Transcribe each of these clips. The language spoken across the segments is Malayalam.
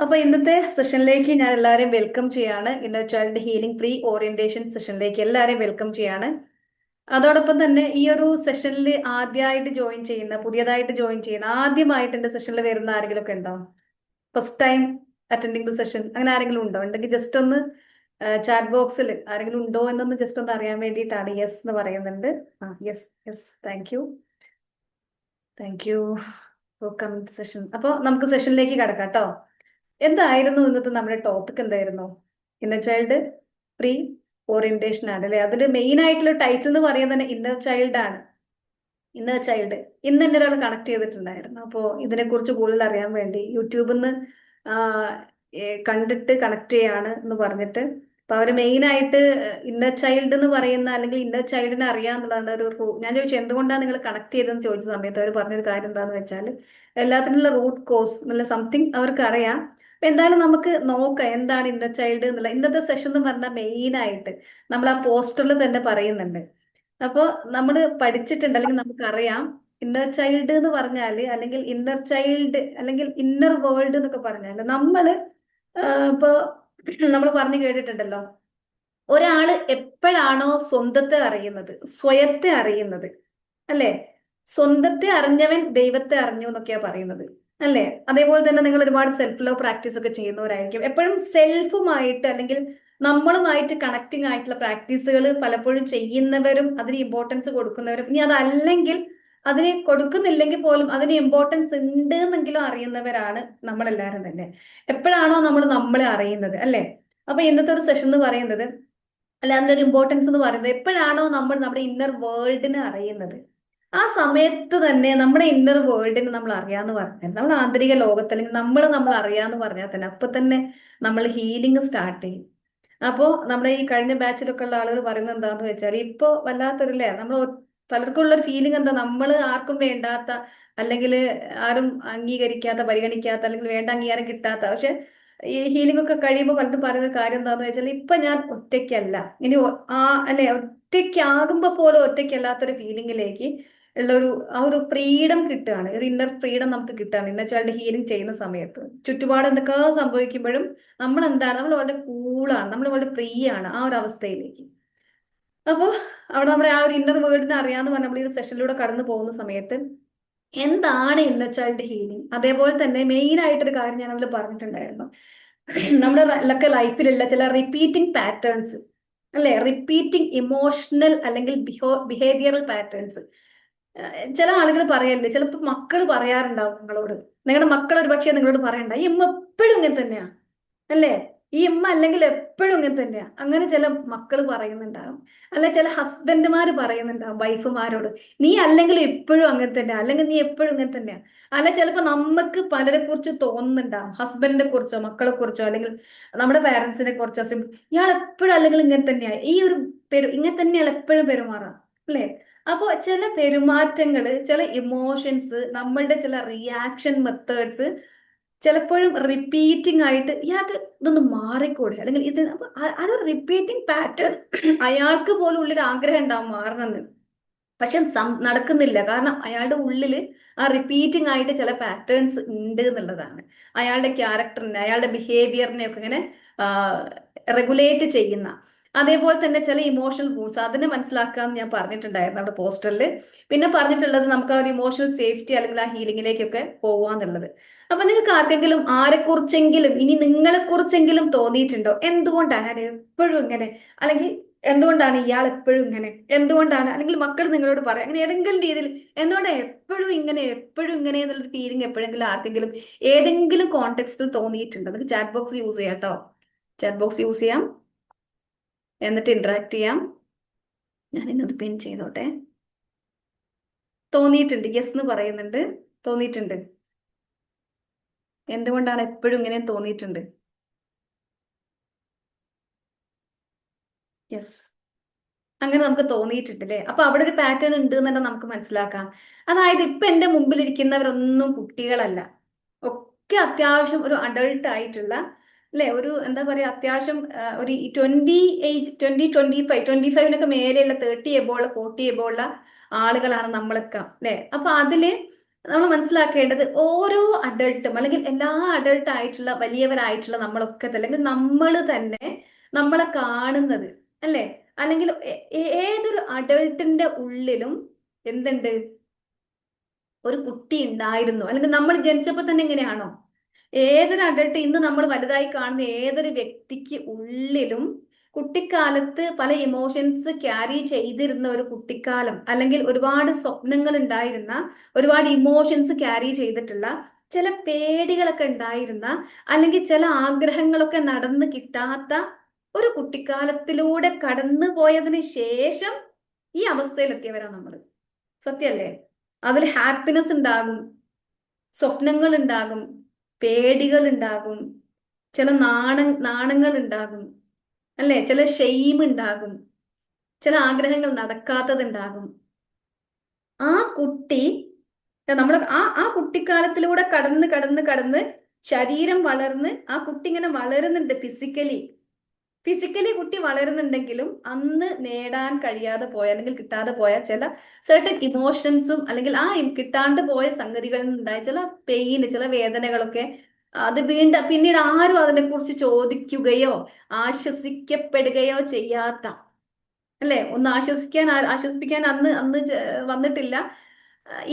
അപ്പൊ ഇന്നത്തെ സെഷനിലേക്ക് ഞാൻ എല്ലാവരെയും വെൽക്കം ചെയ്യാണ്. Inner child healing pre orientation സെഷനിലേക്ക് എല്ലാവരെയും വെൽക്കം ചെയ്യാണ്. അതോടൊപ്പം തന്നെ ഈ ഒരു സെഷനിൽ ആദ്യമായിട്ട് ജോയിൻ ചെയ്യുന്ന, പുതിയതായിട്ട് ജോയിൻ ചെയ്യുന്ന, ആദ്യമായിട്ട് എന്റെ സെഷനിൽ വരുന്ന ആരെങ്കിലും ഒക്കെ ഉണ്ടോ? First time attending the session അങ്ങനെ ആരെങ്കിലും ഉണ്ടോ? ഉണ്ടെങ്കിൽ ജസ്റ്റ് ഒന്ന് ചാറ്റ് ബോക്സിൽ ആരെങ്കിലും ഉണ്ടോ എന്നൊന്ന് ജസ്റ്റ് ഒന്ന് അറിയാൻ വേണ്ടിയിട്ടാണ്. യെസ് എന്ന് പറയുന്നുണ്ട്. Yes yes, thank you thank you for coming session. അപ്പോൾ നമുക്ക് സെഷനിലേക്ക് കിടക്കാം കേട്ടോ. എന്തായിരുന്നു ഇന്നത്തെ നമ്മുടെ ടോപ്പിക്? എന്തായിരുന്നു? ഇന്നർ ചൈൽഡ് പ്രീ ഓറിയന്റേഷൻ ആണ് അല്ലെ? അതിൽ മെയിൻ ആയിട്ടുള്ള ടൈറ്റിൽ എന്ന് പറയുന്നത് തന്നെ ഇന്നർ ചൈൽഡ് ആണ്. ഇന്നർ ചൈൽഡ് ഇന്ന് എന്നെ ഒരാൾ കണക്ട് ചെയ്തിട്ടുണ്ടായിരുന്നു. അപ്പോൾ ഇതിനെക്കുറിച്ച് കൂടുതൽ അറിയാൻ വേണ്ടി യൂട്യൂബിൽ നിന്ന് കണ്ടിട്ട് കണക്ട് ചെയ്യാണ് എന്ന് പറഞ്ഞിട്ട്, അപ്പൊ അവര് മെയിൻ ആയിട്ട് ഇന്നർ ചൈൽഡ് എന്ന് പറയുന്ന അല്ലെങ്കിൽ ഇന്നർ ചൈൽഡിനെ അറിയാന്നുള്ളതാണ് ഞാൻ ചോദിച്ചു എന്തുകൊണ്ടാണ് നിങ്ങൾ കണക്ട് ചെയ്തതെന്ന് ചോദിച്ച സമയത്ത് അവർ പറഞ്ഞൊരു കാര്യം എന്താന്ന് വെച്ചാൽ എല്ലാത്തിനുള്ള റൂട്ട് കോസ് എന്നുള്ള സംതിങ് അവർക്ക് അറിയാം. അപ്പൊ എന്തായാലും നമുക്ക് നോക്കാം എന്താണ് ഇന്നർ ചൈൽഡ് എന്നുള്ള. ഇന്നത്തെ സെഷൻ എന്ന് പറഞ്ഞാൽ മെയിൻ ആയിട്ട് നമ്മൾ ആ പോസ്റ്ററിൽ തന്നെ പറയുന്നുണ്ട്. അപ്പോൾ നമ്മൾ പഠിച്ചിട്ടുണ്ട് അല്ലെങ്കിൽ നമുക്കറിയാം ഇന്നർ ചൈൽഡ് എന്ന് പറഞ്ഞാല് അല്ലെങ്കിൽ ഇന്നർ ചൈൽഡ് അല്ലെങ്കിൽ ഇന്നർ വേൾഡ് എന്നൊക്കെ പറഞ്ഞാല് നമ്മള് ഇപ്പൊ നമ്മൾ പറഞ്ഞു കേട്ടിട്ടുണ്ടല്ലോ, ഒരാള് എപ്പോഴാണോ സ്വന്തത്തെ അറിയുന്നത്, സ്വയത്തെ അറിയുന്നത്, അല്ലെ? സ്വന്തത്തെ അറിഞ്ഞവൻ ദൈവത്തെ അറിഞ്ഞു എന്നൊക്കെയാ പറയുന്നത്, അല്ലെ? അതേപോലെ തന്നെ നിങ്ങൾ ഒരുപാട് സെൽഫ് ലവ് പ്രാക്ടീസ് ഒക്കെ ചെയ്യുന്നവരായിരിക്കും. എപ്പോഴും സെൽഫുമായിട്ട് അല്ലെങ്കിൽ നമ്മളുമായിട്ട് കണക്റ്റിംഗ് ആയിട്ടുള്ള പ്രാക്ടീസുകൾ പലപ്പോഴും ചെയ്യുന്നവരും അതിന് ഇമ്പോർട്ടൻസ് കൊടുക്കുന്നവരും, ഇനി അതല്ലെങ്കിൽ അതിനെ കൊടുക്കുന്നില്ലെങ്കിൽ പോലും അതിന് ഇമ്പോർട്ടൻസ് ഉണ്ട് എന്നെങ്കിലും അറിയുന്നവരാണ് നമ്മളെല്ലാവരും തന്നെ. എപ്പോഴാണോ നമ്മൾ നമ്മളെ അറിയുന്നത്, അല്ലെ? അപ്പൊ ഇന്നത്തെ ഒരു സെഷൻ എന്ന് പറയുന്നത്, അല്ല അതിന്റെ ഒരു ഇമ്പോർട്ടൻസ് എന്ന് പറയുന്നത്, എപ്പോഴാണോ നമ്മൾ നമ്മുടെ ഇന്നർ വേൾഡിനെ അറിയുന്നത് ആ സമയത്ത് തന്നെ നമ്മുടെ ഇന്നർ വേൾഡിനെ നമ്മൾ അറിയാന്ന് പറഞ്ഞാൽ, നമ്മൾ ആന്തരിക ലോകത്ത് അല്ലെങ്കിൽ നമ്മൾ അറിയാന്ന് പറഞ്ഞാൽ തന്നെ അപ്പൊ തന്നെ നമ്മൾ ഹീലിംഗ് സ്റ്റാർട്ട് ചെയ്യും. അപ്പോ നമ്മുടെ ഈ കഴിഞ്ഞ ബാച്ചിലൊക്കെ ഉള്ള ആളുകൾ പറയുന്നത് എന്താന്ന് വെച്ചാൽ, ഇപ്പൊ വല്ലാത്തൊരുല്ലേ നമ്മൾ പലർക്കും ഉള്ള ഒരു ഫീലിംഗ് എന്താ, നമ്മൾ ആർക്കും വേണ്ടാത്ത അല്ലെങ്കിൽ ആരും അംഗീകരിക്കാത്ത, പരിഗണിക്കാത്ത അല്ലെങ്കിൽ വേണ്ട അംഗീകാരം കിട്ടാത്ത. പക്ഷെ ഈ ഹീലിംഗ് ഒക്കെ കഴിയുമ്പോൾ പലരും പറയുന്ന കാര്യം എന്താന്ന് വെച്ചാൽ, ഇപ്പൊ ഞാൻ ഒറ്റയ്ക്കല്ല, ഇനി അല്ലെ ഒറ്റയ്ക്കാകുമ്പോ പോലും ഒറ്റയ്ക്കല്ലാത്തൊരു ഫീലിംഗിലേക്ക് ഉള്ള ഒരു ആ ഒരു ഫ്രീഡം കിട്ടുകയാണ്. ഒരു ഇന്നർ ഫ്രീഡം നമുക്ക് കിട്ടുകയാണ് ഇന്നർ ചൈൽഡ് ഹീലിംഗ് ചെയ്യുന്ന സമയത്ത്. ചുറ്റുപാട് എന്തൊക്കെ സംഭവിക്കുമ്പോഴും നമ്മൾ എന്താണ്, നമ്മൾ വളരെ കൂളാണ്, നമ്മൾ വളരെ ഫ്രീ ആണ് ആ ഒരു അവസ്ഥയിലേക്ക്. അപ്പോൾ അവിടെ നമ്മുടെ ആ ഒരു ഇന്നർ വേൾഡിനെ അറിയാന്ന് പറഞ്ഞാൽ നമ്മൾ ഈ ഒരു സെഷനിലൂടെ കടന്നു പോകുന്ന സമയത്ത് എന്താണ് ഇന്നർ ചൈൽഡ് ഹീലിംഗ്, അതേപോലെ തന്നെ മെയിൻ ആയിട്ടൊരു കാര്യം ഞാൻ അതിൽ പറഞ്ഞിട്ടുണ്ടായിരുന്നു. നമ്മുടെ ലൈഫിലുള്ള ചില റിപ്പീറ്റിംഗ് പാറ്റേൺസ്, അല്ലെ? റിപ്പീറ്റിംഗ് ഇമോഷണൽ അല്ലെങ്കിൽ ബിഹേവിയറൽ പാറ്റേൺസ്. ചില ആളുകൾ പറയല്ലേ, ചിലപ്പോൾ മക്കൾ പറയാറുണ്ടാവും നിങ്ങളോട്, നിങ്ങളുടെ മക്കൾ ഒരു പക്ഷേ നിങ്ങളോട് പറയണ്ട ഈ ഉമ്മ എപ്പോഴും ഇങ്ങനെ തന്നെയാ, അല്ലേ? ഈ ഉമ്മ അല്ലെങ്കിൽ എപ്പോഴും ഇങ്ങനെ തന്നെയാ, അങ്ങനെ ചില മക്കൾ പറയുന്നുണ്ടാവും. അല്ലെ ചില ഹസ്ബൻഡുമാർ പറയുന്നുണ്ടാവും വൈഫുമാരോട്, നീ അല്ലെങ്കിൽ എപ്പോഴും അങ്ങനെ തന്നെയാ, അല്ലെങ്കിൽ നീ എപ്പോഴും ഇങ്ങനെ തന്നെയാ. അല്ലെ ചിലപ്പോൾ നമുക്ക് പലരെ കുറിച്ച് തോന്നുന്നുണ്ടാവും, ഹസ്ബൻഡിനെ കുറിച്ചോ മക്കളെ കുറിച്ചോ അല്ലെങ്കിൽ നമ്മുടെ പാരന്റ്സിനെ കുറിച്ചോ, ഇയാൾ എപ്പോഴും അല്ലെങ്കിൽ ഇങ്ങനെ തന്നെയാ, ഈ ഒരു ഇങ്ങനെ തന്നെയാണ് എപ്പോഴും പെരുമാറാം, അല്ലേ? അപ്പോൾ ചില പെരുമാറ്റങ്ങള്, ചില ഇമോഷൻസ്, നമ്മളുടെ ചില റിയാക്ഷൻ മെത്തേഡ്സ് ചിലപ്പോഴും റിപ്പീറ്റിംഗ് ആയിട്ട് ഇയാൾക്ക് ഇതൊന്ന് മാറിക്കൂടെ, അല്ലെങ്കിൽ ഇത് അതൊരു റിപ്പീറ്റിംഗ് പാറ്റേൺ. അയാൾക്ക് പോലും ഉള്ളിൽ ആഗ്രഹം ഉണ്ടാവും മാറണമെന്ന്, പക്ഷെ നടക്കുന്നില്ല. കാരണം അയാളുടെ ഉള്ളിൽ ആ റിപ്പീറ്റിംഗ് ആയിട്ട് ചില പാറ്റേൺസ് ഉണ്ട് എന്നുള്ളതാണ്. അയാളുടെ ക്യാരക്ടറിനെ, അയാളുടെ ബിഹേവിയറിനെ ഒക്കെ ഇങ്ങനെ റെഗുലേറ്റ് ചെയ്യുന്ന. അതേപോലെ തന്നെ ചില ഇമോഷണൽ വൂൺസ് അതിനെ മനസ്സിലാക്കാന്ന് ഞാൻ പറഞ്ഞിട്ടുണ്ടായിരുന്നു അവിടെ പോസ്റ്ററിൽ. പിന്നെ പറഞ്ഞിട്ടുള്ളത് നമുക്ക് ആ ഒരു ഇമോഷണൽ സേഫ്റ്റി അല്ലെങ്കിൽ ആ ഹീലിംഗിലേക്കൊക്കെ പോവാന്നുള്ളത്. അപ്പൊ നിങ്ങൾക്ക് ആർക്കെങ്കിലും ആരെക്കുറിച്ചെങ്കിലും ഇനി നിങ്ങളെ കുറിച്ചെങ്കിലും തോന്നിയിട്ടുണ്ടോ, എന്തുകൊണ്ടാണ് ഞാൻ എപ്പോഴും ഇങ്ങനെ, അല്ലെങ്കിൽ എന്തുകൊണ്ടാണ് ഇയാൾ എപ്പോഴും ഇങ്ങനെ, എന്തുകൊണ്ടാണ്, അല്ലെങ്കിൽ മക്കൾ നിങ്ങളോട് പറയാം അങ്ങനെ ഏതെങ്കിലും രീതിയിൽ എന്തുകൊണ്ടാണ് എപ്പോഴും ഇങ്ങനെ എന്നുള്ളൊരു ഫീലിംഗ് എപ്പോഴെങ്കിലും ആർക്കെങ്കിലും ഏതെങ്കിലും കോണ്ടെക്സ്റ്റിൽ തോന്നിയിട്ടുണ്ടോ? നിങ്ങൾക്ക് ചാറ്റ് ബോക്സ് യൂസ് ചെയ്യാം കേട്ടോ. ചാറ്റ് ബോക്സ് യൂസ് ചെയ്യാം, എന്നിട്ട് ഇന്ററാക്ട് ചെയ്യാം. ഞാൻ ഇന്നത് പിൻ ചെയ്തോട്ടെ. തോന്നിയിട്ടുണ്ട്, യെസ് എന്ന് പറയുന്നുണ്ട്. തോന്നിയിട്ടുണ്ട്. എന്തുകൊണ്ടാണ് എപ്പോഴും ഇങ്ങനെ തോന്നിയിട്ടുണ്ട്? യെസ്, അങ്ങനെ നമുക്ക് തോന്നിയിട്ടുണ്ട് അല്ലേ? അപ്പൊ അവിടെ ഒരു പാറ്റേൺ ഉണ്ട് എന്ന് തന്നെ നമുക്ക് മനസ്സിലാക്കാം. അതായത് ഇപ്പൊ എന്റെ മുമ്പിൽ ഇരിക്കുന്നവരൊന്നും കുട്ടികളല്ല, ഒക്കെ അത്യാവശ്യം ഒരു അഡൾട്ട് ആയിട്ടുള്ള, അല്ലെ? ഒരു എന്താ പറയാ, അത്യാവശ്യം ഒരു 20 ഏജ്, 25 മേലെയുള്ള 30 എബോള 40 എബോള ആളുകളാണ് നമ്മളൊക്കെ, അല്ലെ? അപ്പൊ അതില് നമ്മൾ മനസ്സിലാക്കേണ്ടത് ഓരോ അഡൾട്ടും അല്ലെങ്കിൽ എല്ലാ അഡൾട്ട് ആയിട്ടുള്ള വലിയവരായിട്ടുള്ള നമ്മളൊക്കെ അല്ലെങ്കിൽ നമ്മൾ തന്നെ നമ്മളെ കാണുന്നത് അല്ലേ, അല്ലെങ്കിൽ ഏതൊരു അഡൾട്ടിന്റെ ഉള്ളിലും എന്തുണ്ട്, ഒരു കുട്ടി ഉണ്ടായിരുന്നു. അല്ലെങ്കിൽ നമ്മൾ ജനിച്ചപ്പോൾ തന്നെ എങ്ങനെയാണോ, ഏതൊരു അഡൾട്ട് ഇന്ന് നമ്മൾ വലുതായി കാണുന്ന ഏതൊരു വ്യക്തിക്ക് ഉള്ളിലും കുട്ടിക്കാലത്ത് പല ഇമോഷൻസ് ക്യാരി ചെയ്തിരുന്ന ഒരു കുട്ടിക്കാലം, അല്ലെങ്കിൽ ഒരുപാട് സ്വപ്നങ്ങൾ ഉണ്ടായിരുന്ന, ഒരുപാട് ഇമോഷൻസ് ക്യാരി ചെയ്തിട്ടുള്ള, ചില പേടികളൊക്കെ ഉണ്ടായിരുന്ന, അല്ലെങ്കിൽ ചില ആഗ്രഹങ്ങളൊക്കെ നടന്ന് കിട്ടാത്ത ഒരു കുട്ടിക്കാലത്തിലൂടെ കടന്നു പോയതിന് ശേഷം ഈ അവസ്ഥയിലെത്തിയവരാ നമ്മൾ. സത്യല്ലേ? അതിൽ ഹാപ്പിനെസ് ഉണ്ടാകും, സ്വപ്നങ്ങൾ ഉണ്ടാകും, പേടികൾ ഉണ്ടാകും, ചില നാണങ്ങൾ ഉണ്ടാകും അല്ലെ, ചില ഷെയിം ഉണ്ടാകും, ചില ആഗ്രഹങ്ങൾ നടക്കാത്തത് ഉണ്ടാകും. ആ കുട്ടി നമ്മൾ ആ കുട്ടിക്കാലത്തിലൂടെ കടന്ന് കടന്ന് കടന്ന് ശരീരം വളർന്ന് ആ കുട്ടി ഇങ്ങനെ വളരുന്നുണ്ട്. ഫിസിക്കലി കുട്ടി വളരുന്നുണ്ടെങ്കിലും അന്ന് നേടാൻ കഴിയാതെ പോയ അല്ലെങ്കിൽ കിട്ടാതെ പോയ ചില സർട്ടൻ ഇമോഷൻസും, അല്ലെങ്കിൽ ആ കിട്ടാണ്ട് പോയ സംഗതികളിൽ നിന്നുണ്ടായ ചില പെയിന്, ചില വേദനകളൊക്കെ അത് വീണ്ടും പിന്നീട് ആരും അതിനെക്കുറിച്ച് ചോദിക്കുകയോ ആശ്വസിക്കപ്പെടുകയോ ചെയ്യാത്ത, അല്ലെ, ഒന്ന് ആശ്വസിപ്പിക്കാൻ അന്ന് അന്ന് വന്നിട്ടില്ല.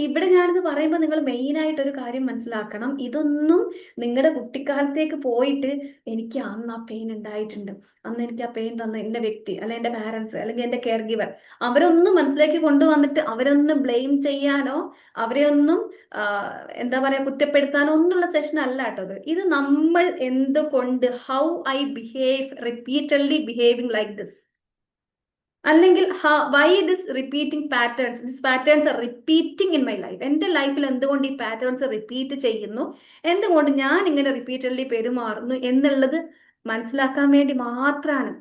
ഇവിടെ ഞാനിത് പറയുമ്പോൾ നിങ്ങൾ മെയിൻ ആയിട്ട് ഒരു കാര്യം മനസ്സിലാക്കണം. ഇതൊന്നും നിങ്ങളുടെ കുട്ടിക്കാലത്തേക്ക് പോയിട്ട് എനിക്ക് അന്ന് ആ പെയിൻ ഉണ്ടായിട്ടുണ്ട്, അന്ന് എനിക്ക് ആ പെയിൻ തന്ന എന്റെ വ്യക്തി, അല്ലെ എന്റെ പാരന്റ്സ്, അല്ലെങ്കിൽ എന്റെ കെയർ ഗിവർ, അവരൊന്നും മനസ്സിലേക്ക് കൊണ്ടുവന്നിട്ട് അവരൊന്നും ബ്ലെയിം ചെയ്യാനോ അവരെ ഒന്നും എന്താ പറയാ കുറ്റപ്പെടുത്താനോ ഒന്നുള്ള സെഷൻ അല്ല കേട്ടത്. ഇത് നമ്മൾ എന്തുകൊണ്ട്, how I behave repeatedly behaving like this, അല്ലെങ്കിൽ why this repeating patterns, this patterns are repeating in my life. എന്റെ ലൈഫിൽ എന്തുകൊണ്ട് ഈ പാറ്റേൺസ് റിപ്പീറ്റ് ചെയ്യുന്നു, എന്തുകൊണ്ട് ഞാൻ ഇങ്ങനെ റിപ്പീറ്റഡ്ലി പെരുമാറുന്നു എന്നുള്ളത് മനസ്സിലാക്കാൻ വേണ്ടി മാത്രമാണ്.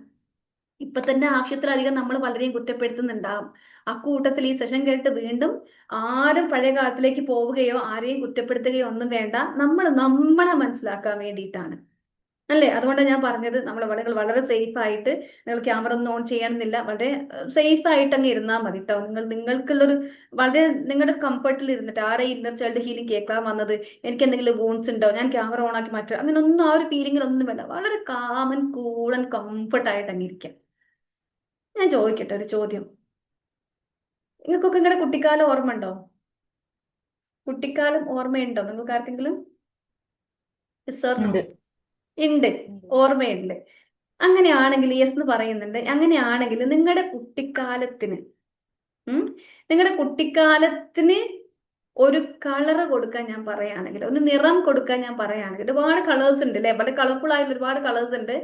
ഇപ്പൊ തന്നെ ആവശ്യത്തിലധികം നമ്മൾ പലരെയും കുറ്റപ്പെടുത്തുന്നുണ്ടാവും. അക്കൂട്ടത്തിൽ ഈ സെഷൻ കേട്ട് വീണ്ടും ആരും പഴയ കാലത്തിലേക്ക് പോവുകയോ ആരെയും കുറ്റപ്പെടുത്തുകയോ ഒന്നും വേണ്ട. നമ്മളെ മനസ്സിലാക്കാൻ വേണ്ടിയിട്ടാണ്, അല്ലേ? അതുകൊണ്ടാണ് ഞാൻ പറഞ്ഞത്, നമ്മൾ വളരെ സേഫ് ആയിട്ട്, നിങ്ങൾ ക്യാമറ ഒന്നും ഓൺ ചെയ്യണമെന്നില്ല, വളരെ സേഫ് ആയിട്ട് അങ്ങ് ഇരുന്നാൽ മതി കേട്ടോ. നിങ്ങൾക്കുള്ളൊരു വളരെ നിങ്ങളുടെ കംഫർട്ടിൽ ഇരുന്നിട്ട്, ആരെ ഇന്നർ ചൈൽഡ് ഹീലിംഗ് കേൾക്കാൻ വന്നത്, എനിക്ക് എന്തെങ്കിലും വൂൺസ് ഉണ്ടോ, ഞാൻ ക്യാമറ ഓൺ ആക്കി മാറ്റുക, അങ്ങനെ ഒന്നും ആ ഒരു ഫീലിങ്ങിലൊന്നും വേണ്ട. വളരെ കാമൻ കൂൾ ആൻഡ് കംഫർട്ടായിട്ട് അങ്ങ് ഇരിക്കാം. ഞാൻ ചോദിക്കട്ടെ ഒരു ചോദ്യം, നിങ്ങൾക്കൊക്കെ ഇങ്ങനെ കുട്ടിക്കാലം ഓർമ്മ ഉണ്ടോ? കുട്ടിക്കാലം ഓർമ്മയുണ്ടോ നിങ്ങൾക്ക് ആർക്കെങ്കിലും? ഉണ്ട്, ഓർമ്മയുണ്ട്. അങ്ങനെയാണെങ്കിൽ യെസ് എന്ന് പറയുന്നുണ്ട്. അങ്ങനെയാണെങ്കിൽ നിങ്ങളുടെ കുട്ടിക്കാലത്തിന് ഒരു കളറ് കൊടുക്കാൻ ഞാൻ പറയുകയാണെങ്കിൽ, ഒരു നിറം കൊടുക്കാൻ ഞാൻ പറയുകയാണെങ്കിൽ, ഒരുപാട് കളേഴ്സ് ഉണ്ട് അല്ലെ, വളരെ കളർഫുൾ ആയിട്ടുള്ള ഒരുപാട് കളേഴ്സ് ഉണ്ട്.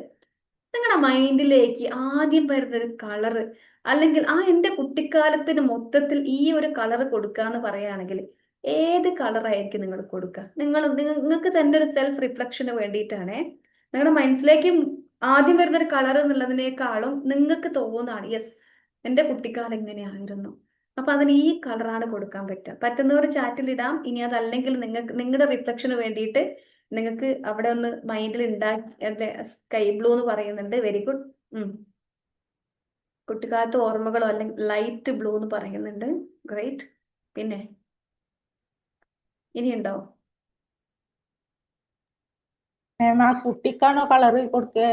നിങ്ങളുടെ മൈൻഡിലേക്ക് ആദ്യം വരുന്ന ഒരു കളറ്, അല്ലെങ്കിൽ എന്റെ കുട്ടിക്കാലത്തിന് മൊത്തത്തിൽ ഈ ഒരു കളറ് കൊടുക്കാന്ന് പറയുകയാണെങ്കിൽ ഏത് കളറായിരിക്കും നിങ്ങൾ കൊടുക്കുക? നിങ്ങൾക്ക് തന്നെ ഒരു സെൽഫ് റിഫ്ലക്ഷന് വേണ്ടിയിട്ടാണേ. നിങ്ങളുടെ മനസ്സിലേക്ക് ആദ്യം വരുന്ന ഒരു കളർ എന്നുള്ളതിനേക്കാളും നിങ്ങൾക്ക് തോന്നാണ്, യെസ് എന്റെ കുട്ടിക്കാലം എങ്ങനെയായിരുന്നു, അപ്പൊ അതിന് ഈ കളറാണ് കൊടുക്കാൻ പറ്റുന്നവർ ചാറ്റിൽ ഇടാം. ഇനി അതല്ലെങ്കിൽ നിങ്ങൾക്ക് നിങ്ങളുടെ റിഫ്ലക്ഷന് വേണ്ടിയിട്ട് നിങ്ങൾക്ക് അവിടെ ഒന്ന് മൈൻഡിൽ ഉണ്ടാക്കി, സ്കൈ ബ്ലൂ എന്ന് പറയുന്നുണ്ട്. Very good. കുട്ടിക്കാലത്ത് ഓർമ്മകളോ അല്ലെങ്കിൽ ലൈറ്റ് ബ്ലൂ എന്ന് പറയുന്നുണ്ട്. ഗ്രേറ്റ്. പിന്നെ ഇനിയുണ്ടോ? കുട്ടിക്കാണോ കളറ് കൊടുക്കുക?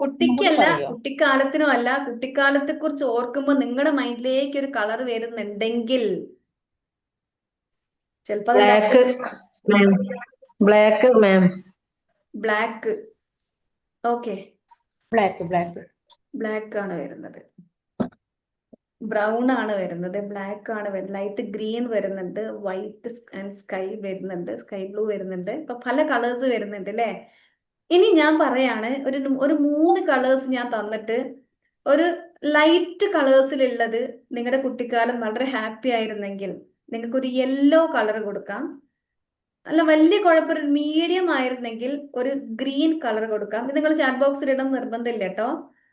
കുട്ടിക്കല്ല, കുട്ടിക്കാലത്തിനോ അല്ല. കുട്ടിക്കാലത്തെ കുറിച്ച് ഓർക്കുമ്പോൾ നിങ്ങളുടെ മൈൻഡിലേക്ക് ഒരു കളർ വരുന്നുണ്ടെങ്കിൽ ചിലപ്പോ ബ്ലാക്ക് മാം. ബ്ലാക്ക്. ഓക്കെ, ബ്ലാക്ക് ആണ് വരുന്നത്, ബ്രൗൺ ആണ് വരുന്നത്, ബ്ലാക്ക് ആണ് വരുന്നത്, ലൈറ്റ് ഗ്രീൻ വരുന്നുണ്ട്, വൈറ്റ് ആൻഡ് സ്കൈ വരുന്നുണ്ട്, സ്കൈ ബ്ലൂ വരുന്നുണ്ട്. ഇപ്പൊ പല കളേഴ്സ് വരുന്നുണ്ട് അല്ലേ? ഇനി ഞാൻ പറയാണ്, ഒരു 3 കളേഴ്സ് ഞാൻ തന്നിട്ട്, ഒരു ലൈറ്റ് കളേഴ്സിലുള്ളത് നിങ്ങളുടെ കുട്ടിക്കാലം വളരെ ഹാപ്പി ആയിരുന്നെങ്കിൽ നിങ്ങൾക്കൊരു യെല്ലോ കളർ കൊടുക്കാം. അല്ല വലിയ കുഴപ്പമില്ല, ഒരു മീഡിയം ആയിരുന്നെങ്കിൽ ഒരു ഗ്രീൻ കളർ കൊടുക്കാം. ഇത് നിങ്ങൾ ചാറ്റ് ബോക്സിൽ ഇടാൻ നിർബന്ധമില്ല കേട്ടോ.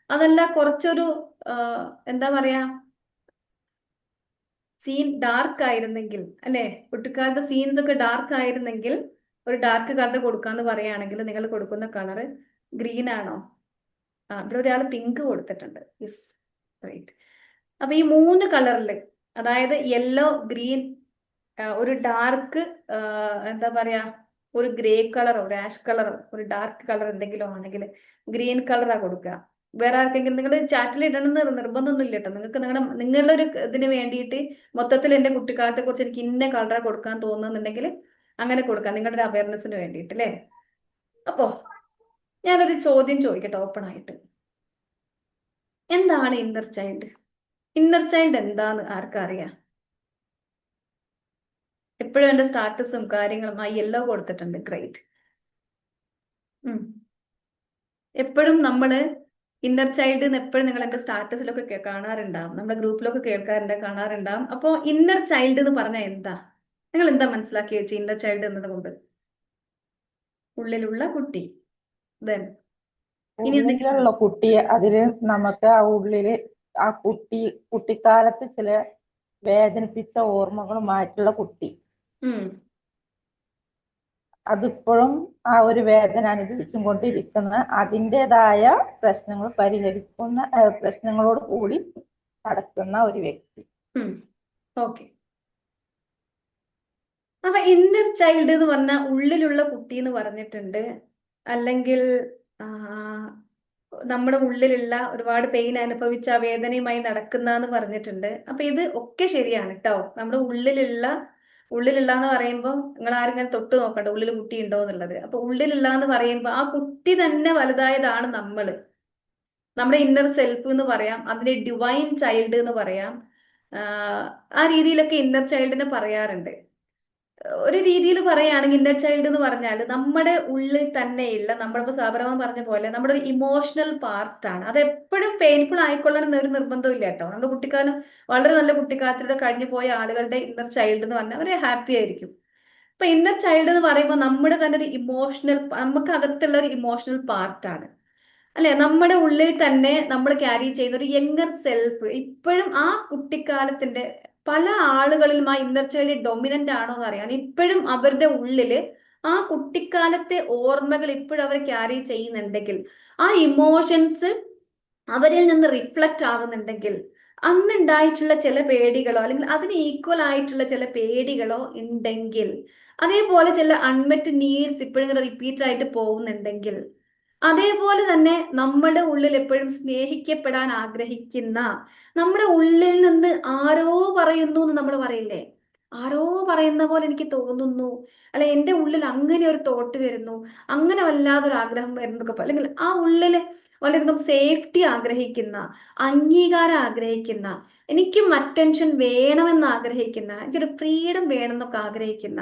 അതല്ല കുറച്ചൊരു എന്താ പറയാ, സീൻ ഡാർക്ക് ആയിരുന്നെങ്കിൽ, അല്ലെ, കുട്ടിക്കാലത്തെ സീൻസ് ഒക്കെ ഡാർക്ക് ആയിരുന്നെങ്കിൽ ഒരു ഡാർക്ക് കളർ കൊടുക്കാന്ന് പറയുകയാണെങ്കിൽ നിങ്ങൾ കൊടുക്കുന്ന കളർ ഗ്രീൻ ആണോ? ഇവിടെ ഒരാൾ പിങ്ക് കൊടുത്തിട്ടുണ്ട്. Yes, right. അപ്പൊ ഈ 3 കളറിൽ, അതായത് യെല്ലോ, ഗ്രീൻ, ഒരു ഡാർക്ക് എന്താ പറയാ, ഒരു ഗ്രേ കളറോ ഒരു ആഷ് കളറോ ഒരു ഡാർക്ക് കളർ എന്തെങ്കിലും ആണെങ്കിൽ ഗ്രീൻ കളറാ കൊടുക്കുക. വേറെ ആർക്കെങ്കിലും നിങ്ങൾ ചാറ്റിൽ ഇടണമെന്ന് നിർബന്ധമൊന്നും ഇല്ല കേട്ടോ. നിങ്ങൾക്ക് നിങ്ങളുടെ ഒരു ഇതിന് വേണ്ടിയിട്ട് മൊത്തത്തിൽ എൻ്റെ കുട്ടിക്കാലത്തെ കുറിച്ച് എനിക്ക് ഇന്ന കളറാ കൊടുക്കാൻ തോന്നുന്നുണ്ടെങ്കിൽ അങ്ങനെ കൊടുക്കാം, നിങ്ങളുടെ ഒരു അവയർനെസ്സിന് വേണ്ടിയിട്ട് അല്ലേ. അപ്പോ ഞാനൊരു ചോദ്യം ചോദിക്കട്ടെ ഓപ്പൺ ആയിട്ട്. എന്താണ് ഇന്നർ ചൈൽഡ്? ഇന്നർ ചൈൽഡ് എന്താന്ന് ആർക്കറിയാം? എപ്പോഴും എൻ്റെ സ്റ്റാറ്റസും കാര്യങ്ങളും ആ യെല്ലോ കൊടുത്തിട്ടുണ്ട്, ഗ്രേറ്റ്. എപ്പോഴും നമ്മള് ഇന്നർ ചൈൽഡ് എന്ന് എപ്പോഴും നിങ്ങൾ എന്റെ സ്റ്റാറ്റസിലൊക്കെ കാണാറുണ്ടാവും, നമ്മുടെ ഗ്രൂപ്പിലൊക്കെ കേൾക്കാറുണ്ട്, കാണാറുണ്ടാവും. അപ്പോ ഇന്നർ ചൈൽഡ് എന്ന് പറഞ്ഞാൽ എന്താ? നിങ്ങൾ എന്താ മനസ്സിലാക്കി വെച്ച് ഇന്നർ ചൈൽഡ് എന്നത് കൊണ്ട്? ഉള്ളിലുള്ള കുട്ടി. ദെൻ ഇനി എന്തെങ്കിലും ഉള്ളിലുള്ള കുട്ടിയെ അതില് നമുക്ക് ആ ഉള്ളില് ആ കുട്ടിക്കാലത്ത് ചില വേദനിപ്പിച്ച ഓർമ്മകളുമായിട്ടുള്ള കുട്ടി ഉം അതിപ്പോഴും ആ ഒരു വേദന അനുഭവിച്ചും കൊണ്ടിരിക്കുന്ന അതിൻ്റെതായ പ്രശ്നങ്ങൾ പരിഹരിക്കുന്ന പ്രശ്നങ്ങളോട് കൂടി നടക്കുന്ന ഒരു വ്യക്തി. ഓക്കെ. അപ്പൊ ഇന്നർ ചൈൽഡ് എന്ന് പറഞ്ഞാൽ ഉള്ളിലുള്ള കുട്ടി എന്ന് പറഞ്ഞിട്ടുണ്ട്, അല്ലെങ്കിൽ ആ, നമ്മുടെ ഉള്ളിലുള്ള ഒരുപാട് പെയിൻ അനുഭവിച്ച ആ വേദനയുമായി നടക്കുന്ന പറഞ്ഞിട്ടുണ്ട്. അപ്പൊ ഇത് ഒക്കെ ശരിയാണ് കേട്ടോ. നമ്മുടെ ഉള്ളിലുള്ള എന്ന് പറയുമ്പോൾ നിങ്ങൾ ആരും ഇങ്ങനെ തൊട്ട് നോക്കണ്ട ഉള്ളിൽ കുട്ടി ഉണ്ടോ എന്നുള്ളത്. അപ്പൊ ഉള്ളിലുള്ള എന്ന് പറയുമ്പോൾ ആ കുട്ടി തന്നെ വലുതായതാണ് നമ്മള്. നമ്മുടെ ഇന്നർ സെൽഫ് എന്ന് പറയാം, അതിനെ ഡിവൈൻ ചൈൽഡ് എന്ന് പറയാം. ആ രീതിയിലൊക്കെ ഇന്നർ ചൈൽഡിനെ പറയാറുണ്ട്. ഒരു രീതിയിൽ പറയുകയാണെങ്കിൽ ഇന്നർ ചൈൽഡ് എന്ന് പറഞ്ഞാൽ നമ്മുടെ ഉള്ളിൽ തന്നെയില്ല, നമ്മളിപ്പോ സാബരമ പറഞ്ഞ പോലെ നമ്മുടെ ഒരു ഇമോഷണൽ പാർട്ടാണ്. അത് എപ്പോഴും പെയിൻഫുൾ ആയിക്കൊള്ളണം ഒരു നിർബന്ധമില്ല കേട്ടോ. നമ്മുടെ കുട്ടിക്കാലം വളരെ നല്ല കുട്ടിക്കാലത്തിലൂടെ കഴിഞ്ഞു പോയ ആളുകളുടെ ഇന്നർ ചൈൽഡ് എന്ന് പറഞ്ഞാൽ അവരെ ഹാപ്പി ആയിരിക്കും. അപ്പൊ ഇന്നർ ചൈൽഡ് എന്ന് പറയുമ്പോൾ നമ്മുടെ തന്നെ ഒരു ഇമോഷണൽ, നമുക്ക് അകത്തുള്ള ഒരു ഇമോഷണൽ പാർട്ടാണ് അല്ലെ. നമ്മുടെ ഉള്ളിൽ തന്നെ നമ്മൾ ക്യാരി ചെയ്യുന്ന ഒരു യങ്ങർ സെൽഫ് ഇപ്പോഴും ആ കുട്ടിക്കാലത്തിന്റെ പല ആളുകളിലും ആ ഇന്നർ ചൈൽഡ് ഡൊമിനന്റ് ആണോ എന്ന് അറിയാൻ ഇപ്പോഴും അവരുടെ ഉള്ളില് ആ കുട്ടിക്കാലത്തെ ഓർമ്മകൾ ഇപ്പോഴും അവർ ക്യാരി ചെയ്യുന്നുണ്ടെങ്കിൽ, ആ ഇമോഷൻസ് അവരിൽ നിന്ന് റിഫ്ലക്റ്റ് ആവുന്നുണ്ടെങ്കിൽ, അന്നുണ്ടായിട്ടുള്ള ചില പേടികളോ അല്ലെങ്കിൽ അതിന് ഈക്വൽ ആയിട്ടുള്ള ചില പേടികളോ ഉണ്ടെങ്കിൽ, അതേപോലെ ചില അൺമെറ്റ് നീഡ്സ് ഇപ്പോഴും ഇങ്ങനെ റിപ്പീറ്റ് ആയിട്ട് പോകുന്നുണ്ടെങ്കിൽ, അതേപോലെ തന്നെ നമ്മുടെ ഉള്ളിൽ എപ്പോഴും സ്നേഹിക്കപ്പെടാൻ ആഗ്രഹിക്കുന്ന, നമ്മുടെ ഉള്ളിൽ നിന്ന് ആരോ പറയുന്നു എന്ന് നമ്മൾ പറയില്ലേ, ആരോ പറയുന്ന പോലെ എനിക്ക് തോന്നുന്നു, അല്ലെ എൻ്റെ ഉള്ളിൽ അങ്ങനെ ഒരു തോട്ട് വരുന്നു, അങ്ങനെ വല്ലാതൊരു ആഗ്രഹം വരുന്നൊക്കെ, അല്ലെങ്കിൽ ആ ഉള്ളിൽ വളരെയധികം സേഫ്റ്റി ആഗ്രഹിക്കുന്ന, അംഗീകാരം ആഗ്രഹിക്കുന്ന, എനിക്കും അറ്റൻഷൻ വേണമെന്ന് ആഗ്രഹിക്കുന്ന, എനിക്കൊരു ഫ്രീഡം വേണമെന്നൊക്കെ ആഗ്രഹിക്കുന്ന,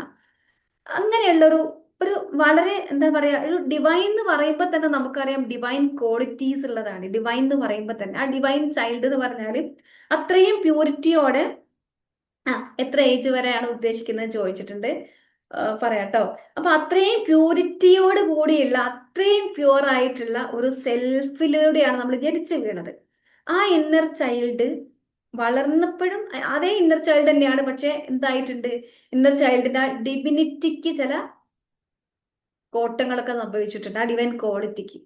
അങ്ങനെയുള്ളൊരു ഒരു വളരെ എന്താ പറയാ ഒരു ഡിവൈൻ എന്ന് പറയുമ്പോൾ തന്നെ നമുക്കറിയാം ഡിവൈൻ ക്വാളിറ്റീസ് ഉള്ളതാണ്. ഡിവൈൻ എന്ന് പറയുമ്പോൾ തന്നെ ആ ഡിവൈൻ ചൈൽഡ് എന്ന് പറഞ്ഞാൽ അത്രയും പ്യൂരിറ്റിയോടെ, എത്ര ഏജ് വരെയാണ് ഉദ്ദേശിക്കുന്നത് ചോദിച്ചിട്ടുണ്ട്, പറയാട്ടോ. അപ്പൊ അത്രയും പ്യൂരിറ്റിയോട് കൂടിയുള്ള അത്രയും പ്യുവർ ആയിട്ടുള്ള ഒരു സെൽഫിലൂടെയാണ് നമ്മൾ ജനിച്ചു വീണത്. ആ ഇന്നർ ചൈൽഡ് വളർന്നപ്പോഴും അതേ ഇന്നർ ചൈൽഡ് തന്നെയാണ്, പക്ഷെ എന്തായിട്ടുണ്ട്, ഇന്നർ ചൈൽഡിന്റെ ഡിവിനിറ്റിക്ക് ചില കോട്ടങ്ങളൊക്കെ സംഭവിച്ചിട്ടുണ്ട്, ആ ഡിവൈൻ ക്വാളിറ്റിക്ക്.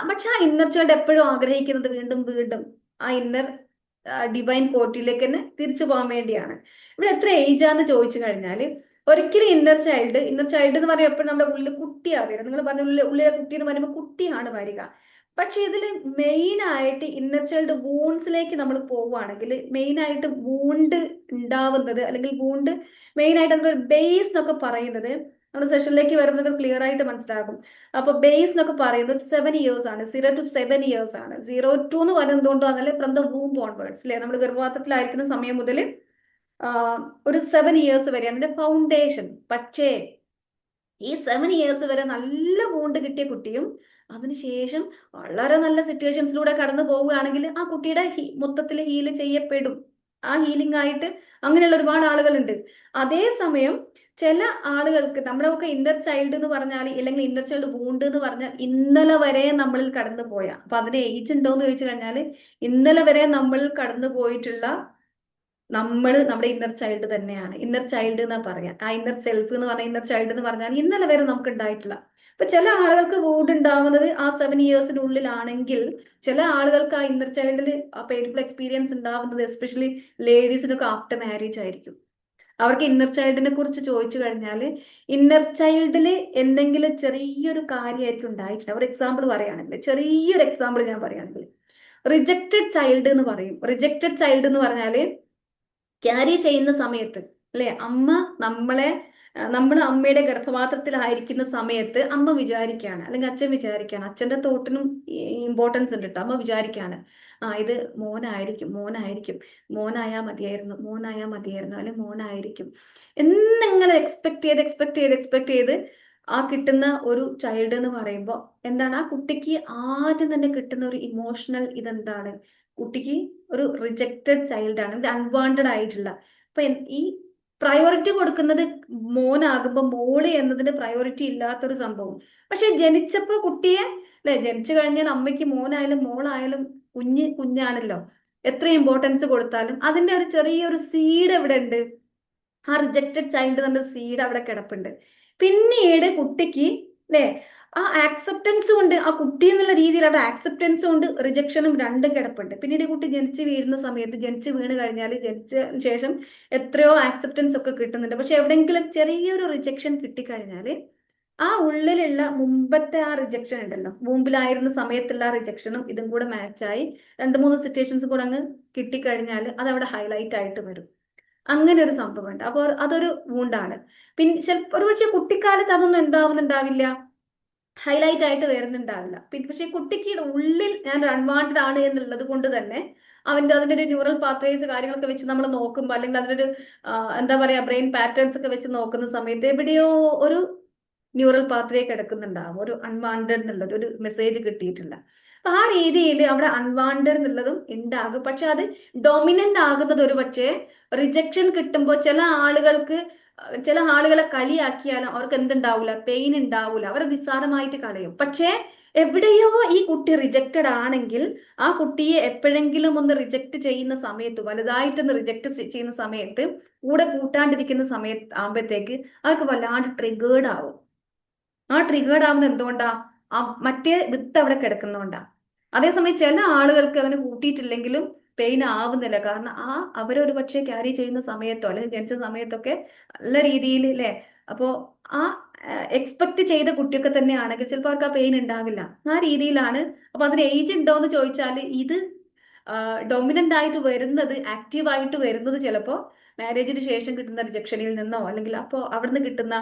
പക്ഷെ ആ ഇന്നർ ചൈൽഡ് എപ്പോഴും ആഗ്രഹിക്കുന്നത് വീണ്ടും വീണ്ടും ആ ഇന്നർ ഡിവൈൻ ക്വാളിറ്റിയിലേക്ക് തന്നെ തിരിച്ചു പോകാൻ വേണ്ടിയാണ്. ഇവിടെ എത്ര ഏജാന്ന് ചോദിച്ചു കഴിഞ്ഞാൽ ഒരിക്കലും ഇന്നർ ചൈൽഡ് എന്ന് പറയുമ്പോൾ എപ്പോഴും നമ്മുടെ ഉള്ളിൽ കുട്ടിയാണ് വരിക. നിങ്ങൾ പറഞ്ഞ ഉള്ളിലെ കുട്ടി എന്ന് പറയുമ്പോൾ കുട്ടിയാണ് വരിക. പക്ഷെ ഇതിൽ മെയിൻ ആയിട്ട് ഇന്നർ ചൈൽഡ് വൂൺസിലേക്ക് നമ്മൾ പോവുകയാണെങ്കിൽ, മെയിൻ ആയിട്ട് വൂണ്ട് ഉണ്ടാവുന്നത്, അല്ലെങ്കിൽ വൂണ്ട് മെയിൻ ആയിട്ട് അതിന്റെ ബേസ് എന്നൊക്കെ പറയുന്നത്, നമ്മുടെ സെഷനിലേക്ക് വരുന്നത് ക്ലിയർ ആയിട്ട് മനസ്സിലാകും. അപ്പൊ ബേസ് എന്നൊക്കെ പറയുന്നത് 7 years ആണ്, 0 to 7 years ആണ്. 0 to എന്ന് പറയുന്നത് എന്തുകൊണ്ടാണെന്നല്ലേ, ഫ്രം ദ വൂംബ് ഓൺവേർഡ്സ് അല്ലെ, നമ്മൾ ഗർഭപാത്രത്തിലായിരിക്കുന്ന സമയം മുതൽ ഒരു 7 years വരെയാണ് ഇതിന്റെ ഫൗണ്ടേഷൻ. പക്ഷേ ഈ 7 years വരെ നല്ല വൂണ്ട് കിട്ടിയ കുട്ടിയും അതിനുശേഷം വളരെ നല്ല സിറ്റുവേഷൻസിലൂടെ കടന്നു പോവുകയാണെങ്കിൽ ആ കുട്ടിയുടെ മൊത്തത്തിൽ ഹീൽ ചെയ്യപ്പെടും, ആ ഹീലിംഗ് ആയിട്ട്. അങ്ങനെയുള്ള ഒരുപാട് ആളുകളുണ്ട്. അതേസമയം ചില ആളുകൾക്ക് നമ്മളൊക്കെ ഇന്നർ ചൈൽഡ് എന്ന് പറഞ്ഞാൽ, അല്ലെങ്കിൽ ഇന്നർ ചൈൽഡ് വൂണ്ട് എന്ന് പറഞ്ഞാൽ ഇന്നലെ വരെ നമ്മളിൽ കടന്നു പോയ, അപ്പൊ അതിന് ഏജ് ഉണ്ടോ എന്ന് ചോദിച്ചു കഴിഞ്ഞാൽ ഇന്നലെ വരെ നമ്മളിൽ കടന്നു പോയിട്ടുള്ള നമ്മുടെ ഇന്നർ ചൈൽഡ് തന്നെയാണ് ഇന്നർ ചൈൽഡ് എന്നാ പറയാം. ആ ഇന്നർ സെൽഫ് എന്ന് പറഞ്ഞ ഇന്നർ ചൈൽഡ് എന്ന് പറഞ്ഞാൽ ഇന്നലെ വരെ നമുക്ക് ഉണ്ടായിട്ടില്ല. അപ്പൊ ചില ആളുകൾക്ക് വൂണ്ട് ഉണ്ടാവുന്നത് ആ 7 yearsനുള്ളിലാണെങ്കിൽ, ചില ആളുകൾക്ക് ആ ഇന്നർ ചൈൽഡിൽ ആ പെയിൻഫുൾ എക്സ്പീരിയൻസ് ഉണ്ടാവുന്നത് എസ്പെഷ്യലി ലേഡീസിനൊക്കെ ആഫ്റ്റർ മാരേജ് ആയിരിക്കും. അവർക്ക് ഇന്നർ ചൈൽഡിനെ കുറിച്ച് ചോദിച്ചു കഴിഞ്ഞാൽ ഇന്നർ ചൈൽഡിൽ എന്തെങ്കിലും ചെറിയൊരു കാര്യമായിരിക്കും ഉണ്ടായിട്ടുണ്ട്. ഒരു എക്സാമ്പിൾ പറയുകയാണെങ്കിൽ, ചെറിയൊരു എക്സാമ്പിൾ ഞാൻ പറയുകയാണെങ്കിൽ, റിജക്റ്റഡ് ചൈൽഡ് എന്ന് പറയും. റിജക്റ്റഡ് ചൈൽഡ് എന്ന് പറഞ്ഞാൽ ക്യാരി ചെയ്യുന്ന സമയത്ത്, അല്ലെ, അമ്മ നമ്മളെ നമ്മൾ അമ്മയുടെ ഗർഭപാത്രത്തിലായിരിക്കുന്ന സമയത്ത് അമ്മ വിചാരിക്കുകയാണ്, അല്ലെങ്കിൽ അച്ഛൻ വിചാരിക്കുകയാണ്, അച്ഛന്റെ തോട്ടിനും ഇമ്പോർട്ടൻസ് ഉണ്ട് കേട്ടോ. അമ്മ വിചാരിക്കുകയാണ്, ഇത് മോനായിരിക്കും, മോനായിരിക്കും, മോനായാ മതിയായിരുന്നു, അല്ലെ മോനായിരിക്കും എന്നിങ്ങനെ എക്സ്പെക്ട് ചെയ്ത് ആ കിട്ടുന്ന ഒരു ചൈൽഡ് എന്ന് പറയുമ്പോൾ എന്താണ്, ആ കുട്ടിക്ക് ആദ്യം തന്നെ കിട്ടുന്ന ഒരു ഇമോഷണൽ ഇതെന്താണ്, കുട്ടിക്ക് ഒരു റിജക്റ്റഡ് ചൈൽഡാണ്, ഇത് അൺവാണ്ടഡ് ആയിട്ടുള്ള. അപ്പൊ ഈ പ്രയോറിറ്റി കൊടുക്കുന്നത് മോനാകുമ്പോൾ മോള് എന്നതിന് പ്രയോറിറ്റി ഇല്ലാത്തൊരു സംഭവം. പക്ഷെ ജനിച്ചപ്പോ കുട്ടിയെ, അല്ലെ, ജനിച്ചു കഴിഞ്ഞാൽ അമ്മയ്ക്ക് മോനായാലും മോളായാലും കുഞ്ഞാണല്ലോ. എത്ര ഇമ്പോർട്ടൻസ് കൊടുത്താലും അതിന്റെ ഒരു ചെറിയൊരു സീഡ് എവിടെ ഉണ്ട്, ആ റിജക്റ്റഡ് ചൈൽഡ് എന്ന സീഡ് അവിടെ കിടപ്പുണ്ട്. പിന്നീട് കുട്ടിക്ക്, അല്ലെ, ആ ആക്സെപ്റ്റൻസ് കൊണ്ട്, ആ കുട്ടി എന്നുള്ള രീതിയിൽ അവിടെ ആക്സെപ്റ്റൻസും ഉണ്ട്, റിജക്ഷനും രണ്ടും കിടപ്പുണ്ട്. പിന്നീട് ഈ കുട്ടി ജനിച്ച് വീഴുന്ന സമയത്ത്, ജനിച്ച് വീണ് കഴിഞ്ഞാൽ ജനിച്ച ശേഷം എത്രയോ ആക്സെപ്റ്റൻസ് ഒക്കെ കിട്ടുന്നുണ്ട്. പക്ഷെ എവിടെയെങ്കിലും ചെറിയൊരു റിജക്ഷൻ കിട്ടിക്കഴിഞ്ഞാൽ ആ ഉള്ളിലുള്ള മുമ്പത്തെ ആ റിജക്ഷൻ ഉണ്ടല്ലോ, മുമ്പിലായിരുന്ന സമയത്തുള്ള ആ റിജക്ഷനും ഇതും കൂടെ മാച്ചായി 2-3 സിറ്റുവേഷൻസ് കൂടെ അങ്ങ് കിട്ടിക്കഴിഞ്ഞാൽ അത് അവിടെ ഹൈലൈറ്റ് ആയിട്ട് വരും. അങ്ങനെ ഒരു സംഭവമുണ്ട്. അപ്പോൾ അതൊരു വൂണ്ടാണ്. പിന്നെ ചിലപ്പോൾ ഒരുപക്ഷെ കുട്ടിക്കാലത്ത് അതൊന്നും എന്താവുന്നുണ്ടാവില്ല, ഹൈലൈറ്റ് ആയിട്ട് വരുന്നുണ്ടാവില്ല. പിന്നെ പക്ഷെ കുട്ടിക്ക് ഉള്ളിൽ ഞാൻ അൺവാണ്ടഡ് ആണ് എന്നുള്ളത് കൊണ്ട് തന്നെ അതിന്റെ ഒരു ന്യൂറൽ പാത്വേസ് കാര്യങ്ങളൊക്കെ വെച്ച് നമ്മൾ നോക്കുമ്പോൾ, അല്ലെങ്കിൽ അതിനൊരു എന്താ പറയാ, ബ്രെയിൻ പാറ്റേൺസ് ഒക്കെ വെച്ച് നോക്കുന്ന സമയത്ത് എവിടെയോ ഒരു ന്യൂറൽ പാത്വേ കിടക്കുന്നുണ്ടാവും, ഒരു അൺവാണ്ടഡ് എന്നുള്ളത് ഒരു മെസ്സേജ് കിട്ടിയിട്ടില്ല. അപ്പൊ ആ രീതിയിൽ അവിടെ അൺവാണ്ടഡ് എന്നുള്ളതും ഉണ്ടാകും. പക്ഷെ അത് ഡൊമിനന്റ് ആകുന്നത് ഒരു പക്ഷേ റിജക്ഷൻ കിട്ടുമ്പോൾ ചില ആളുകളെ കളിയാക്കിയാലും അവർക്ക് എന്തുണ്ടാവില്ല, പെയിൻ ഉണ്ടാവില്ല, അവർ നിസ്സാരമായിട്ട് കളയും. പക്ഷേ എവിടെയോ ഈ കുട്ടി റിജക്റ്റഡ് ആണെങ്കിൽ ആ കുട്ടിയെ എപ്പോഴെങ്കിലും ഒന്ന് റിജക്റ്റ് ചെയ്യുന്ന സമയത്ത്, വലുതായിട്ടൊന്ന് റിജക്റ്റ് ചെയ്യുന്ന സമയത്ത്, കൂടെ കൂട്ടാണ്ടിരിക്കുന്ന സമയത്ത് ആകുമ്പോഴത്തേക്ക് അവർക്ക് വല്ലാണ്ട് ട്രിഗേർഡ് ആവും. ആ ട്രിഗേർഡ് ആവുന്നത് എന്തുകൊണ്ടാ, ആ മറ്റേ വിത്ത് അവിടെ കിടക്കുന്നോണ്ടാ. അതേസമയം ചില ആളുകൾക്ക് അങ്ങനെ കൂട്ടിയിട്ടില്ലെങ്കിലും പെയിൻ ആവുന്നില്ല. കാരണം അവരൊരു പക്ഷേ ക്യാരി ചെയ്യുന്ന സമയത്തോ അല്ലെങ്കിൽ ജനിച്ച സമയത്തൊക്കെ നല്ല രീതിയിൽ, അല്ലെ, അപ്പോ ആ എക്സ്പെക്ട് ചെയ്ത കുട്ടിയൊക്കെ തന്നെ ആണെങ്കിൽ ചിലപ്പോൾ അവർക്ക് ആ പെയിൻ ഉണ്ടാവില്ല. ആ രീതിയിലാണ്. അപ്പൊ അതിന് ഏജ് ഉണ്ടോ എന്ന് ചോദിച്ചാൽ ഇത് ഡൊമിനന്റ് ആയിട്ട് വരുന്നത്, ആക്റ്റീവ് ആയിട്ട് വരുന്നത് ചിലപ്പോൾ മാരേജിന് ശേഷം കിട്ടുന്ന റിജക്ഷനിൽ നിന്നോ, അല്ലെങ്കിൽ അപ്പോൾ അവിടുന്ന് കിട്ടുന്ന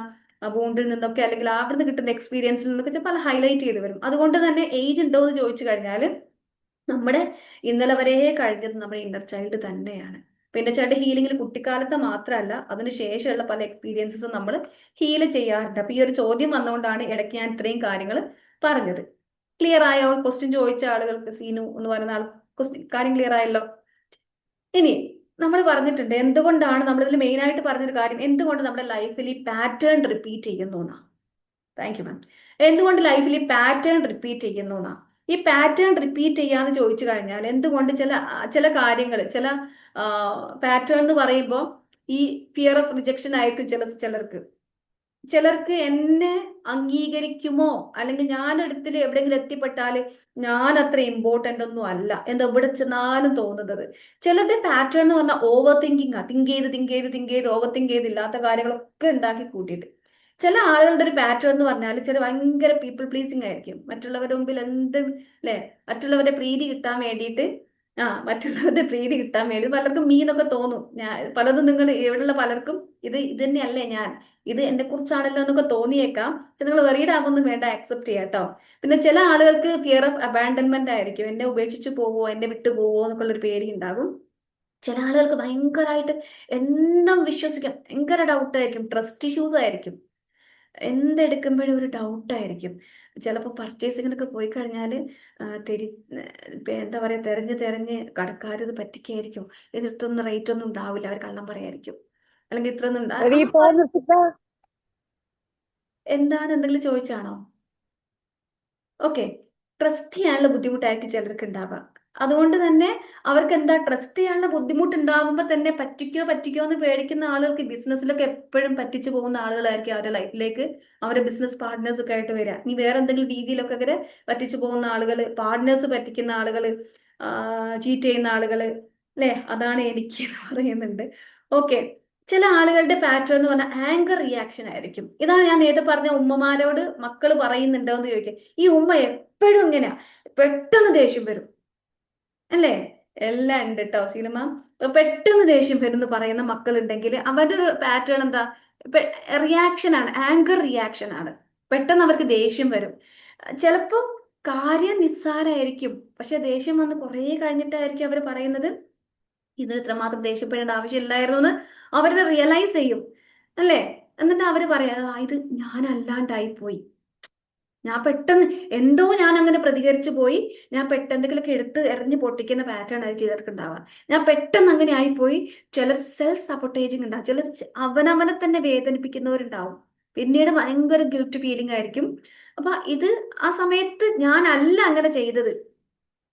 വൂണ്ടിൽ നിന്നൊക്കെ, അല്ലെങ്കിൽ അവിടുന്ന് കിട്ടുന്ന എക്സ്പീരിയൻസിൽ നിന്നൊക്കെ ചിലപ്പോൾ ഹൈലൈറ്റ് ചെയ്ത് വരും. അതുകൊണ്ട് തന്നെ ഏജ് ഉണ്ടോ എന്ന് ചോദിച്ചു കഴിഞ്ഞാൽ നമ്മുടെ ഇന്നലെ വരെ കഴിഞ്ഞത് നമ്മുടെ ഇന്നർ ചൈൽഡ് തന്നെയാണ്. അപ്പൊ ഇന്നർ ചൈൽഡ് ഹീലിംഗിൽ കുട്ടിക്കാലത്ത് മാത്രമല്ല അതിന് ശേഷമുള്ള പല എക്സ്പീരിയൻസസും നമ്മൾ ഹീൽ ചെയ്യാറുണ്ട്. അപ്പൊ ഈ ഒരു ചോദ്യം വന്നുകൊണ്ടാണ് ഇടയ്ക്ക് ഞാൻ ഇത്രയും കാര്യങ്ങൾ പറഞ്ഞത്. ക്ലിയർ ആയോ? ക്വസ്റ്റ്യൻ ചോദിച്ച ആളുകൾക്ക്, സീനു എന്ന് പറയുന്ന ആൾ, കാര്യം ക്ലിയർ ആയല്ലോ. ഇനി നമ്മൾ പറഞ്ഞിട്ടുണ്ട് എന്തുകൊണ്ടാണ്, നമ്മളിതിൽ മെയിൻ ആയിട്ട് പറഞ്ഞൊരു കാര്യം, എന്തുകൊണ്ട് നമ്മുടെ ലൈഫിൽ ഈ പാറ്റേൺ റിപ്പീറ്റ് ചെയ്യുന്നു എന്നാ. Thank you ma'am. എന്തുകൊണ്ട് ലൈഫിൽ ഈ പാറ്റേൺ റിപ്പീറ്റ് ചെയ്യുന്നു എന്നാ. ഈ പാറ്റേൺ റിപ്പീറ്റ് ചെയ്യാന്ന് ചോദിച്ചു കഴിഞ്ഞാൽ എന്തുകൊണ്ട് ചില കാര്യങ്ങൾ, ചില പാറ്റേൺ എന്ന് പറയുമ്പോൾ ഈ ഫിയർ ഓഫ് റിജക്ഷൻ ആയിരിക്കും ചിലർക്ക് എന്നെ അംഗീകരിക്കുമോ, അല്ലെങ്കിൽ ഞാൻ എടുത്തിട്ട് എവിടെയെങ്കിലും എത്തിപ്പെട്ടാൽ ഞാൻ അത്ര ഇമ്പോർട്ടന്റ് ഒന്നും അല്ല എന്ന് എവിടെ ചെന്നാലും തോന്നുന്നത്. ചിലരുടെ പാറ്റേൺ എന്ന് പറഞ്ഞാൽ ഓവർ തിങ്കിങ്, തിങ്ക് ചെയ്ത് ഓവർ തിങ്ക് ചെയ്ത് ഇല്ലാത്ത കാര്യങ്ങളൊക്കെ ഉണ്ടാക്കി കൂട്ടിയിട്ട്. ചില ആളുകളുടെ ഒരു പാറ്റേൺ എന്ന് പറഞ്ഞാൽ ചില ഭയങ്കര പീപ്പിൾ പ്ലീസിങ് ആയിരിക്കും. മറ്റുള്ളവരുടെ മുമ്പിൽ അല്ലെ, മറ്റുള്ളവരുടെ പ്രീതി കിട്ടാൻ വേണ്ടിയിട്ട്, മറ്റുള്ളവരുടെ പ്രീതി കിട്ടാൻ വേണ്ടി പലർക്കും മീനൊക്കെ തോന്നും. പലതും നിങ്ങൾ ഇവിടെയുള്ള പലർക്കും ഇത് തന്നെയല്ലേ ഞാൻ, ഇത് എന്നെ കുറിച്ചാണല്ലോ എന്നൊക്കെ തോന്നിയേക്കാം. നിങ്ങൾ വെറീഡ് ആകൊന്നും വേണ്ട, ആക്സെപ്റ്റ് ചെയ്യാം കേട്ടോ. പിന്നെ ചില ആളുകൾക്ക് ഫിയർ ഓഫ് അബാൻഡൻമെന്റ് ആയിരിക്കും, എന്നെ ഉപേക്ഷിച്ച് പോവോ, എന്നെ വിട്ടു പോവോ എന്നൊക്കെയുള്ളൊരു പേടി ഉണ്ടാകും. ചില ആളുകൾക്ക് ഭയങ്കരമായിട്ട് എന്തും വിശ്വസിക്കാം, ഭയങ്കര ഡൗട്ടായിരിക്കും, ട്രസ്റ്റ് ഇഷ്യൂസ് ആയിരിക്കും, എന്തെടുക്കുമ്പോഴും ഒരു ഡൗട്ടായിരിക്കും. ചിലപ്പോൾ പർച്ചേസിങ്ങിനൊക്കെ പോയി കഴിഞ്ഞാൽ എന്താ പറയുക, തെരഞ്ഞ് കടക്കാരത് പറ്റിക്കായിരിക്കും. ഇതിർത്തൊന്നും റേറ്റ് ഒന്നും ഉണ്ടാവില്ല, അവർ കള്ളം പറയായിരിക്കും, അല്ലെങ്കിൽ ഇത്രയൊന്നും എന്താണ്, എന്തെങ്കിലും ചോദിച്ചാണോ? ഓക്കെ. ട്രസ്റ്റ് ചെയ്യാനുള്ള ബുദ്ധിമുട്ടായിരിക്കും ചിലർക്ക് ഉണ്ടാവുക. അതുകൊണ്ട് തന്നെ അവർക്ക് എന്താ, ട്രസ്റ്റ് ചെയ്യാനുള്ള ബുദ്ധിമുട്ടുണ്ടാകുമ്പോൾ തന്നെ പറ്റിക്കോ എന്ന് പേടിക്കുന്ന ആളുകൾക്ക് ബിസിനസ്സിലൊക്കെ എപ്പോഴും പറ്റിച്ചു പോകുന്ന ആളുകളായിരിക്കും അവരുടെ ലൈഫിലേക്ക് അവരുടെ ബിസിനസ് പാർട്ട്നേഴ്സ് ഒക്കെ ആയിട്ട് വരിക. ഇനി വേറെ എന്തെങ്കിലും രീതിയിലൊക്കെ അവരെ പറ്റിച്ചു പോകുന്ന ആളുകൾ, പാർട്ട്നേഴ്സ് പറ്റിക്കുന്ന ആളുകൾ, ചീറ്റ് ചെയ്യുന്ന ആളുകൾ, അല്ലേ, അതാണ് എനിക്ക് എന്ന് പറയുന്നുണ്ട്. ഓക്കെ. ചില ആളുകളുടെ പാറ്റേൺ എന്ന് പറഞ്ഞാൽ ആങ്കർ റിയാക്ഷൻ ആയിരിക്കും. ഇതാണ് ഞാൻ നേരത്തെ പറഞ്ഞ ഉമ്മമാരോട് മക്കൾ പറയുന്നുണ്ടോ എന്ന് ചോദിക്കും. ഈ ഉമ്മ എപ്പോഴും ഇങ്ങനെയാ, പെട്ടെന്ന് ദേഷ്യം വരും അല്ലേ? എല്ലാം ഉണ്ട് കേട്ടോ സിനിമ. പെട്ടെന്ന് ദേഷ്യം വരും എന്ന് പറയുന്ന മക്കളുണ്ടെങ്കിൽ അവരുടെ ഒരു പാറ്റേൺ എന്താ? റിയാക്ഷൻ ആണ്, ആങ്കർ റിയാക്ഷൻ ആണ്. പെട്ടെന്ന് അവർക്ക് ദേഷ്യം വരും. ചിലപ്പോൾ കാര്യം നിസ്സാരമായിരിക്കും, പക്ഷെ ദേഷ്യം വന്ന് കുറേ കഴിഞ്ഞിട്ടായിരിക്കും അവർ പറയുന്നത് ഇതിന് ഇത്രമാത്രം ദേഷ്യപ്പെടേണ്ട ആവശ്യമില്ലായിരുന്നു എന്ന് അവരുടെ റിയലൈസ് ചെയ്യും അല്ലേ? എന്നിട്ട് അവര് പറയാ ഇത് ഞാൻ അല്ലാണ്ടായി പോയി, ഞാൻ പെട്ടെന്ന് എന്തോ ഞാൻ അങ്ങനെ പ്രതികരിച്ചു പോയി, ഞാൻ പെട്ടെന്ന് എന്തെങ്കിലുമൊക്കെ എടുത്ത് എറിഞ്ഞ് പൊട്ടിക്കുന്ന പാറ്റേൺ ആയിരിക്കും ഇവർക്ക് ഉണ്ടാവുക. ഞാൻ പെട്ടെന്ന് അങ്ങനെ ആയിപ്പോയി. ചിലർ സെൽഫ് സപ്പോർട്ടേജിങ് ഉണ്ടാവും, ചിലർ അവനവനെ തന്നെ വേദനിപ്പിക്കുന്നവരുണ്ടാവും. പിന്നീട് ഭയങ്കര ഗിൽറ്റ് ഫീലിംഗ് ആയിരിക്കും. അപ്പൊ ഇത് ആ സമയത്ത് ഞാനല്ല അങ്ങനെ ചെയ്തത്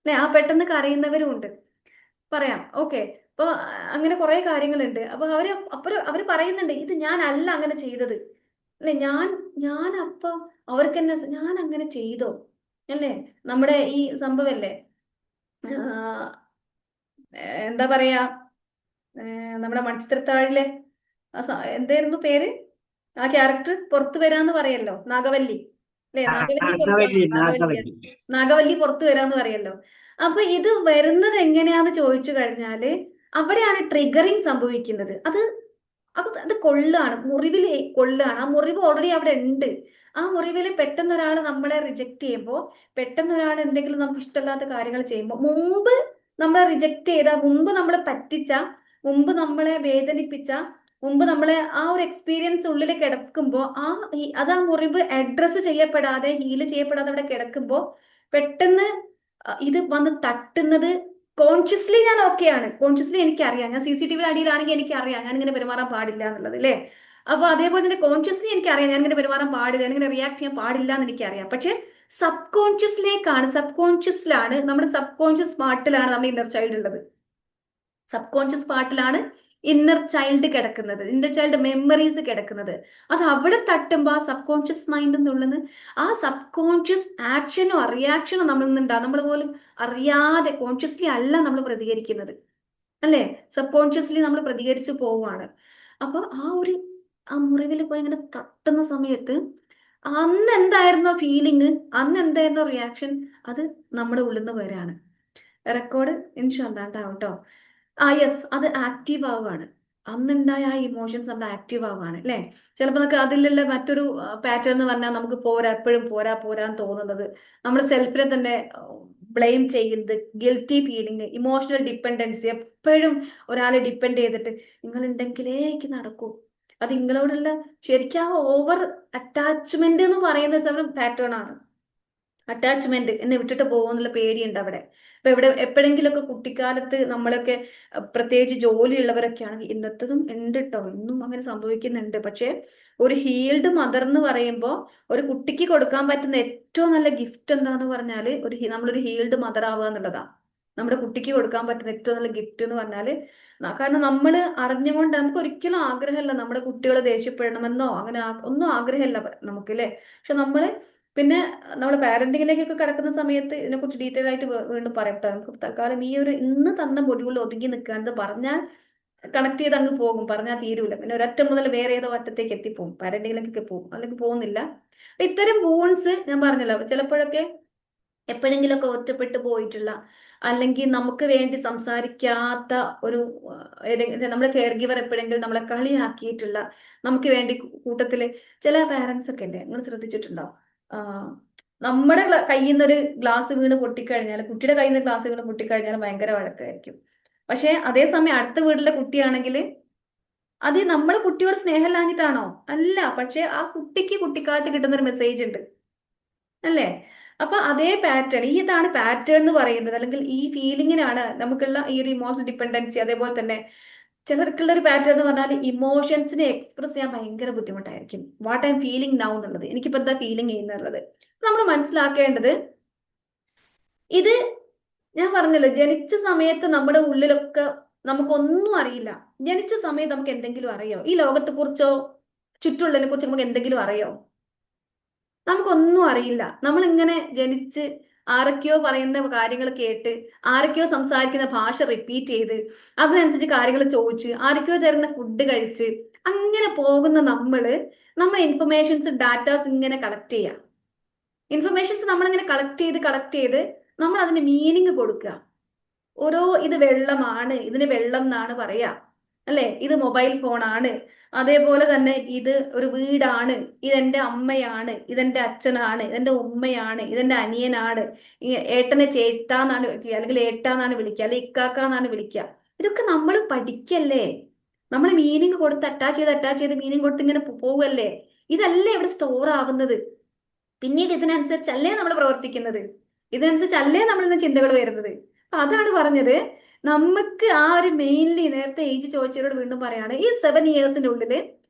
അല്ലെ, ആ പെട്ടെന്ന് കരയുന്നവരും ഉണ്ട്. പറയാം, ഓക്കെ. അപ്പൊ അങ്ങനെ കുറെ കാര്യങ്ങളുണ്ട്. അപ്പൊ അവര് പറയുന്നുണ്ട് ഇത് ഞാൻ അല്ല അങ്ങനെ ചെയ്തത് അല്ലെ, ഞാൻ അപ്പൊ അവർക്ക് തന്നെ ഞാൻ അങ്ങനെ ചെയ്തോ അല്ലേ? നമ്മുടെ ഈ സംഭവല്ലേ, ആഹ് എന്താ പറയാ, നമ്മുടെ മണിച്ചിത്രത്താഴിലെ എന്തായിരുന്നു പേര്, ആ ക്യാരക്ടർ പുറത്തു വരാന്ന് പറയല്ലോ, നാഗവല്ലി അല്ലെ? നാഗവല്ലി പുറത്ത്, നാഗവല്ലി നാഗവല്ലി, നാഗവല്ലി. നാഗവല്ലി പുറത്തു വരാന്ന് പറയല്ലോ. അപ്പൊ ഇത് വരുന്നത് എങ്ങനെയാന്ന് ചോദിച്ചു കഴിഞ്ഞാല് അവിടെയാണ് ട്രിഗറിങ് സംഭവിക്കുന്നത്. അത് കൊള്ളാണ്, മുറിവിൽ കൊള്ളാണ്. ആ മുറിവ് ഓൾറെഡി അവിടെ ഉണ്ട്. ആ മുറിവിൽ പെട്ടെന്ന് ഒരാൾ നമ്മളെ റിജക്ട് ചെയ്യുമ്പോൾ, പെട്ടെന്ന് ഒരാൾ എന്തെങ്കിലും നമുക്ക് ഇഷ്ടമില്ലാത്ത കാര്യങ്ങൾ ചെയ്യുമ്പോൾ, മുമ്പ് നമ്മളെ റിജക്ട് ചെയ്ത, മുമ്പ് നമ്മളെ പറ്റിച്ച, മുമ്പ് നമ്മളെ വേദനിപ്പിച്ച, മുമ്പ് നമ്മളെ ആ ഒരു എക്സ്പീരിയൻസ് ഉള്ളിൽ കിടക്കുമ്പോൾ അത് ആ മുറിവ് അഡ്രസ്സ് ചെയ്യപ്പെടാതെ, ഹീല് ചെയ്യപ്പെടാതെ അവിടെ കിടക്കുമ്പോൾ പെട്ടെന്ന് ഇത് വന്ന് തട്ടുന്നത്. കോൺഷ്യസ്ലി ഞാൻ ഓക്കെയാണ്, കോൺഷ്യസ്ലി എനിക്കറിയാം, ഞാൻ CCTV അടിയിലാണെങ്കിൽ എനിക്കറിയാം ഞാൻ ഇങ്ങനെ പെരുമാറാൻ പാടില്ല എന്നുള്ളത് അല്ലേ? അപ്പൊ അതേപോലെ തന്നെ കോൺഷ്യസ്ലി എനിക്കറിയാം ഞാൻ ഇങ്ങനെ പെരുമാറാൻ പാടില്ല, ഞാൻ ഇങ്ങനെ റിയാക്ട് ചെയ്യാൻ പാടില്ല എന്ന് എനിക്കറിയാം. പക്ഷെ സബ് കോൺഷ്യസിലാണ്, നമ്മുടെ സബ് കോൺഷ്യസ് പാർട്ടിലാണ് നമ്മുടെ ഇന്നർ ചൈൽഡ് ഉള്ളത്. സബ് കോൺഷ്യസ് പാർട്ടിലാണ് ഇന്നർ ചൈൽഡ് കിടക്കുന്നത്, ഇന്നർ ചൈൽഡ് മെമ്മറീസ് കിടക്കുന്നത്. അത് അവിടെ തട്ടുമ്പോൾ ആ സബ് കോൺഷ്യസ് മൈൻഡ് എന്നുള്ളത്, ആ സബ് കോൺഷ്യസ് ആക്ഷനോ റിയാക്ഷനോ നമ്മളിൽ നിന്നുണ്ടാകും. നമ്മൾ പോലും അറിയാതെ, കോൺഷ്യസ്ലി അല്ല നമ്മൾ പ്രതികരിക്കുന്നത് അല്ലേ? സബ് കോൺഷ്യസ്ലി നമ്മൾ പ്രതികരിച്ചു പോവുകയാണ്. അപ്പൊ ആ മുറിവിൽ പോയി ഇങ്ങനെ തട്ടുന്ന സമയത്ത് അന്ന് എന്തായിരുന്നോ ഫീലിംഗ്, അന്ന് എന്തായിരുന്നോ റിയാക്ഷൻ, അത് നമ്മുടെ ഉള്ളിൽ നിന്ന് വരാണ്. റെക്കോർഡ് ഇൻഷാല്ലാണ്ടാവും കേട്ടോ. യെസ്, അത് ആക്റ്റീവ് ആവുകയാണ്. അന്നുണ്ടായ ആ ഇമോഷൻസ് നമ്മൾ ആക്റ്റീവ് ആവുകയാണ് അല്ലേ? ചിലപ്പോൾ നമുക്ക് അതിലുള്ള മറ്റൊരു പാറ്റേൺ എന്ന് പറഞ്ഞാൽ നമുക്ക് പോരാ, എപ്പോഴും പോരാന്ന് തോന്നുന്നത്, നമ്മൾ സെൽഫിനെ തന്നെ ബ്ലെയിം ചെയ്യുന്നത്, ഗിൽറ്റി ഫീലിംഗ്, ഇമോഷണൽ ഡിപ്പെൻഡൻസി, എപ്പോഴും ഒരാളെ ഡിപ്പെൻഡ് ചെയ്തിട്ട് നിങ്ങൾ ഉണ്ടെങ്കിലേ എനിക്ക് നടക്കൂ. അത് നിങ്ങളോടുള്ള ശരിക്കും ആ ഓവർ അറ്റാച്ച്മെന്റ് എന്ന് പറയുന്ന പാറ്റേൺ ആണ്. അറ്റാച്ച്മെന്റ്, എന്നെ വിട്ടിട്ട് പോകുന്നുള്ള പേടിയുണ്ട് അവിടെ. ഇപ്പൊ ഇവിടെ എപ്പോഴെങ്കിലുമൊക്കെ കുട്ടിക്കാലത്ത് നമ്മളൊക്കെ പ്രത്യേകിച്ച് ജോലിയുള്ളവരൊക്കെ ആണെങ്കിൽ, ഇന്നത്തതും ഉണ്ട് കേട്ടോ, ഇന്നും അങ്ങനെ സംഭവിക്കുന്നുണ്ട്. പക്ഷെ ഒരു ഹീൽഡ് മദർ എന്ന് പറയുമ്പോൾ ഒരു കുട്ടിക്ക് കൊടുക്കാൻ പറ്റുന്ന ഏറ്റവും നല്ല ഗിഫ്റ്റ് എന്താന്ന് പറഞ്ഞാല് നമ്മളൊരു ഹീൽഡ് മദർ ആവുക എന്നുള്ളതാണ്. നമ്മുടെ കുട്ടിക്ക് കൊടുക്കാൻ പറ്റുന്ന ഏറ്റവും നല്ല ഗിഫ്റ്റ് എന്ന് പറഞ്ഞാല്, കാരണം നമ്മൾ അറിഞ്ഞുകൊണ്ട്, നമുക്ക് ഒരിക്കലും ആഗ്രഹമല്ല നമ്മുടെ കുട്ടികൾ ദേഷ്യപ്പെടണമെന്നോ അങ്ങനെ ഒന്നും ആഗ്രഹമല്ല നമുക്ക് അല്ലേ? പക്ഷെ നമ്മള് പിന്നെ നമ്മൾ പാരന്റിങ്ങിലേക്കൊക്കെ കിടക്കുന്ന സമയത്ത് ഇതിനെക്കുറിച്ച് ഡീറ്റെയിൽ ആയിട്ട് വീണ്ടും പറയട്ടെ. നമുക്ക് തൽക്കാലം ഈ ഒരു ഇന്ന് തന്ന മൊഡ്യൂളിൽ ഒതുങ്ങി നിൽക്കാണ്ട് പറഞ്ഞാൽ കണക്ട് ചെയ്ത് അങ്ങ് പോകും, പറഞ്ഞാൽ തീരൂല. പിന്നെ ഒരറ്റം മുതൽ വേറെ ഏതോ അറ്റത്തേക്ക് എത്തിപ്പോകും, പാരന്റിങ്ങിലേക്കൊക്കെ പോകും, അല്ലെങ്കിൽ പോകുന്നില്ല. ഇത്തരം വൂൺസ് ഞാൻ പറഞ്ഞല്ലോ, ചിലപ്പോഴൊക്കെ എപ്പോഴെങ്കിലുമൊക്കെ ഒറ്റപ്പെട്ടു പോയിട്ടുള്ള, അല്ലെങ്കിൽ നമുക്ക് വേണ്ടി സംസാരിക്കാത്ത ഒരു നമ്മുടെ കെയർ ഗിവർ എപ്പോഴെങ്കിലും നമ്മളെ കളിയാക്കിയിട്ടുള്ള, നമുക്ക് വേണ്ടി കൂട്ടത്തില് ചില പാരന്റ്സ് ഒക്കെ ഉണ്ട്, നിങ്ങൾ ശ്രദ്ധിച്ചിട്ടുണ്ടോ? നമ്മുടെ കയ്യിൽ നിന്നൊരു ഗ്ലാസ് വീണ് പൊട്ടിക്കഴിഞ്ഞാൽ, കുട്ടിയുടെ കയ്യിൽ നിന്ന് ഗ്ലാസ് വീണ് പൊട്ടിക്കഴിഞ്ഞാൽ ഭയങ്കര വഴക്കായിരിക്കും. പക്ഷെ അതേസമയം അടുത്ത വീട്ടിലെ കുട്ടിയാണെങ്കിൽ, അത് നമ്മുടെ കുട്ടിയോട് സ്നേഹമില്ലാഞ്ഞിട്ടാണോ? അല്ല, പക്ഷെ ആ കുട്ടിക്ക് കുട്ടിക്കാലത്ത് കിട്ടുന്ന ഒരു മെസ്സേജ് ഉണ്ട് അല്ലേ? അപ്പൊ അതേ പാറ്റേൺ, ഇതാണ് പാറ്റേൺ എന്ന് പറയുന്നത്, അല്ലെങ്കിൽ ഈ ഫീലിങ്ങിനാണ് നമുക്കുള്ള ഈ ഒരു ഇമോഷണൽ ഡിപ്പെൻഡൻസി. അതേപോലെ തന്നെ ചിലർക്കുള്ള ഒരു പാറ്റേൺ എന്ന് പറഞ്ഞാൽ ഇമോഷൻസിനെ എക്സ്പ്രസ് ചെയ്യാൻ ഭയങ്കര ബുദ്ധിമുട്ടായിരിക്കും. What I M feeling now എന്നുള്ളത്, എനിക്കിപ്പോ എന്താ ഫീലിംഗ് ചെയ്യുന്നുള്ളത് നമ്മൾ മനസ്സിലാക്കേണ്ടത്. ഇത് ഞാൻ പറഞ്ഞല്ലോ, ജനിച്ച സമയത്ത് നമ്മുടെ ഉള്ളിലൊക്കെ നമുക്കൊന്നും അറിയില്ല. ജനിച്ച സമയത്ത് നമുക്ക് എന്തെങ്കിലും അറിയോ? ഈ ലോകത്തെ കുറിച്ചോ ചുറ്റുള്ളതിനെ കുറിച്ച് നമുക്ക് എന്തെങ്കിലും അറിയോ? നമുക്കൊന്നും അറിയില്ല. നമ്മളിങ്ങനെ ജനിച്ച് ആരൊക്കെയോ പറയുന്ന കാര്യങ്ങൾ കേട്ട്, ആരൊക്കെയോ സംസാരിക്കുന്ന ഭാഷ റിപ്പീറ്റ് ചെയ്ത്, അതിനനുസരിച്ച് കാര്യങ്ങൾ ചോദിച്ച്, ആരൊക്കെയോ തരുന്ന ഫുഡ് കഴിച്ച്, അങ്ങനെ പോകുന്ന നമ്മൾ ഇൻഫർമേഷൻസ് ഡാറ്റാസ് ഇങ്ങനെ കളക്ട് ചെയ്യാം. ഇൻഫർമേഷൻസ് നമ്മളിങ്ങനെ കളക്ട് ചെയ്ത് നമ്മൾ അതിന് മീനിങ് കൊടുക്കുക. ഓരോ ഇത് വെള്ളമാണ്, ഇതിന് വെള്ളം എന്നാണ് പറയാ, അല്ലെ? ഇത് മൊബൈൽ ഫോണാണ്, അതേപോലെ തന്നെ ഇത് ഒരു വീടാണ്, ഇതെന്റെ അമ്മയാണ്, ഇതെന്റെ അച്ഛനാണ്, ഇതെന്റെ ഉമ്മയാണ്, ഇതെന്റെ അനിയനാണ്, ഈ ഏട്ടനെ ചേട്ടാന്നാണ് അല്ലെങ്കിൽ ഏട്ടാന്നാണ് വിളിക്കുക, അല്ലെ ഇക്കാക്കാന്നാണ് വിളിക്കുക. ഇതൊക്കെ നമ്മൾ പഠിക്കല്ലേ? നമ്മൾ മീനിങ് കൊടുത്ത് അറ്റാച്ച് ചെയ്ത് മീനിങ് കൊടുത്ത് ഇങ്ങനെ പോവല്ലേ? ഇതല്ലേ ഇവിടെ സ്റ്റോർ ആവുന്നത്. പിന്നീട് ഇതിനനുസരിച്ചല്ലേ നമ്മൾ പ്രവർത്തിക്കുന്നത്, ഇതിനനുസരിച്ചല്ലേ നമ്മൾ ഇന്ന് ചിന്തകൾ വരുന്നത്. അപ്പൊ അതാണ് പറഞ്ഞത്, നമുക്ക് ആ ഒരു മെയിൻലി നേരത്തെ ഏജ് ചോദിച്ചവരോട് വീണ്ടും പറയാണ്, ഈ 7 ഇയേഴ്സിന്റെ ഉള്ളില്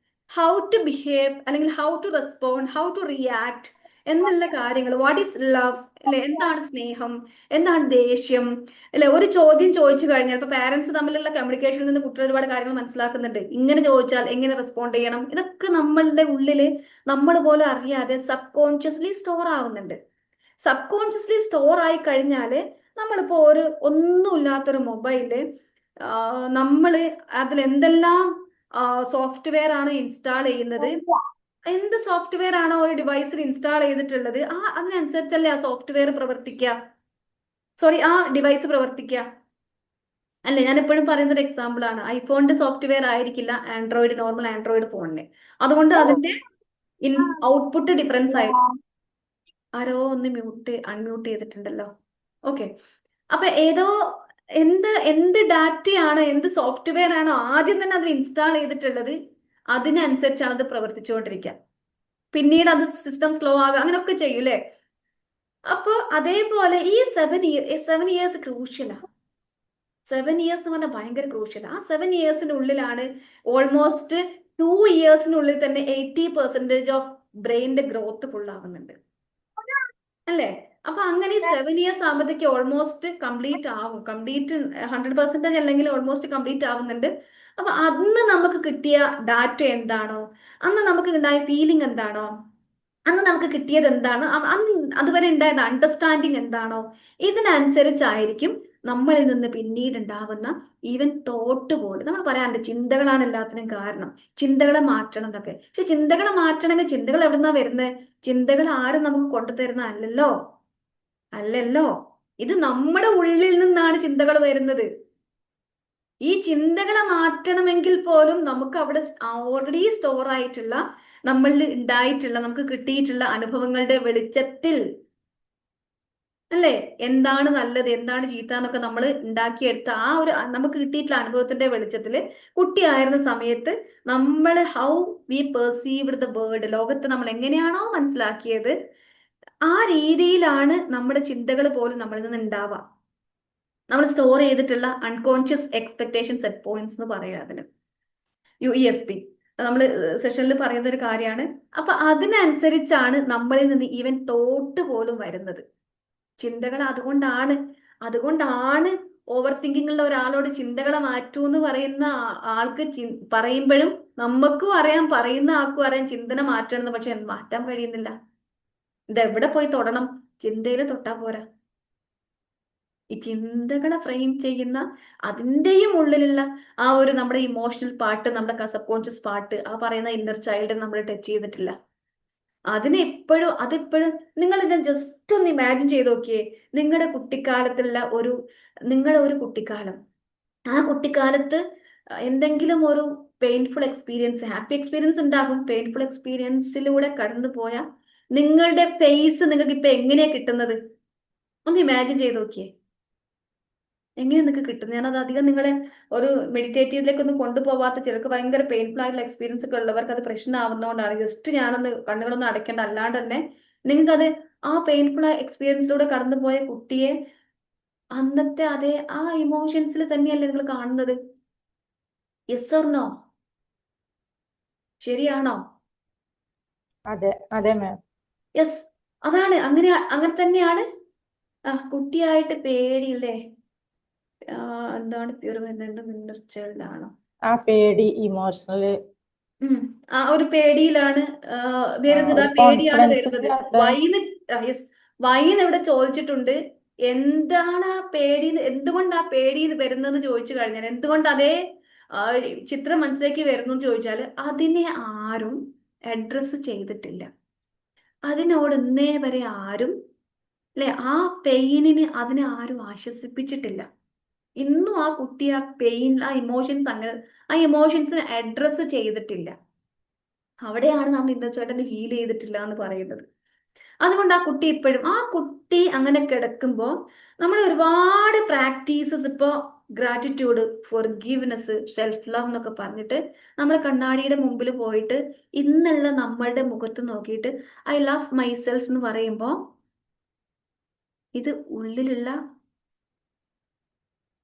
ഹൗ ടു ബിഹേവ് അല്ലെങ്കിൽ how to respond, how to react എന്നുള്ള കാര്യങ്ങൾ, വാട്ട് ഈസ് ലവ്, അല്ലെ? എന്താണ് സ്നേഹം, എന്താണ് ദേഷ്യം, അല്ലെ? ഒരു ചോദ്യം ചോദിച്ചു കഴിഞ്ഞാൽ ഇപ്പൊ പാരന്റ്സ് തമ്മിലുള്ള കമ്മ്യൂണിക്കേഷനിൽ നിന്ന് കുട്ടികൾ ഒരുപാട് കാര്യങ്ങൾ മനസ്സിലാക്കുന്നുണ്ട്. ഇങ്ങനെ ചോദിച്ചാൽ എങ്ങനെ റെസ്പോണ്ട് ചെയ്യണം, ഇതൊക്കെ നമ്മളുടെ ഉള്ളില് നമ്മൾ പോലും അറിയാതെ സബ് കോൺഷ്യസ്ലി സ്റ്റോർ ആവുന്നുണ്ട്. സബ് കോൺഷ്യസ്ലി സ്റ്റോർ ആയി കഴിഞ്ഞാല് നമ്മളിപ്പോ ഒന്നുമില്ലാത്തൊരു മൊബൈല് നമ്മള് അതിൽ എന്തെല്ലാം സോഫ്റ്റ്വെയർ ആണ് ഇൻസ്റ്റാൾ ചെയ്യുന്നത്, എന്ത് സോഫ്റ്റ്വെയർ ആണോ ഒരു ഡിവൈസിൽ ഇൻസ്റ്റാൾ ചെയ്തിട്ടുള്ളത്, അതിനനുസരിച്ചല്ലേ ആ സോഫ്റ്റ്വെയർ പ്രവർത്തിക്കുക, സോറി ആ ഡിവൈസ് പ്രവർത്തിക്കുക. അല്ലേ? ഞാൻ എപ്പോഴും പറയുന്ന ഒരു എക്സാമ്പിൾ ആണ്, ഐഫോണിന്റെ സോഫ്റ്റ്വെയർ ആയിരിക്കില്ല ആൻഡ്രോയിഡ്, നോർമൽ ആൻഡ്രോയിഡ് ഫോണിന്. അതുകൊണ്ട് അതിന്റെ ഔട്ട്പുട്ട് ഡിഫറൻസ് ആയിരിക്കും. ആരോ ഒന്ന് അൺമ്യൂട്ട് ചെയ്തിട്ടുണ്ടല്ലോ. ഓക്കെ. അപ്പൊ എന്ത് ഡാറ്റയാണ്, എന്ത് സോഫ്റ്റ്വെയർ ആണോ ആദ്യം തന്നെ അതിൽ ഇൻസ്റ്റാൾ ചെയ്തിട്ടുള്ളത്, അതിനനുസരിച്ചാണ് അത് പ്രവർത്തിച്ചുകൊണ്ടിരിക്കുക. പിന്നീട് അത് സിസ്റ്റം സ്ലോ ആകുക, അങ്ങനെയൊക്കെ ചെയ്യും അല്ലേ? അപ്പൊ അതേപോലെ ഈ 7 ഇയേഴ്സ് ക്രൂഷ്യലാണ്. 7 ഇയേഴ്സ് എന്ന് പറഞ്ഞാൽ ഭയങ്കര ക്രൂഷ്യൽ. ആ 7 ഇയേഴ്സിനുള്ളിലാണ് ഓൾമോസ്റ്റ് 2 ഇയേഴ്സിനുള്ളിൽ തന്നെ 80% ഓഫ് ബ്രെയിനിന്റെ ഗ്രോത്ത് ഫുൾ ആവുന്നുണ്ട്, അല്ലേ? അപ്പൊ അങ്ങനെ 7 ഇയേഴ്സ് ആകുമ്പോഴത്തേക്ക് ഓൾമോസ്റ്റ് കംപ്ലീറ്റ് ആവും. 100% അല്ലെങ്കിൽ ഓൾമോസ്റ്റ് കംപ്ലീറ്റ് ആവുന്നുണ്ട്. അപ്പൊ അന്ന് നമുക്ക് കിട്ടിയ ഡാറ്റ എന്താണോ, അന്ന് നമുക്ക് ഉണ്ടായ ഫീലിംഗ് എന്താണോ, അന്ന് നമുക്ക് കിട്ടിയത് എന്താണോ, അന്ന് അതുവരെ ഉണ്ടായത് അണ്ടർസ്റ്റാൻഡിങ് എന്താണോ, ഇതിനനുസരിച്ചായിരിക്കും നമ്മളിൽ നിന്ന് പിന്നീട് ഉണ്ടാവുന്ന ഈവൻ തോട്ട് പോലും. നമ്മൾ പറയാറുണ്ട് ചിന്തകളാണ് എല്ലാത്തിനും കാരണം, ചിന്തകളെ മാറ്റണം എന്നൊക്കെ. പക്ഷെ ചിന്തകളെ മാറ്റണമെങ്കിൽ ചിന്തകൾ എവിടുന്നാ വരുന്നത്? ചിന്തകൾ ആരും നമുക്ക് കൊണ്ടുതരുന്ന അല്ലല്ലോ. ഇത് നമ്മുടെ ഉള്ളിൽ നിന്നാണ് ചിന്തകൾ വരുന്നത്. ഈ ചിന്തകളെ മാറ്റണമെങ്കിൽ പോലും നമുക്ക് അവിടെ ഓൾറെഡി സ്റ്റോർ ആയിട്ടുള്ള, നമ്മളിൽ ഉണ്ടായിട്ടുള്ള, നമുക്ക് കിട്ടിയിട്ടുള്ള അനുഭവങ്ങളുടെ വെളിച്ചത്തിൽ, അല്ലേ, എന്താണ് നല്ലത് എന്താണ് ചീത്ത എന്നൊക്കെ നമ്മൾ ഉണ്ടാക്കിയെടുത്ത ആ ഒരു നമുക്ക് കിട്ടിയിട്ടുള്ള അനുഭവത്തിന്റെ വെളിച്ചത്തില്, കുട്ടിയായിരുന്ന സമയത്ത് നമ്മൾ how we perceived the world, ലോകത്ത് നമ്മൾ എങ്ങനെയാണോ മനസ്സിലാക്കിയത്, ആ രീതിയിലാണ് നമ്മുടെ ചിന്തകൾ പോലും നമ്മളിൽ നിന്ന് ഉണ്ടാവുക. നമ്മൾ സ്റ്റോർ ചെയ്തിട്ടുള്ള അൺകോൺഷ്യസ് എക്സ്പെക്ടേഷൻ സെറ്റ് പോയിന്റ്സ് എന്ന് പറയാം അതിന്, UESP. നമ്മൾ സെഷനിൽ പറയുന്ന ഒരു കാര്യമാണ്. അപ്പൊ അതിനനുസരിച്ചാണ് നമ്മളിൽ നിന്ന് ഈവൻ തോട്ട് പോലും വരുന്നത്. ചിന്തകൾ അതുകൊണ്ടാണ് ഓവർ തിങ്കിങ് ഉള്ള ഒരാളോട് ചിന്തകളെ മാറ്റൂ എന്ന് പറയുന്ന ആൾക്ക് പറയുമ്പോഴും നമുക്കും അറിയാം, പറയുന്ന ആൾക്കും അറിയാം ചിന്തന മാറ്റണമെന്ന്. പക്ഷെ മാറ്റാൻ കഴിയുന്നില്ല. ഇതെവിടെ പോയി തൊടണം? ചിന്തയിൽ തൊട്ടാ പോരാ. ഈ ചിന്തകളെ ഫ്രെയിം ചെയ്യുന്ന അതിൻ്റെയും ഉള്ളിലുള്ള ആ ഒരു നമ്മുടെ ഇമോഷണൽ പാർട്ട്, നമ്മുടെ സബ് കോൺഷ്യസ് പാർട്ട്, ആ പറയുന്ന ഇന്നർ ചൈൽഡ് നമ്മൾ ടച്ച് ചെയ്തിട്ടില്ല. അതെപ്പോഴും നിങ്ങൾ ഇത് ജസ്റ്റ് ഒന്ന് ഇമാജിൻ ചെയ്ത് നോക്കിയേ. നിങ്ങളുടെ ഒരു കുട്ടിക്കാലം, ആ കുട്ടിക്കാലത്ത് എന്തെങ്കിലും ഒരു പെയിൻഫുൾ എക്സ്പീരിയൻസ്, ഹാപ്പി എക്സ്പീരിയൻസ് ഉണ്ടാകും, പെയിൻഫുൾ എക്സ്പീരിയൻസിലൂടെ കടന്നു പോയ നിങ്ങളുടെ ഫേസ് നിങ്ങൾക്ക് ഇപ്പൊ എങ്ങനെയാ കിട്ടുന്നത്? ഒന്ന് ഇമാജിൻ ചെയ്ത് നോക്കിയേ, എങ്ങനെ നിങ്ങൾക്ക് കിട്ടുന്നത്? ഞാനത് അധികം നിങ്ങളെ ഒരു മെഡിറ്റേറ്റീവിലേക്ക് ഒന്നും കൊണ്ടുപോവാത്ത, ചിലർക്ക് ഭയങ്കര പെയിൻഫുൾ ആയിട്ടുള്ള എക്സ്പീരിയൻസ് ഒക്കെ ഉള്ളവർക്ക് അത് പ്രശ്നമാവുന്നതുകൊണ്ടാണ് ജസ്റ്റ് ഞാനൊന്ന് കണ്ണുകളൊന്നും അടയ്ക്കേണ്ട. അല്ലാണ്ട് തന്നെ നിങ്ങൾക്കത് ആ പെയിൻഫുൾ എക്സ്പീരിയൻസിലൂടെ കടന്നുപോയ കുട്ടിയെ അന്നത്തെ അതേ ആ ഇമോഷൻസിൽ തന്നെയല്ലേ നിങ്ങൾ കാണുന്നത്? Yes or no? ശരിയാണോ? അതെ അതെ മാം. യെസ്. അതാണ്, അങ്ങനെ തന്നെയാണ്. കുട്ടിയായിട്ട് പേടിയില്ലേ? എന്താണ് പ്യൂർ ഇന്നർ ചൈൽഡ് ആണോ? ആ പേടി, ഇമോഷണല്, ആ ഒരു പേടിയിലാണ് വരുന്നത്. ആ ഒരു പേടിയാണ് കോൺഫിഡൻസ് വരുന്നത്. ഇല്ലാത്ത. വൈന്ന് യെസ്, വൈന്ന് ഇവിടെ ചോദിച്ചിട്ടുണ്ട്, എന്താണ് ആ പേടി, എന്തുകൊണ്ട് ആ പേടി വരുന്നതെന്ന് ചോദിച്ചു കഴിഞ്ഞാൽ, എന്തുകൊണ്ട് അതേ ആ, ചിത്രം മനസ്സിലേക്ക് വരുന്നു എന്ന് ചോദിച്ചാൽ, അതിനെ ആരും അഡ്രസ്സ് ചെയ്തിട്ടില്ല. അതിനോട് ഇന്നേ വരെ ആരും, അല്ലെ, ആ പെയിനിന് അതിനെ ആരും ആശ്വസിപ്പിച്ചിട്ടില്ല. ഇന്നും ആ കുട്ടി ആ പെയിൻ, ആ ഇമോഷൻസ് അങ്ങനെ, ആ ഇമോഷൻസിനെ അഡ്രസ്സ് ചെയ്തിട്ടില്ല. അവിടെയാണ് നമ്മൾ ഇന്നച്ചേട്ടന് ഹീൽ ചെയ്തിട്ടില്ല എന്ന് പറയുന്നത്. അതുകൊണ്ട് ആ കുട്ടി ഇപ്പോഴും, ആ കുട്ടി അങ്ങനെ കിടക്കുമ്പോൾ നമ്മൾ ഒരുപാട് പ്രാക്ടീസസ്, ഇപ്പോൾ ഗ്രാറ്റിറ്റ്യൂഡ്, ഫോർഗീവ്നെസ്, സെൽഫ് ലവ് എന്നൊക്കെ പറഞ്ഞിട്ട് നമ്മൾ കണ്ണാടിയുടെ മുമ്പിൽ പോയിട്ട് ഇന്നുള്ള നമ്മളുടെ മുഖത്ത് നോക്കിയിട്ട് ഐ ലവ് മൈ സെൽഫ് എന്ന് പറയുമ്പോൾ ഇത് ഉള്ളിലുള്ള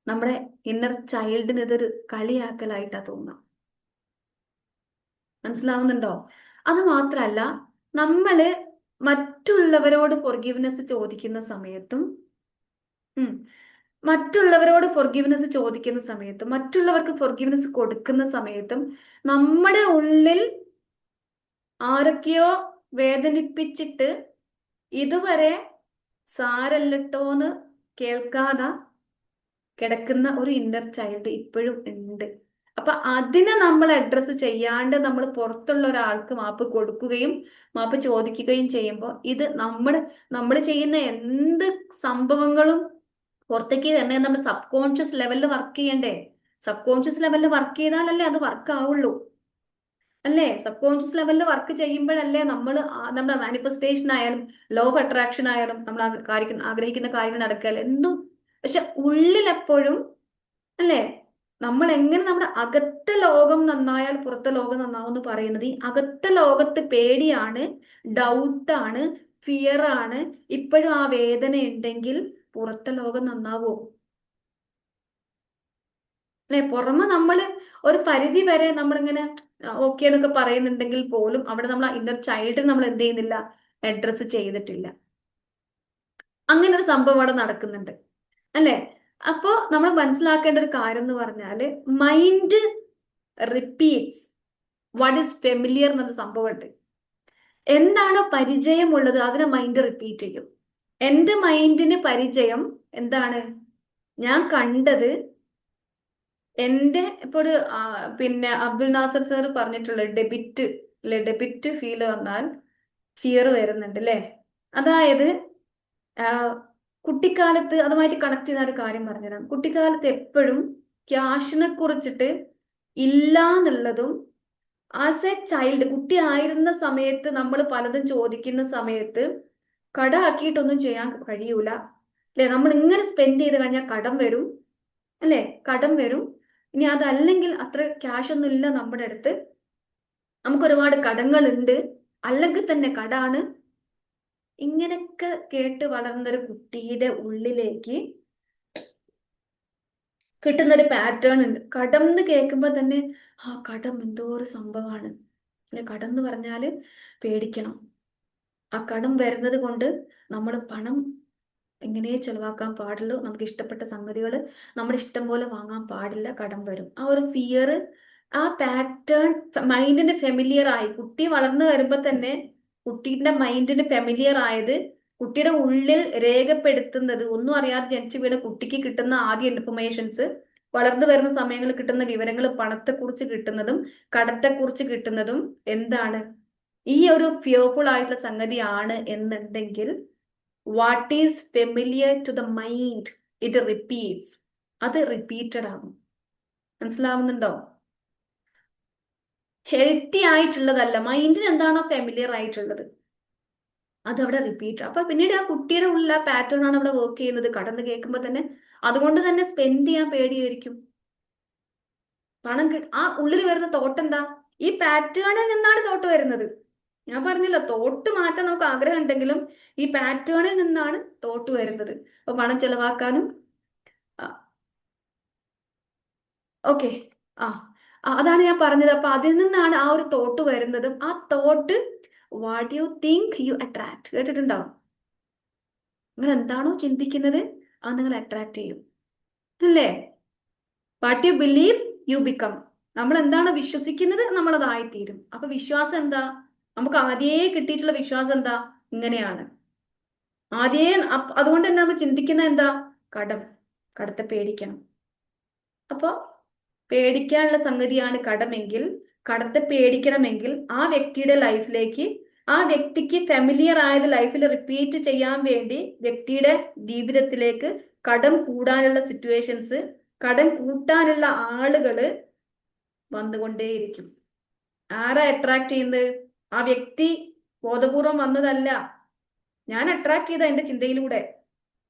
നമ്മുടെ ഇന്നർ ചൈൽഡിന് ഇതൊരു കളിയാക്കലായിട്ടാ തോന്നുക. മനസ്സിലാവുന്നുണ്ടോ? അത് മാത്രല്ല, നമ്മള് മറ്റുള്ളവരോട് ഫോർഗീവ്നെസ് ചോദിക്കുന്ന സമയത്തും, ഉം, മറ്റുള്ളവരോട് ഫോർഗീവ്നെസ് ചോദിക്കുന്ന സമയത്തും മറ്റുള്ളവർക്ക് ഫോർഗീവ്നെസ് കൊടുക്കുന്ന സമയത്തും നമ്മുടെ ഉള്ളിൽ ആരൊക്കെയോ വേദനിപ്പിച്ചിട്ട് ഇതുവരെ സാരല്ലട്ടോന്ന് കേൾക്കാതെ കിടക്കുന്ന ഒരു ഇന്നർ ചൈൽഡ് ഇപ്പോഴും ഉണ്ട്. അപ്പൊ അതിനെ നമ്മൾ അഡ്രസ്സ് ചെയ്യാണ്ട് നമ്മൾ പുറത്തുള്ള ഒരാൾക്ക് മാപ്പ് കൊടുക്കുകയും മാപ്പ് ചോദിക്കുകയും ചെയ്യുമ്പോൾ, ഇത് നമ്മൾ ചെയ്യുന്ന എന്ത് സംഭവങ്ങളും പുറത്തേക്ക് തന്നെ നമ്മൾ സബ് കോൺഷ്യസ് ലെവലിൽ വർക്ക് ചെയ്യണ്ടേ? സബ് കോൺഷ്യസ് ലെവലിൽ വർക്ക് ചെയ്താലല്ലേ അത് വർക്ക് ആവുള്ളൂ, അല്ലേ? സബ് കോൺഷ്യസ് ലെവലിൽ വർക്ക് ചെയ്യുമ്പോഴല്ലേ നമ്മുടെ മാനിഫെസ്റ്റേഷൻ ആയാലും ലോ ഓഫ് അട്രാക്ഷൻ ആയാലും നമ്മൾ ആഗ്രഹിക്കുന്ന കാര്യങ്ങൾ നടക്കുകയല്ലേ എന്തും. പക്ഷെ ഉള്ളിൽ എപ്പോഴും, അല്ലേ, നമ്മൾ എങ്ങനെ നമ്മുടെ അകത്തെ ലോകം നന്നായാൽ പുറത്തെ ലോകം നന്നാവും എന്ന് പറയുന്നത്, ഈ അകത്തെ ലോകത്ത് പേടിയാണ്, ഡൗട്ടാണ്, ഫിയർ ആണ്. ഇപ്പോഴും ആ വേദന ഉണ്ടെങ്കിൽ പുറത്തെ ലോകം നന്നാവോ? അല്ലെ, പുറമെ നമ്മൾ ഒരു പരിധി വരെ നമ്മളിങ്ങനെ ഓക്കെ എന്നൊക്കെ പറയുന്നുണ്ടെങ്കിൽ പോലും അവിടെ നമ്മൾ ഇന്നർ ചൈൽഡ് നമ്മൾ എന്ത് ചെയ്യുന്നില്ല, അഡ്രസ്സ് ചെയ്തിട്ടില്ല. അങ്ങനെ ഒരു സംഭവം അവിടെ നടക്കുന്നുണ്ട്, അല്ലെ? അപ്പോ നമ്മൾ മനസ്സിലാക്കേണ്ട ഒരു കാര്യം എന്ന് പറഞ്ഞാല്, mind repeats what is familiar എന്നൊരു സംഭവമുണ്ട്. എന്താണോ പരിചയമുള്ളത് അതിനെ മൈൻഡ് റിപ്പീറ്റ് ചെയ്യും. എന്റെ മൈൻഡിന് പരിചയം എന്താണ്? ഞാൻ കണ്ടത്, എന്റെ ഇപ്പൊ ഒരു പിന്നെ അബ്ദുൽ നാസർ സാർ പറഞ്ഞിട്ടുള്ള ഡെബിറ്റ്, അല്ലെ, ഡെബിറ്റ് ഫീൽ വന്നാൽ ഫിയർ വരുന്നുണ്ട്, അല്ലെ? അതായത് കുട്ടിക്കാലത്ത് അതുമായിട്ട് കണക്ട് ചെയ്യുന്ന ഒരു കാര്യം പറഞ്ഞുതരാം. കുട്ടിക്കാലത്ത് എപ്പോഴും ക്യാഷിനെ കുറിച്ചിട്ട് ഇല്ല എന്നുള്ളതും, ആസ് എ ചൈൽഡ് കുട്ടി ആയിരുന്ന സമയത്ത് നമ്മൾ പലതും ചോദിക്കുന്ന സമയത്ത് കടമാക്കിയിട്ടൊന്നും ചെയ്യാൻ കഴിയൂല, അല്ലെ? നമ്മൾ ഇങ്ങനെ സ്പെൻഡ് ചെയ്ത് കഴിഞ്ഞാൽ കടം വരും, അല്ലെ? കടം വരും. ഇനി അതല്ലെങ്കിൽ അത്ര ക്യാഷ് ഒന്നും ഇല്ല നമ്മുടെ അടുത്ത്, നമുക്ക് ഒരുപാട് കടങ്ങളുണ്ട്, അല്ലെങ്കിൽ തന്നെ കടാണ്. ഇങ്ങനെയൊക്കെ കേട്ട് വളർന്നൊരു കുട്ടിയുടെ ഉള്ളിലേക്ക് കിട്ടുന്നൊരു പാറ്റേൺ ഉണ്ട്. കടം എന്ന് കേൾക്കുമ്പോൾ തന്നെ ആ കടം എന്തോ ഒരു സംഭവമാണ്, അല്ലെ? കടം എന്ന് പറഞ്ഞാല് പേടിക്കണം. ആ കടം വരുന്നത് കൊണ്ട് നമ്മൾ പണം എങ്ങനെ ചെലവാക്കാൻ പാടുള്ളൂ, നമുക്ക് ഇഷ്ടപ്പെട്ട സംഗതികൾ നമ്മുടെ ഇഷ്ടം പോലെ വാങ്ങാൻ പാടില്ല, കടം വരും. ആ ഒരു ഫിയർ, ആ പാറ്റേൺ മൈൻഡിന് ഫെമിലിയർ ആയി. കുട്ടി വളർന്നു വരുമ്പോൾ തന്നെ കുട്ടിയുടെ മൈൻഡിന് ഫെമിലിയർ ആയത്, കുട്ടിയുടെ ഉള്ളിൽ രേഖപ്പെടുത്തുന്നത്, ഒന്നും അറിയാതെ ജനിച്ചു വീണ കുട്ടിക്ക് കിട്ടുന്ന ആദ്യ ഇൻഫർമേഷൻസ്, വളർന്നു വരുന്ന സമയങ്ങളിൽ കിട്ടുന്ന വിവരങ്ങൾ, പണത്തെക്കുറിച്ച് കിട്ടുന്നതും കടത്തെക്കുറിച്ച് കിട്ടുന്നതും എന്താണ്? ഈ ഒരു ഫിയർഫുൾ ആയിട്ടുള്ള സംഗതിയാണ് എന്നുണ്ടെങ്കിൽ, what is familiar to the mind it repeats. അത് റിപ്പീറ്റഡ് ആകും. മനസ്സിലാവുന്നുണ്ടോ? ഹെൽത്തി ആയിട്ടുള്ളതല്ല, മൈൻഡിന് എന്താണോ ഫെമിലിയർ ആയിട്ടുള്ളത് അതവിടെ റിപ്പീറ്റ്. അപ്പൊ പിന്നീട് ആ കുട്ടിയുടെ ഉള്ളിൽ ആ പാറ്റേൺ ആണ് അവിടെ വർക്ക് ചെയ്യുന്നത്. കടന്ന് കേൾക്കുമ്പോൾ തന്നെ അതുകൊണ്ട് തന്നെ സ്പെൻഡ് ചെയ്യാൻ പേടിയായിരിക്കും. പണം ആ ഉള്ളിൽ വരുന്ന തോട്ട് എന്താ? ഈ പാറ്റേണിൽ നിന്നാണ് തോട്ട് വരുന്നത്. ഞാൻ പറഞ്ഞില്ല, തോട്ട് മാറ്റാൻ നമുക്ക് ആഗ്രഹം ഉണ്ടെങ്കിലും ഈ പാറ്റേണിൽ നിന്നാണ് തോട്ട് വരുന്നത്. അപ്പൊ പണം ചെലവാക്കാനും, ഓക്കെ, ആ അതാണ് ഞാൻ പറഞ്ഞത്. അപ്പൊ അതിൽ നിന്നാണ് ആ ഒരു തോട്ട് വരുന്നതും. ആ thought what you think you attract. കേട്ടിട്ടുണ്ടാവും? നിങ്ങൾ എന്താണോ ചിന്തിക്കുന്നത് അത് നിങ്ങൾ അട്രാക്ട് ചെയ്യും, അല്ലേ? What you believe you become. നമ്മൾ എന്താണ് വിശ്വസിക്കുന്നത് നമ്മൾ അതായിത്തീരും. അപ്പൊ വിശ്വാസം എന്താ? നമുക്ക് ആദ്യമേ കിട്ടിയിട്ടുള്ള വിശ്വാസം എന്താ? ഇങ്ങനെയാണ്. അതുകൊണ്ട് തന്നെ നമ്മൾ ചിന്തിക്കുന്ന എന്താ? കടം. കടത്തെ പേടിക്കണം. അപ്പൊ പേടിക്കാനുള്ള സംഗതിയാണ് കടമെങ്കിൽ, കടത്തെ പേടിക്കണമെങ്കിൽ ആ വ്യക്തിയുടെ ലൈഫിലേക്ക്, ആ വ്യക്തിക്ക് ഫെമിലിയർ ആയത് ലൈഫിൽ റിപ്പീറ്റ് ചെയ്യാൻ വേണ്ടി വ്യക്തിയുടെ ജീവിതത്തിലേക്ക് കടം കൂടാനുള്ള സിറ്റുവേഷൻസ്, കടം കൂട്ടാനുള്ള ആളുകള് വന്നുകൊണ്ടേയിരിക്കും. ആരാ അട്രാക്ട് ചെയ്യുന്നത്? ആ വ്യക്തി ബോധപൂർവം വന്നതല്ല, ഞാൻ അട്രാക്ട് ചെയ്ത എന്റെ ചിന്തയിലൂടെ.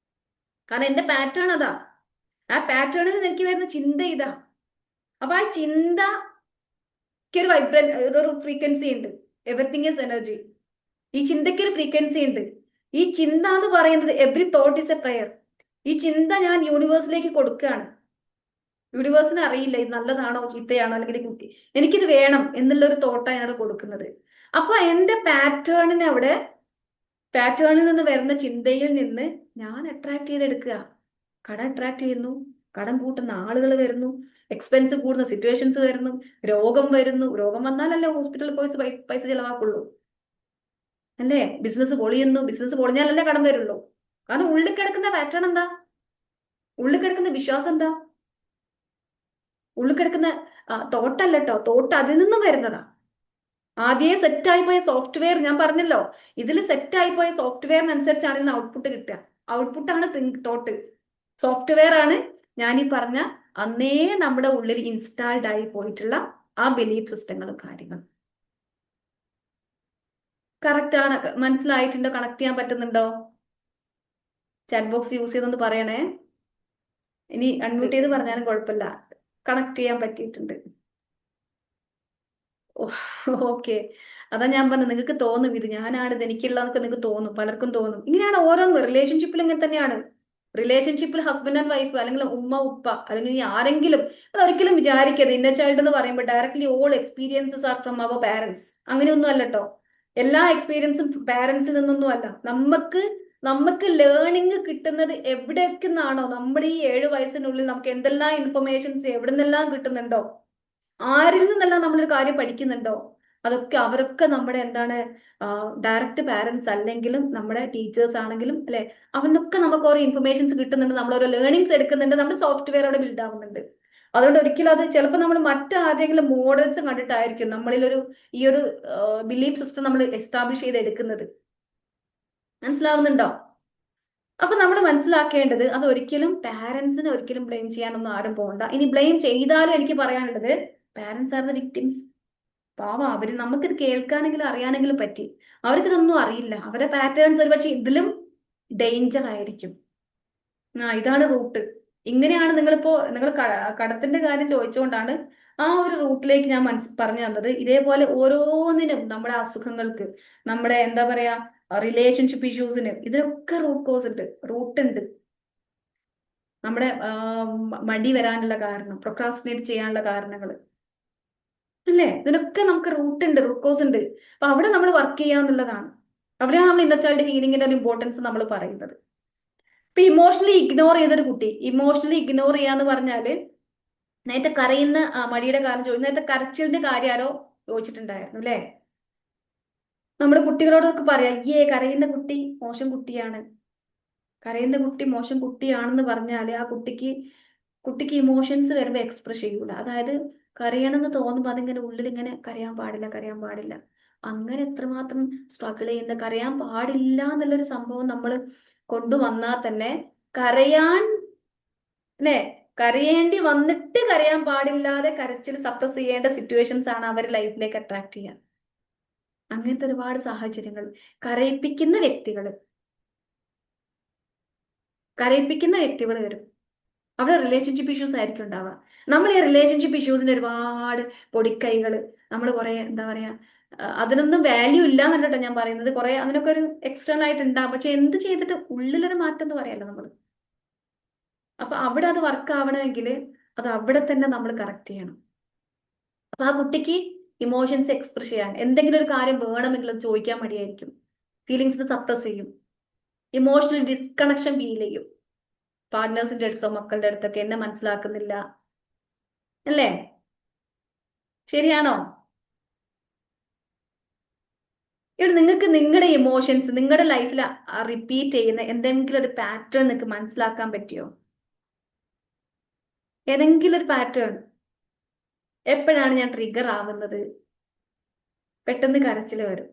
കാരണം എന്റെ പാറ്റേൺ അതാ. ആ പാറ്റേണിൽ നിന്ന് എനിക്ക് വരുന്ന ചിന്ത ഇതാ. അപ്പൊ ആ ചിന്തയ്ക്ക് ഒരു ഒരു ഫ്രീക്വൻസി ഉണ്ട്. Everything is energy. ഈ ചിന്തയ്ക്ക് ഒരു ഫ്രീക്വൻസി ഉണ്ട്. ഈ ചിന്ത എന്ന് പറയുന്നത് every thought is a prayer. ഈ ചിന്ത ഞാൻ യൂണിവേഴ്സിലേക്ക് കൊടുക്കുകയാണ്. യൂണിവേഴ്സിന് അറിയില്ല ഇത് നല്ലതാണോ ചീത്തയാണോ, അല്ലെങ്കിൽ കുട്ടി എനിക്കിത് വേണം എന്നുള്ള ഒരു തോട്ടാണ് ഞാൻ കൊടുക്കുന്നത്. അപ്പൊ എന്റെ പാറ്റേണിൽ നിന്ന് വരുന്ന ചിന്തയിൽ നിന്ന് ഞാൻ അട്രാക്ട് ചെയ്തെടുക്കുക. കടം അട്രാക്ട് ചെയ്യുന്നു, കടം കൂട്ടുന്ന ആളുകൾ വരുന്നു, എക്സ്പെൻസ് കൂടുന്ന സിറ്റുവേഷൻസ് വരുന്നു, രോഗം വരുന്നു. രോഗം വന്നാലല്ലേ ഹോസ്പിറ്റലിൽ പോയി പൈസ ചെലവാക്കുള്ളൂ, അല്ലേ? ബിസിനസ് പൊളിയുന്നു, ബിസിനസ് പൊളിഞ്ഞാലല്ലേ കടം വരുള്ളൂ. കാരണം ഉള്ളിൽ കിടക്കുന്ന പാറ്റേൺ എന്താ? ഉള്ളിൽ കിടക്കുന്ന വിശ്വാസം എന്താ? ഉള്ളിൽ കിടക്കുന്ന തോട്ടല്ല കേട്ടോ, തോട്ട് അതിൽ നിന്നും വരുന്നതാ. ആദ്യമേ സെറ്റായി പോയ സോഫ്റ്റ്വെയർ, ഞാൻ പറഞ്ഞല്ലോ, ഇതിൽ സെറ്റായി പോയ സോഫ്റ്റ്വെയറിനനുസരിച്ചാണ് ഇതിന് ഔട്ട്പുട്ട് കിട്ടുക. ഔട്ട്പുട്ടാണ് തോട്ട്, സോഫ്റ്റ്വെയർ ആണ് ഞാൻ ഈ പറഞ്ഞ അന്നേ നമ്മുടെ ഉള്ളിൽ ഇൻസ്റ്റാൾഡ് ആയി പോയിട്ടുള്ള ആ ബിലീഫ് സിസ്റ്റങ്ങളും കാര്യങ്ങളും. കറക്റ്റ് ആണ്? മനസ്സിലായിട്ടുണ്ടോ? കണക്ട് ചെയ്യാൻ പറ്റുന്നുണ്ടോ? ചാറ്റ് ബോക്സ് യൂസ് ചെയ്തൊന്ന് പറയണേ. ഇനി അൺമ്യൂട്ട് ചെയ്ത് പറഞ്ഞാലും കുഴപ്പമില്ല, കണക്ട് ചെയ്യാൻ പറ്റിയിട്ടുണ്ട്. ഓക്കെ, അതാ ഞാൻ പറഞ്ഞത്. നിങ്ങൾക്ക് തോന്നും ഇത് ഞാനാണിത്, എനിക്കുള്ളതൊക്കെ നിങ്ങൾക്ക് തോന്നും, പലർക്കും തോന്നും. ഇങ്ങനെയാണ് ഓരോന്നും. റിലേഷൻഷിപ്പിൽ ഇങ്ങനെ തന്നെയാണ്. റിലേഷൻഷിപ്പിൽ ഹസ്ബൻഡ് ആൻഡ് വൈഫ്, അല്ലെങ്കിൽ ഉമ്മ ഉപ്പ, അല്ലെങ്കിൽ ഇനി ആരെങ്കിലും, അത് ഒരിക്കലും വിചാരിക്കരുത് ഇന്നർ ചൈൽഡ് എന്ന് പറയുമ്പോൾ directly all experiences are from our parents. അങ്ങനെയൊന്നും അല്ല കേട്ടോ. എല്ലാ എക്സ്പീരിയൻസും പാരന്റ്സിൽ നിന്നൊന്നും അല്ല. നമുക്ക് ലേണിംഗ് കിട്ടുന്നത് എവിടേക്ക് നിന്നാണോ, നമ്മൾ ഈ 7 വയസ്സിനുള്ളിൽ നമുക്ക് എന്തെല്ലാം ഇൻഫർമേഷൻസ് എവിടെ നിന്നെല്ലാം കിട്ടുന്നുണ്ടോ, ആരിൽ നിന്നെല്ലാം നമ്മളൊരു കാര്യം പഠിക്കുന്നുണ്ടോ, അതൊക്കെ അവരൊക്കെ നമ്മുടെ എന്താണ്, ഡയറക്റ്റ് പാരന്റ്സ് അല്ലെങ്കിലും നമ്മുടെ ടീച്ചേഴ്സ് ആണെങ്കിലും, അല്ലെ, അവനൊക്കെ നമുക്ക് ഓരോ ഇൻഫർമേഷൻസ് കിട്ടുന്നുണ്ട്, നമ്മൾ ഓരോ ലേണിങ്സ് എടുക്കുന്നുണ്ട്, നമ്മുടെ സോഫ്റ്റ്വെയർ അവിടെ ബിൽഡ് ആവുന്നുണ്ട്. അതുകൊണ്ട് ഒരിക്കലും അത് ചിലപ്പോൾ നമ്മൾ മറ്റാരെങ്കിലും മോഡൽസ് കണ്ടിട്ടായിരിക്കും നമ്മളിലൊരു ഈ ഒരു ബിലീഫ് സിസ്റ്റം നമ്മൾ എസ്റ്റാബ്ലിഷ് ചെയ്ത് എടുക്കുന്നത്. മനസ്സിലാവുന്നുണ്ടോ? അപ്പൊ നമ്മൾ മനസ്സിലാക്കേണ്ടത് അത് ഒരിക്കലും പാരന്റ്സിനെ ഒരിക്കലും ബ്ലെയിം ചെയ്യാനൊന്നും ആരും പോകണ്ട. ഇനി ബ്ലെയിം ചെയ്താലും എനിക്ക് പറയാനുള്ളത്, പാരന്റ്സ് ആർ ദ വിക്ടിംസ്. പാവം അവര്, നമുക്കിത് കേൾക്കാനെങ്കിലും അറിയാനെങ്കിലും പറ്റി. അവർക്കിതൊന്നും അറിയില്ല. അവരുടെ പാറ്റേൺസ് ഒരുപക്ഷെ ഇതിലും ഡേഞ്ചർ ആയിരിക്കും. ഇതാണ് റൂട്ട്. ഇങ്ങനെയാണ് നിങ്ങൾ കടത്തിന്റെ കാര്യം ചോദിച്ചുകൊണ്ടാണ് ആ ഒരു റൂട്ടിലേക്ക് ഞാൻ പറഞ്ഞു തന്നത്. ഇതേപോലെ ഓരോന്നിനും, നമ്മുടെ അസുഖങ്ങൾക്ക്, നമ്മുടെ എന്താ പറയാ റിലേഷൻഷിപ്പ് ഇഷ്യൂസിന്, ഇതിനൊക്കെ റൂട്ട് കോസ് ഉണ്ട്, റൂട്ട് ഉണ്ട്. നമ്മുടെ മടി വരാനുള്ള കാരണം, പ്രൊക്രാസ്റ്റിനേറ്റ് ചെയ്യാനുള്ള കാരണങ്ങൾ, അല്ലേ? ഇതിനൊക്കെ നമുക്ക് റൂട്ട് ഉണ്ട്, റൂട്ട് കോസ് ഉണ്ട്. അപ്പൊ അവിടെ നമ്മൾ വർക്ക് ചെയ്യാന്നുള്ളതാണ്. അവിടെയാണ് നമ്മൾ ഇന്നർ ചൈൽഡ് ഹീലിംഗിന്റെ ഒരു ഇമ്പോർട്ടൻസ് നമ്മൾ പറയുന്നത്. ഇപ്പൊ ഇമോഷണലി ഇഗ്നോർ ചെയ്തൊരു കുട്ടി, ഇമോഷണലി ഇഗ്നോർ ചെയ്യാന്ന് പറഞ്ഞാല്, നേരത്തെ കരയുന്ന മടിയുടെ കാരണം ചോദിച്ചു, നേരത്തെ കരച്ചിലിന്റെ കാര്യം ആരോ ചോദിച്ചിട്ടുണ്ടായിരുന്നു, അല്ലെ? നമ്മുടെ കുട്ടികളോടൊക്കെ പറയാം, കരയുന്ന കുട്ടി മോശം കുട്ടിയാണ്, കരയുന്ന കുട്ടി മോശം കുട്ടിയാണെന്ന് പറഞ്ഞാല് ആ കുട്ടിക്ക് ഇമോഷൻസ് വരുമ്പോ എക്സ്പ്രസ് ചെയ്യൂല. അതായത് കരയണമെന്ന് തോന്നുമ്പോ അതിങ്ങനെ ഉള്ളിൽ ഇങ്ങനെ കരയാൻ പാടില്ല, കരയാൻ പാടില്ല. അങ്ങനെ എത്രമാത്രം സ്ട്രഗിൾ ചെയ്യുന്ന, കരയാൻ പാടില്ല എന്നുള്ളൊരു സംഭവം നമ്മൾ കൊണ്ടുവന്നാൽ തന്നെ കരയാൻ, അല്ലെ, കരയേണ്ടി വന്നിട്ട് കരയാൻ പാടില്ലാതെ കരച്ചിൽ സപ്രസ് ചെയ്യേണ്ട സിറ്റുവേഷൻസ് ആണ് അവർ ലൈഫിലേക്ക് അട്രാക്ട് ചെയ്യാൻ. അങ്ങനത്തെ ഒരുപാട് സാഹചര്യങ്ങൾ, കരയിപ്പിക്കുന്ന വ്യക്തികൾ വരും. അവിടെ റിലേഷൻഷിപ്പ് ഇഷ്യൂസ് ആയിരിക്കും ഉണ്ടാവുക. നമ്മൾ ഈ റിലേഷൻഷിപ്പ് ഇഷ്യൂസിന്റെ ഒരുപാട് പൊടിക്കൈകൾ, നമ്മൾ കുറെ എന്താ പറയാ, അതിനൊന്നും വാല്യൂ ഇല്ല എന്നല്ലോ ഞാൻ പറയുന്നത്. കുറെ അതിനൊക്കെ ഒരു എക്സ്റ്റേണൽ ആയിട്ട് ഉണ്ടാവും. പക്ഷെ എന്ത് ചെയ്തിട്ട് ഉള്ളിലൊരു മാറ്റം എന്ന് പറയാലോ നമ്മൾ. അപ്പൊ അവിടെ അത് വർക്ക് ആവണമെങ്കിൽ അത് അവിടെ തന്നെ നമ്മൾ കറക്റ്റ് ചെയ്യണം. അപ്പൊ ആ കുട്ടിക്ക് ഇമോഷൻസ് എക്സ്പ്രസ് ചെയ്യാൻ, എന്തെങ്കിലും ഒരു കാര്യം വേണമെങ്കിൽ അത് ചോദിക്കാൻ മടിയായിരിക്കും, ഫീലിങ്സ് സപ്രസ് ചെയ്യും, ഇമോഷണൽ ഡിസ്കണക്ഷൻ ഫീൽ ചെയ്യും. പാർട്ട്നേഴ്സിന്റെ അടുത്തോ മക്കളുടെ അടുത്തൊക്കെ എന്നെ മനസ്സിലാക്കുന്നില്ല, അല്ലേ? ശരിയാണോ? ഇവിടെ നിങ്ങൾക്ക് നിങ്ങളുടെ ഇമോഷൻസ് നിങ്ങളുടെ ലൈഫിൽ റിപ്പീറ്റ് ചെയ്യുന്ന എന്തെങ്കിലും ഒരു പാറ്റേൺ നിങ്ങൾക്ക് മനസ്സിലാക്കാൻ പറ്റിയോ? ഏതെങ്കിലും ഒരു പാറ്റേൺ. എപ്പോഴാണ് ഞാൻ ട്രിഗർ ആവുന്നത്? പെട്ടെന്ന് കരച്ചിൽ വരും.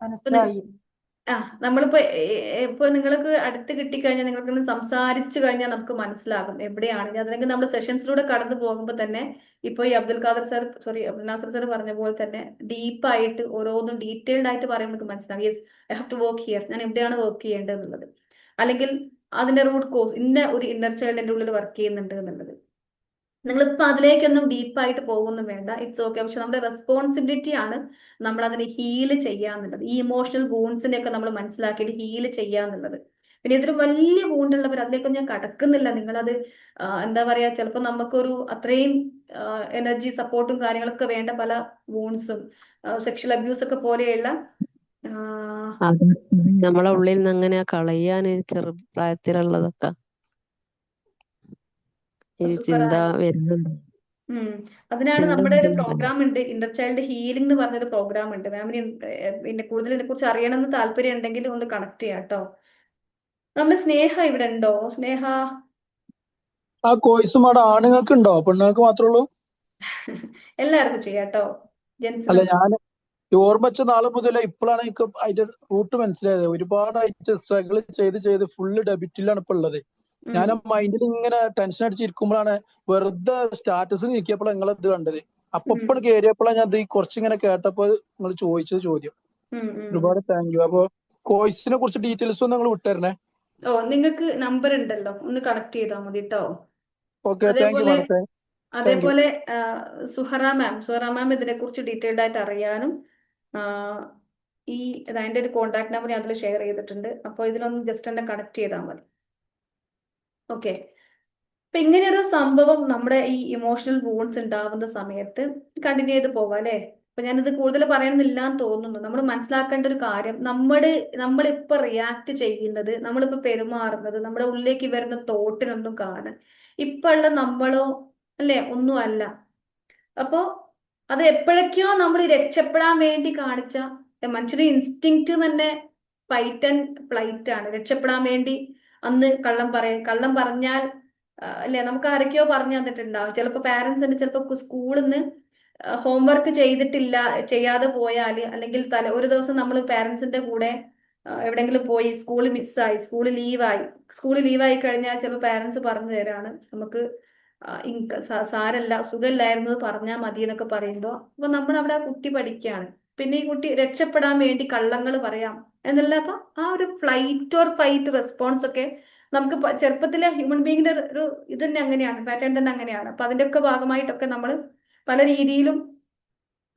ഇപ്പൊ നി- മനസ്സിലായി. ആ നമ്മളിപ്പോ ഇപ്പൊ നിങ്ങൾക്ക് അടുത്ത് കിട്ടിക്കഴിഞ്ഞാൽ നിങ്ങൾക്ക് സംസാരിച്ചു കഴിഞ്ഞാൽ നമുക്ക് മനസ്സിലാകും എവിടെയാണ് അല്ലെങ്കിൽ നമ്മൾ സെഷൻസിലൂടെ കടന്നു പോകുമ്പോൾ തന്നെ ഇപ്പൊ ഈ Abdul Khader sir, sorry Abdul Nasser sir പറഞ്ഞ പോലെ തന്നെ ഡീപ്പായിട്ട് ഓരോന്നും ഡീറ്റെയിൽഡ് ആയിട്ട് പറയുമ്പോൾ നമുക്ക് മനസ്സിലാകും, yes I have to work here, ഞാൻ എവിടെയാണ് വർക്ക് ചെയ്യേണ്ടത് എന്നുള്ളത്. അല്ലെങ്കിൽ അതിന്റെ റൂട്ട് കോസ് ഇന്ന ഒരു ഇന്നർ ചൈൽഡ് എന്റെ ഉള്ളിൽ വർക്ക് ചെയ്യുന്നുണ്ട് എന്നുള്ളത്. നിങ്ങളിപ്പോ അതിലേക്കൊന്നും ഡീപ്പായിട്ട് പോകുന്നു വേണ്ട, ഇറ്റ്സ് ഓക്കെ. പക്ഷെ നമ്മുടെ റെസ്പോൺസിബിലിറ്റി ആണ് നമ്മൾ അതിനെ ഹീല് ചെയ്യാന്നുള്ളത്. ഈ ഇമോഷണൽ വൂൺസിനെ ഒക്കെ നമ്മൾ മനസ്സിലാക്കിയിട്ട് ഹീല് ചെയ്യാന്നുള്ളത്. പിന്നെ ഇതൊരു വലിയ വൂണ്ടുള്ളവർ അതിലേക്കൊന്നും ഞാൻ കടക്കുന്നില്ല. നിങ്ങളത് എന്താ പറയാ, ചിലപ്പോൾ നമുക്കൊരു അത്രയും എനർജി സപ്പോർട്ടും കാര്യങ്ങളൊക്കെ വേണ്ട പല വൂൺസും സെക്ഷൽ അബ്യൂസ് ഒക്കെ പോലെയുള്ള അത് നമ്മളെ ഉള്ളിൽ നിന്ന് അങ്ങനെ കളയാന് ചെറുപ്രായത്തിലുള്ളതൊക്കെ ഈ ചിന്ത സൂപ്പറാണ്. വരുന്നുണ്ട്. അതിനാണ് ചിന്ത നമ്മുടെ ഒരു വരുന്നുണ്ടല്ലോ. പ്രോഗ്രാം ഉണ്ട്, ഇന്നർ ചൈൽഡ് ഹീലിംഗ് എന്ന് പറഞ്ഞൊരു പ്രോഗ്രാം ഉണ്ട്. മാമിന് പിന്നെ കൂടുതൽ ഇതിനെ കുറിച്ച് അറിയണമെന്ന് താല്പര്യം ഉണ്ടെങ്കിൽ ഒന്ന് കണക്ട് ചെയ്യാം കേട്ടോ. നമ്മുടെ സ്നേഹ ഇവിടെ ഉണ്ടോ? സ്നേഹ ആ കോഴ്സും അവിടെ ആണുങ്ങൾക്ക് ഉണ്ടോ പെണ്ണുങ്ങൾക്ക് മാത്രമേ ഉള്ളൂ? എല്ലാവർക്കും ചെയ്യാം കേട്ടോ, അല്ല, ജെന്റ്സിനും. ഞാൻ ഓർമ്മ വെച്ച നാള് മുതലേ ഇപ്പോഴാണ് എനിക്ക് അതിന്റെ റൂട്ട് മനസ്സിലായത്. ഒരുപാടായിട്ട് സ്ട്രഗിൾ ചെയ്ത് ചെയ്ത് ഫുള്ള് ഡെബിറ്റിലാണ് ഇപ്പൊ ഉള്ളത്. ഞാൻ ആ മൈൻഡിൽ ഇങ്ങനെ ടെൻഷൻ അടിച്ചിരിക്കുമ്പോഴാണ് വെറുതെ സ്റ്റാറ്റസിൽ ഇരിക്കിയപ്പോൾ നിങ്ങളെ ഇത് കണ്ടത്. അപ്പൊ ഇപ്പോഴും കയറിയപ്പോഴാണ് ഞാൻ ഇത് കുറച്ചിങ്ങനെ കേട്ടപ്പോ നിങ്ങൾ ചോദിച്ചത് ചോദ്യം. ഒരുപാട് താങ്ക് യു. അപ്പൊ കോഴ്സിനെ കുറിച്ച് ഡീറ്റെയിൽസ് ഒന്ന് നിങ്ങൾ വിട്ടുതരണേ. ഓ നിങ്ങൾക്ക് നമ്പർ ഉണ്ടല്ലോ, ഒന്ന് കണക്ട് ചെയ്താൽ മതി കേട്ടോ. ഓക്കെ, താങ്ക് യു അതേപോലെ മാഡം. Thank you. അതേപോലെ സുഹറ മാം ഇതിനെ കുറിച്ച് ഡീറ്റെയിൽഡ് ആയിട്ട് അറിയാനും ആ, ഈ അതിന്റെ ഒരു കോൺടാക്ട് നമ്പർ ഞാൻ അതിൽ ഷെയർ ചെയ്തിട്ടുണ്ട്. അപ്പോൾ ഇതിലൊന്ന് ജസ്റ്റ് എന്നെ കണക്ട് ചെയ്താൽ മതി. ഓക്കെ. അപ്പൊ ഇങ്ങനെയൊരു സംഭവം നമ്മുടെ ഈ ഇമോഷണൽ വൂൺസ് ഉണ്ടാവുന്ന സമയത്ത് കണ്ടിന്യൂ ചെയ്ത് പോവാം അല്ലെ. അപ്പൊ ഞാനിത് കൂടുതൽ പറയണമെന്നില്ല എന്ന് തോന്നുന്നു. നമ്മൾ മനസ്സിലാക്കേണ്ട ഒരു കാര്യം, നമ്മളിപ്പോ റിയാക്ട് ചെയ്യുന്നത്, നമ്മളിപ്പോ പെരുമാറുന്നത്, നമ്മുടെ ഉള്ളിലേക്ക് വരുന്ന തോട്ടിനൊന്നും കാണാൻ ഇപ്പൊ ഉള്ള നമ്മളോ അല്ലെ ഒന്നും അല്ല. അപ്പോ അത് എപ്പോഴൊക്കെയോ നമ്മൾ രക്ഷപ്പെടാൻ വേണ്ടി കാണിച്ച മനുഷ്യരുടെ ഇൻസ്റ്റിങ്ക്റ്റ് തന്നെ ഫൈറ്റ് ആൻഡ് ഫ്ലൈറ്റ് ആണ്. രക്ഷപ്പെടാൻ വേണ്ടി അന്ന് കള്ളം പറഞ്ഞാൽ അല്ലെ, നമുക്ക് ആരൊക്കെയോ പറഞ്ഞു തന്നിട്ടുണ്ടാവും. ചിലപ്പോൾ പാരന്റ്സ് തന്നെ ചിലപ്പോൾ സ്കൂളിൽ നിന്ന് ഹോംവർക്ക് ചെയ്യാതെ പോയാല്, അല്ലെങ്കിൽ ഒരു ദിവസം നമ്മൾ പാരന്റ്സിന്റെ കൂടെ എവിടെയെങ്കിലും പോയി സ്കൂളിൽ ലീവായി കഴിഞ്ഞാൽ ചിലപ്പോൾ പാരന്റ്സ് പറഞ്ഞു തരാണ് നമുക്ക് സാരല്ല സുഖമില്ലായിരുന്നു പറഞ്ഞാൽ മതി എന്നൊക്കെ പറയുമ്പോൾ അപ്പൊ നമ്മൾ അവിടെ ആ കുട്ടി പഠിക്കുകയാണ്. പിന്നെ ഈ കുട്ടി രക്ഷപ്പെടാൻ വേണ്ടി കള്ളങ്ങൾ പറയാം എന്നല്ല. അപ്പൊ ആ ഒരു ഫ്ലൈറ്റ് ഓർ ഫൈറ്റ് റെസ്പോൺസ് ഒക്കെ നമുക്ക് ചെറുപ്പത്തിലെ ഹ്യൂമൻ ബീങ്ങിന്റെ ഒരു ഇത് തന്നെ അങ്ങനെയാണ്, പാറ്റേൺ തന്നെ അങ്ങനെയാണ്. അപ്പൊ അതിന്റെ ഒക്കെ ഭാഗമായിട്ടൊക്കെ നമ്മൾ പല രീതിയിലും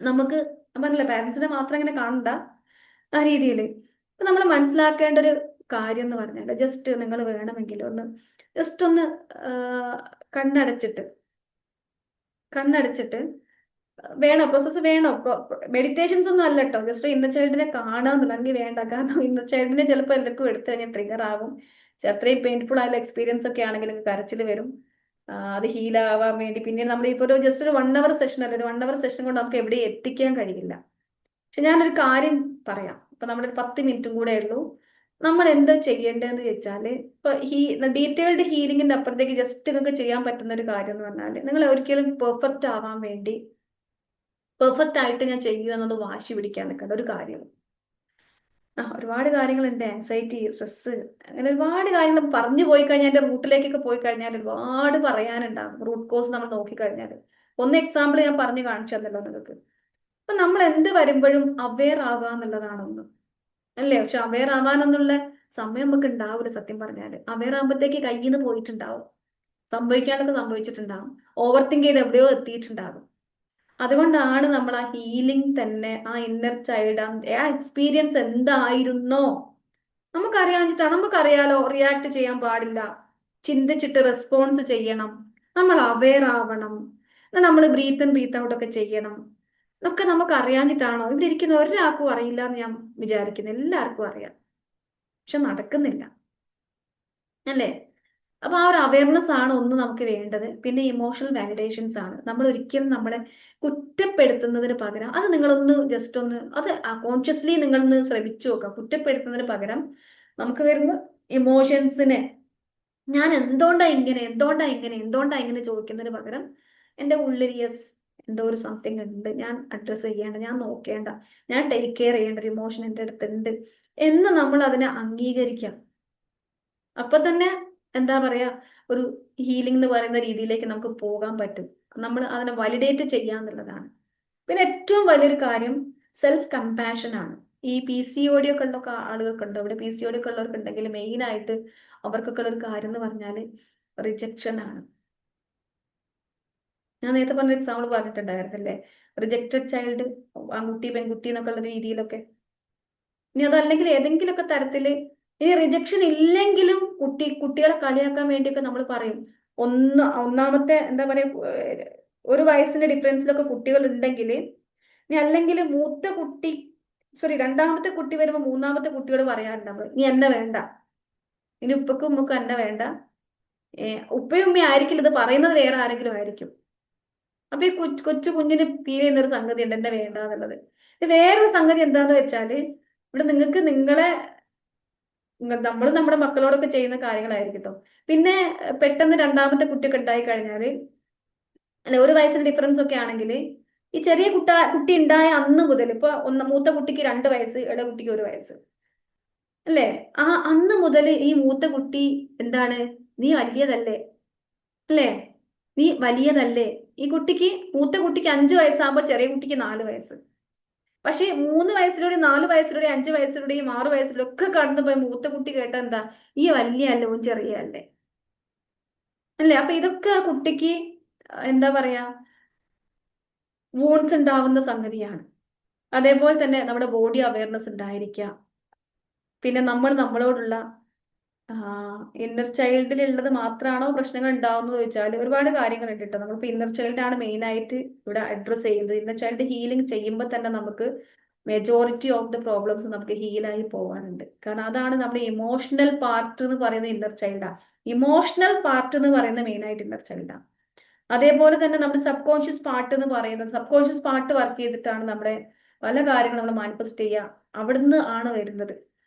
നമുക്ക് പറഞ്ഞില്ല, പാരന്റ്സിനെ മാത്രം ഇങ്ങനെ കാണണ്ട ആ രീതിയിൽ. നമ്മൾ മനസ്സിലാക്കേണ്ട ഒരു കാര്യം എന്ന് പറഞ്ഞാൽ, ജസ്റ്റ് നിങ്ങൾ വേണമെങ്കിൽ ഒന്ന് ജസ്റ്റ് ഒന്ന് കണ്ണടച്ചിട്ട് കണ്ണടച്ചിട്ട് വേണോ പ്രോസസ്സ് വേണോ, മെഡിറ്റേഷൻസ് ഒന്നും അല്ല കേട്ടോ, ജസ്റ്റ് ഇന്നർ ചൈൽഡിനെ കാണാന്നുണ്ടെങ്കിൽ വേണ്ട. കാരണം ഇന്നർ ചൈൽഡിനെ ചിലപ്പോൾ എല്ലാവർക്കും എടുത്തു കഴിഞ്ഞാൽ ട്രിഗർ ആകും. അത്രയും പെയിൻഫുൾ ആയുള്ള എക്സ്പീരിയൻസ് ഒക്കെ ആണെങ്കിൽ കരച്ചിൽ വരും. അത് ഹീൽ ആവാൻ വേണ്ടി പിന്നീട് നമ്മൾ ഇപ്പോൾ ഒരു ജസ്റ്റ് ഒരു 1 അവർ സെഷൻ അല്ല, ഒരു 1 അവർ സെഷൻ കൊണ്ട് നമുക്ക് എവിടെ എത്തിക്കാൻ കഴിയില്ല. പക്ഷെ ഞാനൊരു കാര്യം പറയാം. ഇപ്പൊ നമ്മുടെ ഒരു 10 മിനിറ്റും കൂടെ ഉള്ളൂ. നമ്മൾ എന്താ ചെയ്യേണ്ടതെന്ന് വെച്ചാൽ, ഇപ്പൊ ഡീറ്റെയിൽഡ് ഹീലിംഗിന്റെ അപ്പുറത്തേക്ക് ജസ്റ്റ് നിങ്ങൾക്ക് ചെയ്യാൻ പറ്റുന്ന ഒരു കാര്യം എന്ന് പറഞ്ഞാൽ, നിങ്ങൾ ഒരിക്കലും പെർഫെക്റ്റ് ആവാൻ വേണ്ടി പെർഫെക്റ്റ് ആയിട്ട് ഞാൻ ചെയ്യൂ എന്നത് വാശി പിടിക്കാൻ നിൽക്കേണ്ട ഒരു കാര്യം. ഒരുപാട് കാര്യങ്ങളുണ്ട്, ആൻസൈറ്റി, സ്ട്രെസ്, അങ്ങനെ ഒരുപാട് കാര്യങ്ങൾ പറഞ്ഞു പോയി കഴിഞ്ഞാൽ എൻ്റെ റൂട്ടിലേക്കൊക്കെ പോയി കഴിഞ്ഞാൽ ഒരുപാട് പറയാനുണ്ടാകും. റൂട്ട് കോസ് നമ്മൾ നോക്കിക്കഴിഞ്ഞാൽ ഒന്ന് എക്സാമ്പിൾ ഞാൻ പറഞ്ഞു കാണിച്ചു തന്നല്ലോ നിങ്ങൾക്ക്. അപ്പൊ നമ്മൾ എന്ത് വരുമ്പോഴും അവെയർ ആവുക എന്നുള്ളതാണ് ഒന്ന്, അല്ലേ? പക്ഷെ അവെയർ ആവാനൊന്നുള്ള സമയം നമുക്ക് ഉണ്ടാവില്ല. സത്യം പറഞ്ഞാൽ അവെയർ ആകുമ്പോഴത്തേക്ക് കയ്യിൽ നിന്ന് പോയിട്ടുണ്ടാവും, സംഭവിക്കാനൊക്കെ സംഭവിച്ചിട്ടുണ്ടാവും, ഓവർ തിങ്ക് ചെയ്ത് എവിടെയോ എത്തിയിട്ടുണ്ടാകും. അതുകൊണ്ടാണ് നമ്മൾ ആ ഹീലിംഗ് തന്നെ, ആ ഇന്നർ ചൈൽഡ്, ആ എക്സ്പീരിയൻസ് എന്തായിരുന്നോ നമുക്കറിയാഞ്ഞിട്ടാണ്. നമുക്കറിയാലോ റിയാക്ട് ചെയ്യാൻ പാടില്ല, ചിന്തിച്ചിട്ട് റെസ്പോൺസ് ചെയ്യണം, നമ്മൾ അവെയർ ആവണം, നമ്മൾ ബ്രീത്ത് ഇൻ ബ്രീത്ത് ഔട്ട് ഒക്കെ ചെയ്യണം. ഇതൊക്കെ നമുക്ക് അറിയാഞ്ഞിട്ടാണോ? ഇവിടെ ഇരിക്കുന്ന ഒരാൾക്കും അറിയില്ല എന്ന് ഞാൻ വിചാരിക്കുന്നു. എല്ലാവർക്കും അറിയാം, പക്ഷെ നടക്കുന്നില്ല, അല്ലേ? അപ്പൊ ആ ഒരു അവയർനെസ് ആണ് ഒന്ന് നമുക്ക് വേണ്ടത്. പിന്നെ ഇമോഷണൽ വാലിഡേഷൻസ് ആണ്. നമ്മൾ ഒരിക്കലും നമ്മളെ കുറ്റപ്പെടുത്തുന്നതിന് പകരം അത് നിങ്ങളൊന്ന് ജസ്റ്റ് ഒന്ന് അത് കോൺഷ്യസ്ലി നിങ്ങളൊന്ന് ശ്രമിച്ചു നോക്കുക. കുറ്റപ്പെടുത്തുന്നതിന് പകരം നമുക്ക് വരുന്ന ഇമോഷൻസിനെ ഞാൻ എന്തുകൊണ്ടാ ഇങ്ങനെ ചോദിക്കുന്നതിന് പകരം എൻ്റെ ഉള്ളിൽ യെസ് എന്തോ ഒരു സംതിങ് ഉണ്ട്, ഞാൻ അഡ്രസ്സ് ചെയ്യേണ്ട, ഞാൻ നോക്കേണ്ട, ഞാൻ ടേക്ക് കെയർ ചെയ്യേണ്ട ഒരു ഇമോഷൻ എൻ്റെ അടുത്തുണ്ട് എന്ന് നമ്മൾ അതിനെ അംഗീകരിക്കാം. അപ്പൊ തന്നെ എന്താ പറയാ, ഒരു ഹീലിംഗ് എന്ന് പറയുന്ന രീതിയിലേക്ക് നമുക്ക് പോകാൻ പറ്റും. നമ്മൾ അതിനെ വാലിഡേറ്റ് ചെയ്യാന്നുള്ളതാണ്. പിന്നെ ഏറ്റവും വലിയൊരു കാര്യം സെൽഫ് കമ്പാഷൻ ആണ്. ഈ PCOD ഒക്കെ ഉള്ള ആളുകൾക്കുണ്ട്, ഇവിടെ PCOD ഒക്കെ ഉള്ളവർക്ക് ഉണ്ടെങ്കിൽ മെയിൻ ആയിട്ട് അവർക്കൊക്കെ ഉള്ള ഒരു കാര്യം എന്ന് പറഞ്ഞാൽ റിജക്ഷൻ ആണ്. ഞാൻ നേരത്തെ പറഞ്ഞ എക്സാമ്പിൾ പറഞ്ഞിട്ടുണ്ടായിരുന്നല്ലേ, റിജക്റ്റഡ് ചൈൽഡ്, ആൺകുട്ടി പെൺകുട്ടി എന്നൊക്കെ ഉള്ള രീതിയിലൊക്കെ. ഇനി അതല്ലെങ്കിൽ ഏതെങ്കിലുമൊക്കെ തരത്തില് ഇനി റിജക്ഷൻ ഇല്ലെങ്കിലും കുട്ടികളെ കളിയാക്കാൻ വേണ്ടിയൊക്കെ നമ്മൾ പറയും. ഒന്നാമത്തെ എന്താ പറയാ, ഒരു വയസ്സിന്റെ ഡിഫറൻസിലൊക്കെ കുട്ടികൾ ഉണ്ടെങ്കിൽ ഇനി അല്ലെങ്കിൽ രണ്ടാമത്തെ കുട്ടി വരുമ്പോൾ മൂന്നാമത്തെ കുട്ടിയോട് പറയാറുണ്ട് നമ്മൾ, നീ എന്നെ വേണ്ട, ഇനി ഉപ്പക്കും ഉമ്മക്കും എന്നെ വേണ്ട. ഉപ്പയും ഉമ്മയും ആയിരിക്കില്ല ഇത് പറയുന്നത്, വേറെ ആരെങ്കിലും ആയിരിക്കും. അപ്പൊ ഈ കൊച്ചു കുഞ്ഞിന് ഫീൽ ചെയ്യുന്ന ഒരു സംഗതി ഉണ്ട്, എന്നെ വേണ്ട എന്നുള്ളത്. വേറൊരു സംഗതി എന്താന്ന് വെച്ചാല്, ഇവിടെ നിങ്ങൾക്ക് നമ്മൾ നമ്മുടെ മക്കളോടൊക്കെ ചെയ്യുന്ന കാര്യങ്ങളായിരിക്കും കേട്ടോ. പിന്നെ പെട്ടെന്ന് രണ്ടാമത്തെ കുട്ടിയൊക്കെ ഉണ്ടായി കഴിഞ്ഞാല്, അല്ലെ ഒരു വയസ്സിന് ഡിഫറൻസ് ഒക്കെ ആണെങ്കിൽ ഈ ചെറിയ കുട്ടി ഉണ്ടായ അന്ന് മുതൽ, ഇപ്പൊ മൂത്ത കുട്ടിക്ക് 2 വയസ്സ്, ഇട കുട്ടിക്ക് 1 വയസ്സ്, അല്ലേ? ആ അന്ന് മുതൽ ഈ മൂത്ത കുട്ടി എന്താണ്, നീ വലിയതല്ലേ, അല്ലേ, നീ വലിയതല്ലേ. ഈ മൂത്ത കുട്ടിക്ക് 5 വയസ്സാകുമ്പോ ചെറിയ കുട്ടിക്ക് 4 വയസ്സ്. പക്ഷെ 3 വയസ്സിലൂടെ 4 വയസ്സിലൂടെ 5 വയസ്സിലൂടെയും 6 വയസ്സിലൂടെ ഒക്കെ കടന്നു പോയി മൂത്ത കുട്ടി കേട്ട എന്താ, ഈ വലിയ അല്ലേ ഓൻ ചെറിയ അല്ലേ, അല്ലേ? അപ്പൊ ഇതൊക്കെ ആ കുട്ടിക്ക് എന്താ പറയാ, വൂൺസ് ഉണ്ടാവുന്ന സംഗതിയാണ്. അതേപോലെ തന്നെ നമ്മുടെ ബോഡി അവയർനെസ് ഉണ്ടായിരിക്കുക. പിന്നെ നമ്മളോടുള്ള ഇന്നർ ചൈൽഡിലുള്ളത് മാത്രമാണോ പ്രശ്നങ്ങൾ ഉണ്ടാവുന്നത് ചോദിച്ചാൽ ഒരുപാട് കാര്യങ്ങളുണ്ട് കേട്ടോ. നമ്മളിപ്പോൾ ഇന്നർ ചൈൽഡാണ് മെയിൻ ആയിട്ട് ഇവിടെ അഡ്രസ്സ് ചെയ്യുന്നത്. ഇന്നർ ചൈൽഡ് ഹീലിംഗ് ചെയ്യുമ്പോൾ തന്നെ നമുക്ക് മെജോറിറ്റി ഓഫ് ദ പ്രോബ്ലംസ് നമുക്ക് ഹീലായി പോകാനുണ്ട്. കാരണം അതാണ് നമ്മുടെ ഇമോഷണൽ പാർട്ട് എന്ന് പറയുന്നത് ഇന്നർ ചൈൽഡാണ്. ഇമോഷണൽ പാർട്ട് എന്ന് പറയുന്നത് മെയിൻ ആയിട്ട് ഇന്നർ ചൈൽഡാണ്. അതേപോലെ തന്നെ നമ്മുടെ സബ് കോൺഷ്യസ് പാർട്ട് എന്ന് പറയുന്നത്, സബ് കോൺഷ്യസ് പാർട്ട് വർക്ക് ചെയ്തിട്ടാണ് നമ്മുടെ പല കാര്യങ്ങളും നമ്മൾ മാനിഫെസ്റ്റ് ചെയ്യുക, അവിടുന്ന് ആണ് വരുന്നത്.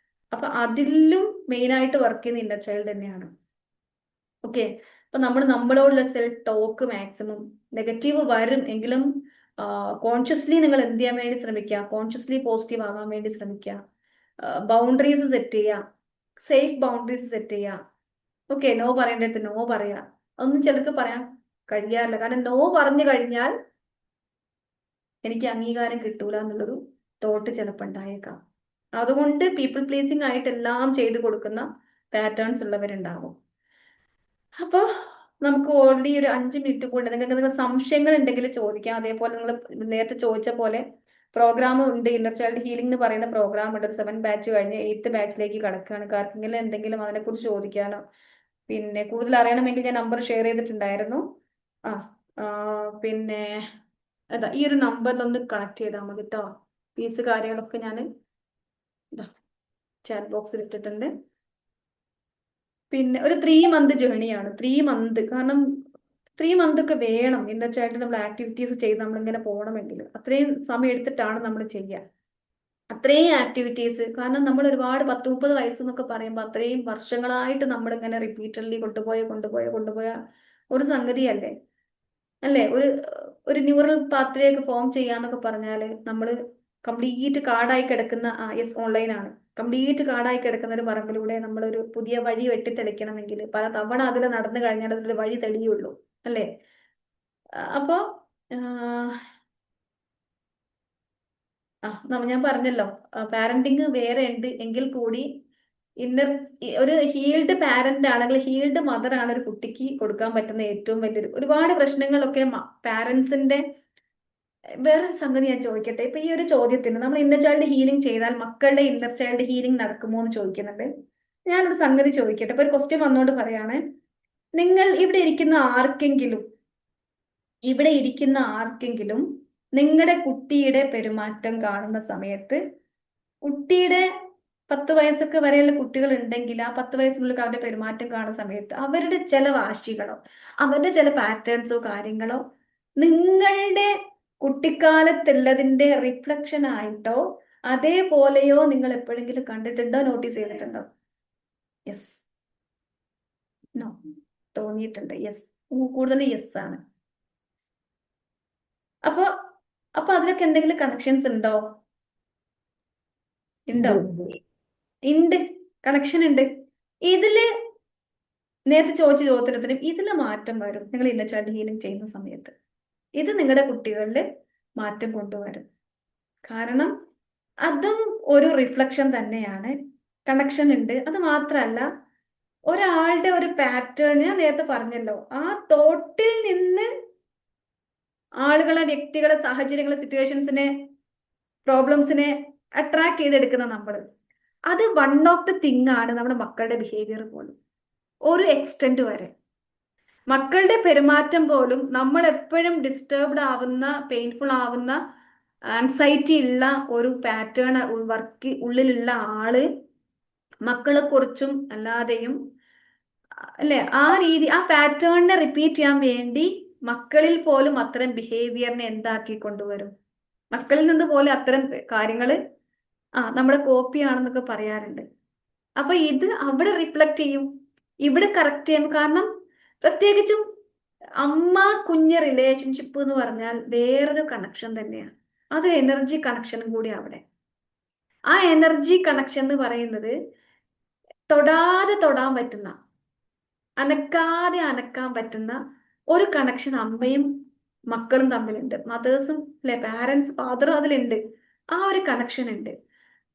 അപ്പൊ അതിലും മെയിൻ ആയിട്ട് വർക്ക് ചെയ്യുന്ന ഇന്നർ ചൈൽഡ് തന്നെയാണ്. ഓക്കെ, അപ്പൊ നമ്മളോടുള്ള സെൽഫ് ടോക്ക് മാക്സിമം നെഗറ്റീവ് വരും എങ്കിലും കോൺഷ്യസ്ലി നിങ്ങൾ എന്ത് ചെയ്യാൻ വേണ്ടി ശ്രമിക്കുക, കോൺഷ്യസ്ലി പോസിറ്റീവ് ആവാൻ വേണ്ടി ശ്രമിക്കുക. ബൗണ്ടറീസ് സെറ്റ് ചെയ്യുക, സേഫ് ബൗണ്ടറീസ് സെറ്റ് ചെയ്യുക. ഓക്കെ, നോ പറയേണ്ടടുത്ത് നോ പറയാ. ഒന്നും ചിലർക്ക് പറയാൻ കഴിയാറില്ല, കാരണം നോ പറഞ്ഞു കഴിഞ്ഞാൽ എനിക്ക് അംഗീകാരം കിട്ടൂല എന്നുള്ളൊരു തോട്ട് ചിലപ്പോൾ ഉണ്ടായേക്കാം. അതുകൊണ്ട് പീപ്പിൾ പ്ലീസിങ് ആയിട്ട് എല്ലാം ചെയ്തു കൊടുക്കുന്ന പാറ്റേൺസ് ഉള്ളവരുണ്ടാവും. അപ്പോൾ നമുക്ക് ഓൾറെഡി ഒരു 5 മിനിറ്റ് കൂടെ നിങ്ങൾക്ക് സംശയങ്ങൾ ഉണ്ടെങ്കിൽ ചോദിക്കാം. അതേപോലെ നിങ്ങൾ നേരത്തെ ചോദിച്ച പോലെ പ്രോഗ്രാം ഉണ്ട്, ഇന്നർ ചൈൽഡ് ഹീലിംഗ് എന്ന് പറയുന്ന പ്രോഗ്രാം ഉണ്ട്. 7 ബാച്ച് കഴിഞ്ഞ് 8th ബാച്ചിലേക്ക് കടക്കുകയാണ്. ആർക്കെങ്കിലും എന്തെങ്കിലും അതിനെക്കുറിച്ച് ചോദിക്കാനോ പിന്നെ കൂടുതൽ അറിയണമെങ്കിൽ ഞാൻ നമ്പർ ഷെയർ ചെയ്തിട്ടുണ്ടായിരുന്നു. പിന്നെ അതാ ഈ ഒരു നമ്പറിൽ ഒന്ന് കണക്ട് ചെയ്താൽ മതി കേട്ടോ. ഫീസ് കാര്യങ്ങളൊക്കെ ഞാൻ ചാറ്റ് ബോക്സിൽ ഇട്ടിട്ടുണ്ട്. പിന്നെ ഒരു 3 മന്ത് ജേണിയാണ്. 3 മന്ത്, കാരണം 3 മന്ത് ഒക്കെ വേണം ഇന്നർ ചൈൽഡ് നമ്മൾ ആക്ടിവിറ്റീസ് ചെയ്ത് നമ്മളിങ്ങനെ പോകണമെങ്കിൽ. അത്രയും സമയം എടുത്തിട്ടാണ് നമ്മൾ ചെയ്യുക അത്രയും ആക്ടിവിറ്റീസ്. കാരണം നമ്മൾ ഒരുപാട് 10-30 വയസ്സ് എന്നൊക്കെ പറയുമ്പോൾ അത്രയും വർഷങ്ങളായിട്ട് നമ്മളിങ്ങനെ റിപ്പീറ്റഡ്ലി കൊണ്ടുപോയ ഒരു സംഗതിയല്ലേ, അല്ലേ? ഒരു ന്യൂറൽ പാത്വേ ഒക്കെ ഫോം ചെയ്യാന്നൊക്കെ പറഞ്ഞാൽ നമ്മൾ കംപ്ലീറ്റ് കാടായി കിടക്കുന്ന ഓൺലൈനാണ്, കംപ്ലീറ്റ് കാടായി കിടക്കുന്ന ഒരു പറമ്പിലൂടെ നമ്മളൊരു പുതിയ വഴി വെട്ടിത്തെളിക്കണമെങ്കിൽ പല തവണ അതിൽ നടന്നു കഴിഞ്ഞാൽ അതിലൊരു വഴി തെളിയുള്ളൂ, അല്ലേ? അപ്പോ ഞാൻ പറഞ്ഞല്ലോ, പാരന്റിങ് വേറെ ഉണ്ട് എങ്കിൽ കൂടി ഒരു ഹീൽഡ് പാരന്റ് ആണെങ്കിൽ ഹീൽഡ് മദർ ആണ് ഒരു കുട്ടിക്ക് കൊടുക്കാൻ പറ്റുന്ന ഏറ്റവും വലിയൊരു ഒരുപാട് പ്രശ്നങ്ങളൊക്കെ പാരന്റ്സിന്റെ. വേറൊരു സംഗതി ഞാൻ ചോദിക്കട്ടെ, ഇപ്പൊ ഈ ഒരു ചോദ്യത്തിന് നമ്മൾ ഇന്നർ ചൈൽഡ് ഹീലിംഗ് ചെയ്താൽ മക്കളുടെ ഇന്നർ ചൈൽഡ് ഹീലിംഗ് നടക്കുമോ എന്ന് ചോദിക്കുന്നുണ്ട്. ഞാനൊരു സംഗതി ചോദിക്കട്ടെ, ഇപ്പൊ ഒരു ക്വസ്റ്റ്യൻ വന്നുകൊണ്ട് പറയാണ്, നിങ്ങൾ ഇവിടെ ഇരിക്കുന്ന ആർക്കെങ്കിലും നിങ്ങളുടെ കുട്ടിയുടെ പെരുമാറ്റം കാണുന്ന സമയത്ത് കുട്ടിയുടെ 10 വയസ്സൊക്കെ വരെയുള്ള കുട്ടികൾ ഉണ്ടെങ്കിൽ ആ 10 വയസ്സിനുള്ളിൽ അവരുടെ പെരുമാറ്റം കാണുന്ന സമയത്ത് അവരുടെ ചില വാശികളോ അവരുടെ ചില പാറ്റേൺസോ കാര്യങ്ങളോ നിങ്ങളുടെ കുട്ടിക്കാലത്തുള്ളതിന്റെ റിഫ്ലക്ഷൻ ആയിട്ടോ അതേപോലെയോ നിങ്ങൾ എപ്പോഴെങ്കിലും കണ്ടിട്ടുണ്ടോ, നോട്ടീസ് ചെയ്തിട്ടുണ്ടോ? യെസ്, നോ, തോന്നിയിട്ടുണ്ട്. യെസ്, കൂടുതൽ യെസ് ആണ്. അപ്പൊ അപ്പൊ അതിലൊക്കെ എന്തെങ്കിലും കണക്ഷൻസ് ഉണ്ടോ? ഉണ്ടോ? ഉണ്ട്, കണക്ഷൻ ഉണ്ട്. ഇതില് നേരത്തെ ചോദിച്ച ചോദ്യത്തിനും ഇതില് മാറ്റം വരും നിങ്ങൾ ഇന്നർ ചൈൽഡ് ഹീലിംഗ് ചെയ്യുന്ന സമയത്ത്. ഇത് നിങ്ങളുടെ കുട്ടികളിൽ മാറ്റം കൊണ്ടുവരും. കാരണം അതും ഒരു റിഫ്ലക്ഷൻ തന്നെയാണ്, കണക്ഷൻ ഉണ്ട്. അത് മാത്രമല്ല, ഒരാളുടെ ഒരു പാറ്റേൺ ഞാൻ നേരത്തെ പറഞ്ഞല്ലോ, ആ തോട്ടിൽ നിന്ന് ആളുകളെ, വ്യക്തികളെ, സാഹചര്യങ്ങളെ, സിറ്റുവേഷൻസിനെ, പ്രോബ്ലംസിനെ അട്രാക്ട് ചെയ്തെടുക്കുന്ന നമ്മൾ, അത് വൺ ഓഫ് ദ തിങ് ആണ് നമ്മുടെ മക്കളുടെ ബിഹേവിയർ പോലും. ഒരു എക്സ്റ്റെന്റ് വരെ മക്കളുടെ പെരുമാറ്റം പോലും നമ്മൾ എപ്പോഴും ഡിസ്റ്റർബ്ഡ് ആവുന്ന, പെയിൻഫുൾ ആവുന്ന, ആൻസൈറ്റി ഉള്ള ഒരു പാറ്റേൺ വർക്ക് ഉള്ളിലുള്ള ആള് മക്കളെ കുറിച്ചും അല്ലാതെയും അല്ലെ ആ രീതി, ആ പാറ്റേണിനെ റിപ്പീറ്റ് ചെയ്യാൻ വേണ്ടി മക്കളിൽ പോലും അത്തരം ബിഹേവിയറിനെ എന്താക്കി കൊണ്ടുവരും. മക്കളിൽ നിന്ന് പോലും അത്തരം കാര്യങ്ങൾ നമ്മുടെ കോപ്പി ആണെന്നൊക്കെ പറയാറുണ്ട്. അപ്പൊ ഇത് അവിടെ റിഫ്ലക്ട് ചെയ്യും, ഇവിടെ കറക്റ്റ് ചെയ്യും. കാരണം പ്രത്യേകിച്ചും അമ്മ കുഞ്ഞ് റിലേഷൻഷിപ്പ് എന്ന് പറഞ്ഞാൽ വേറൊരു കണക്ഷൻ തന്നെയാണ്. അതൊരു എനർജി കണക്ഷനും കൂടി അവിടെ. ആ എനർജി കണക്ഷൻ എന്ന് പറയുന്നത് തൊടാതെ തൊടാൻ പറ്റുന്ന, അനക്കാതെ അനക്കാൻ പറ്റുന്ന ഒരു കണക്ഷൻ അമ്മയും മക്കളും തമ്മിലുണ്ട്. മദേഴ്സും അല്ലെ, പാരൻസ്, ഫാദറും അതിലുണ്ട്. ആ ഒരു കണക്ഷൻ ഉണ്ട്.